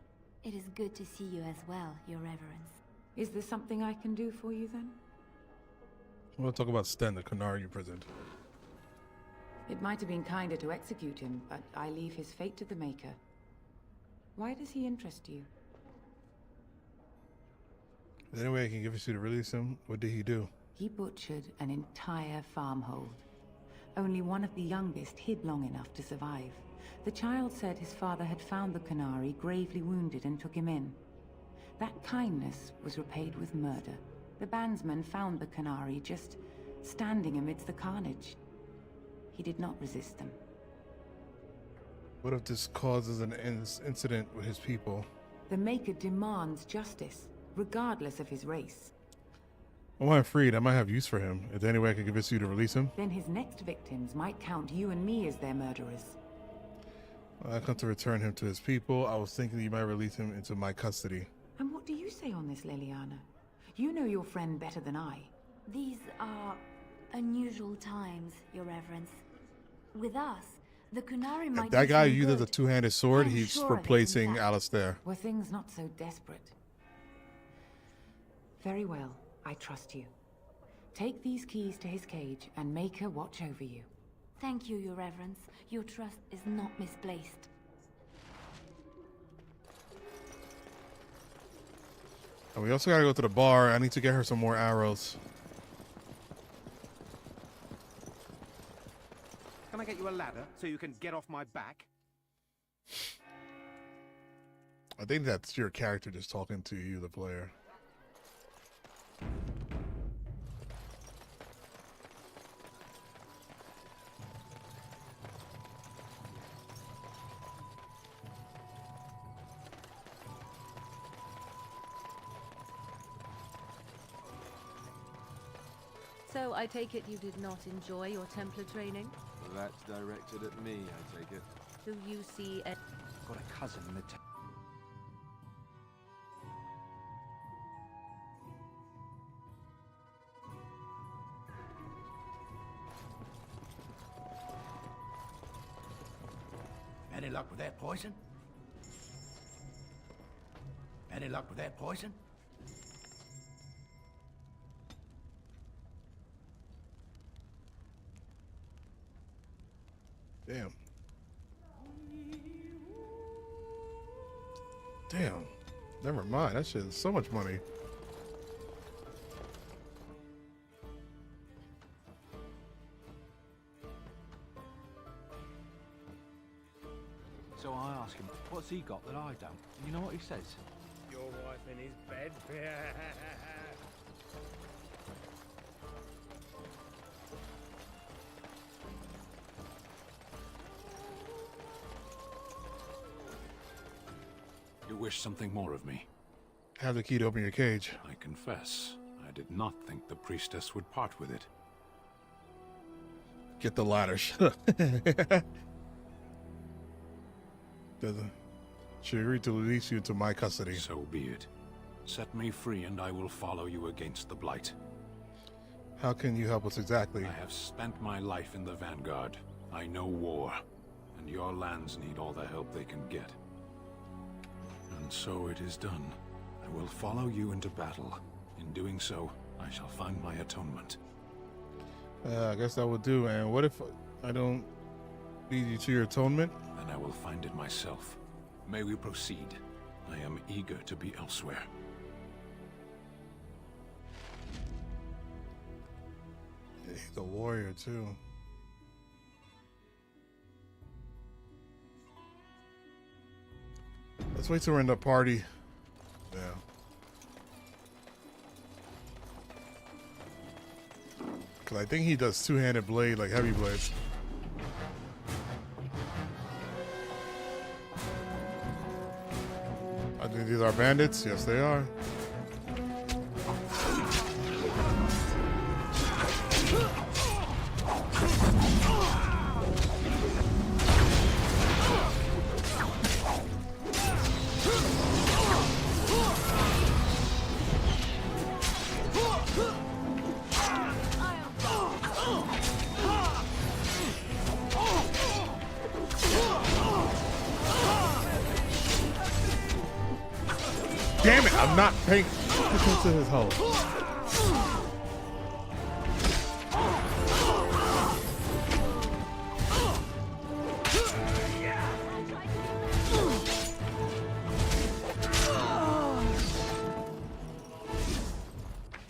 It is good to see you as well, Your Reverence. Is there something I can do for you, then? We'll talk about Sten, the Kunari you prisoned. It might have been kinder to execute him, but I leave his fate to the Maker. Why does he interest you? Is there any way I can give you to release him? What did he do? He butchered an entire farmhold. Only one of the youngest hid long enough to survive. The child said his father had found the Kunari gravely wounded and took him in. That kindness was repaid with murder. The bandsman found the Kunari just standing amidst the carnage. He did not resist them. What if this causes an incident with his people? The Maker demands justice, regardless of his race. I want him freed. I might have use for him. Is there any way I can convince you to release him? Then his next victims might count you and me as their murderers. I come to return him to his people. I was thinking you might release him into my custody. And what do you say on this, Leliana? You know your friend better than I. These are unusual times, Your Reverence. With us, the Kunari might If that guy do some uses good. a two-handed sword, I'm he's sure of it, in replacing fact. Alistair. Were things not so desperate? Very well, I trust you. Take these keys to his cage and make her watch over you. Thank you, Your Reverence. Your trust is not misplaced. And we also gotta go to the bar. I need to get her some more arrows. Can I get you a ladder so you can get off my back? I think that's your character just talking to you, the player. So I take it you did not enjoy your Templar training? Well, that's directed at me, I take it. Do you see a... Got a cousin in the town. Any luck with that poison? Any luck with that poison? Damn. Damn. Never mind. That shit is so much money. So I ask him, what's he got that I don't? And you know what he says? Your wife in his bed. You wish something more of me? Have the key to open your cage. I confess, I did not think the priestess would part with it. Get the ladder. Shut up. She agreed to release you into my custody. So be it. Set me free and I will follow you against the Blight. How can you help us exactly? I have spent my life in the Vanguard. I know war, and your lands need all the help they can get. And so it is done. I will follow you into battle. In doing so, I shall find my atonement. I guess that would do. And what if I don't lead you to your atonement? Then I will find it myself. May we proceed? I am eager to be elsewhere. He's a warrior too. Let's wait till we're in the party. Yeah. Cause I think he does two-handed blade, like heavy blades. I think these are bandits. Yes, they are. Damn it, I'm not paying attention to his hole.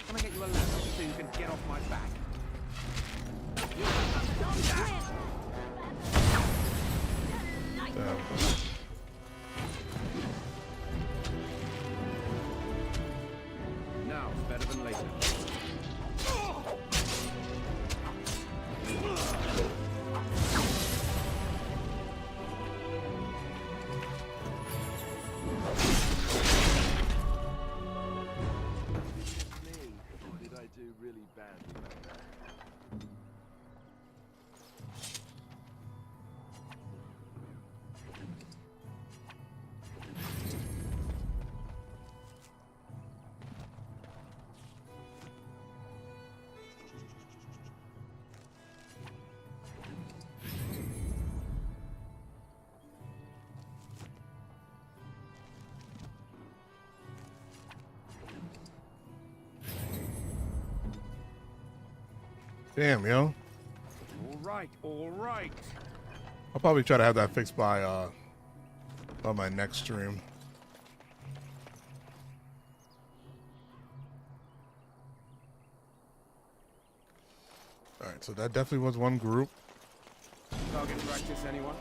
Can I get you a ladder so you can get off my back? Now it's better than later. Or did I do really badly? Damn, yo. All right. right, all right. I'll probably try to have that fixed by my next stream. All right, so that definitely was one group. Target practice, anyone?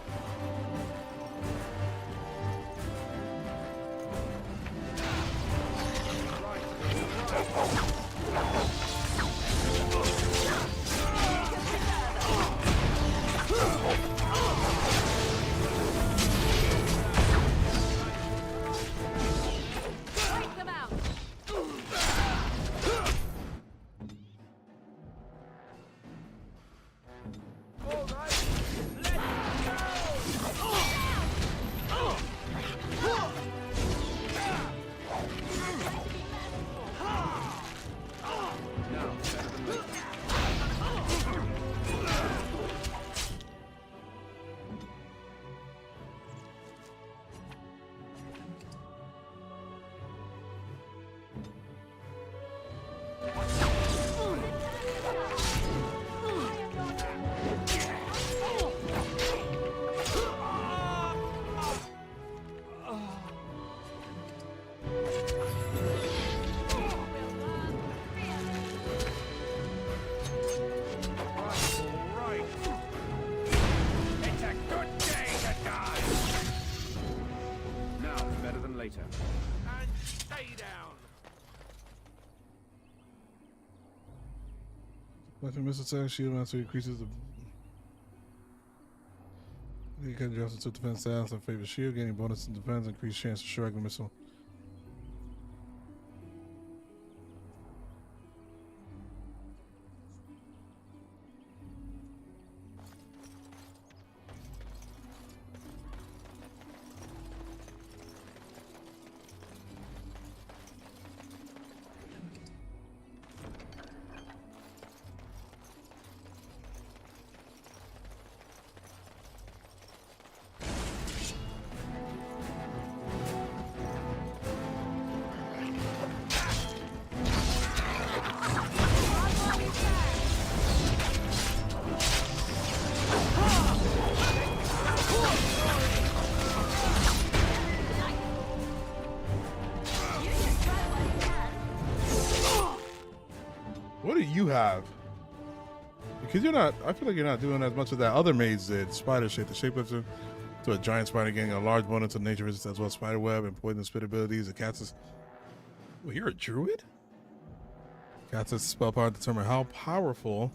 Weapon missile attack shield master increases the. You can adjust to defense stats and favor shield, gaining bonus in defense, increased chance to strike the missile. What do you have? Because you're not, I feel like you're not doing as much as that other mage did. Spider shape, the shapelifter to a giant spider, getting a large bonus to nature resistance as well as spider web and poison spit abilities. The cat's. Well, you're a druid? Cat's spell power to determine how powerful.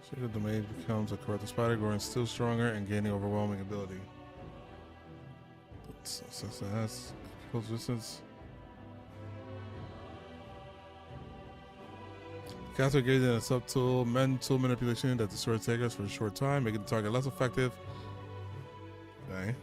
Shape of the mage becomes a corrupted spider, growing still stronger and gaining overwhelming ability. So that's close distance. Caster gains in a subtle mental manipulation that destroys attackers for a short time, making the target less effective. Okay.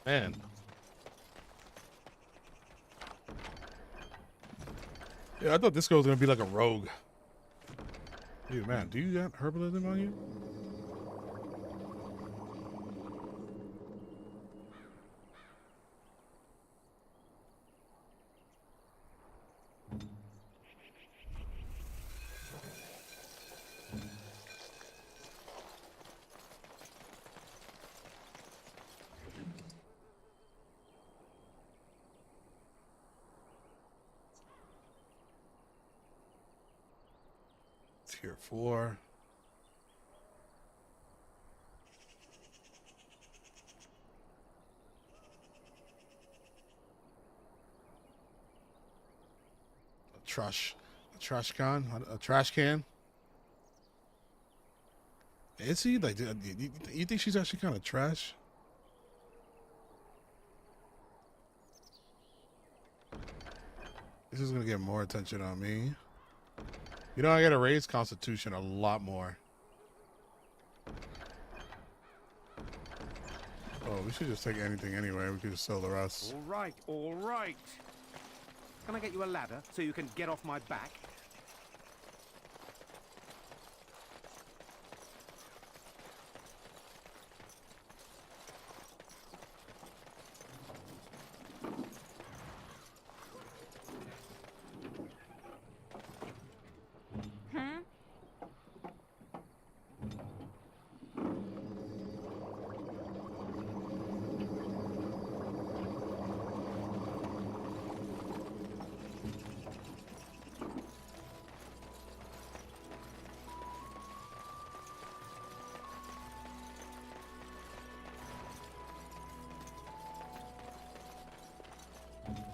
Man. Yeah, I thought this girl was gonna be like a rogue. Dude, man, do you got herbalism on you? Tier 4. A trash can. Is he like? You think she's actually kind of trash? This is gonna get more attention on me. You know, I gotta raise Constitution a lot more. Oh, we should just take anything anyway. We could just sell the rest. All right, all right. Can I get you a ladder so you can get off my back?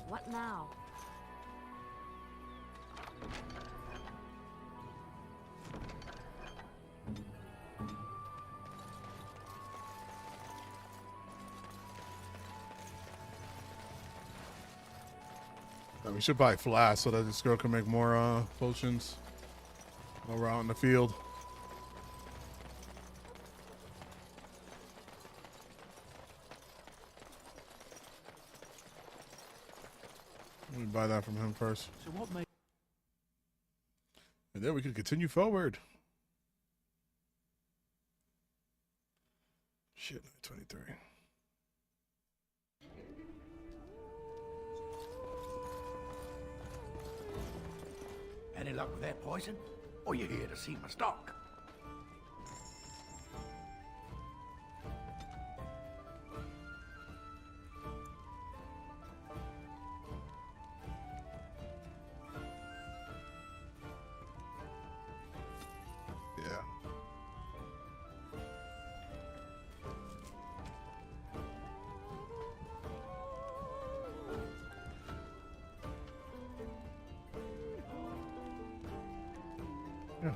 What now? We should buy flask so that this girl can make more potions while we're out in the field. Let me buy that from him first. So what made... And then we can continue forward. Shit, 23. Any luck with that poison? Or you here to see my stock? Yeah. Yeah.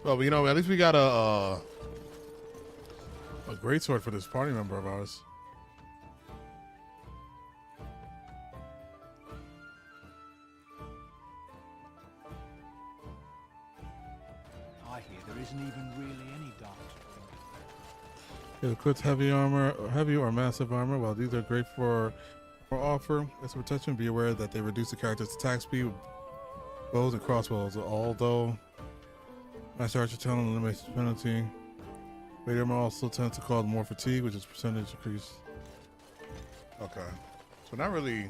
Well, you know, at least we got a great sword for this party member of ours. I hear there isn't even really any dark. It equips heavy armor, heavy or massive armor. While these are great for offer as protection, be aware that they reduce the character's attack speed with bows and crossbows. Although master archer talent limits penalty, weight armor also tends to cause more fatigue, which is percentage increase. Okay, so not really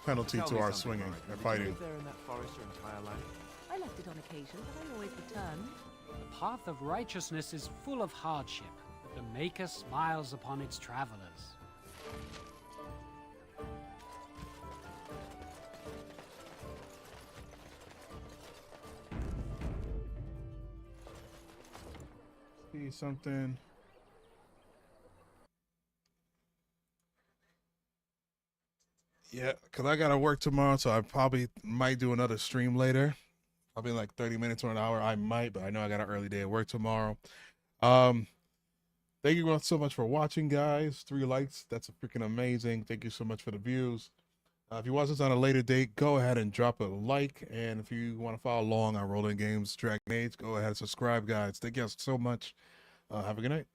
penalty to our swinging and fighting. There in that forest your entire life? I left it on occasion, but I always return. The path of righteousness is full of hardship, but the Maker smiles upon its travelers. See something. Yeah, because I got to work tomorrow, so I probably might do another stream later. Probably like 30 minutes or an hour. I might, but I know I got an early day at work tomorrow. Thank you so much for watching, guys. 3 likes. That's freaking amazing. Thank you so much for the views. If you watch this on a later date, go ahead and drop a like. And if you want to follow along on Rolling Games Dragon Age, go ahead and subscribe, guys. Thank you so much. Have a good night.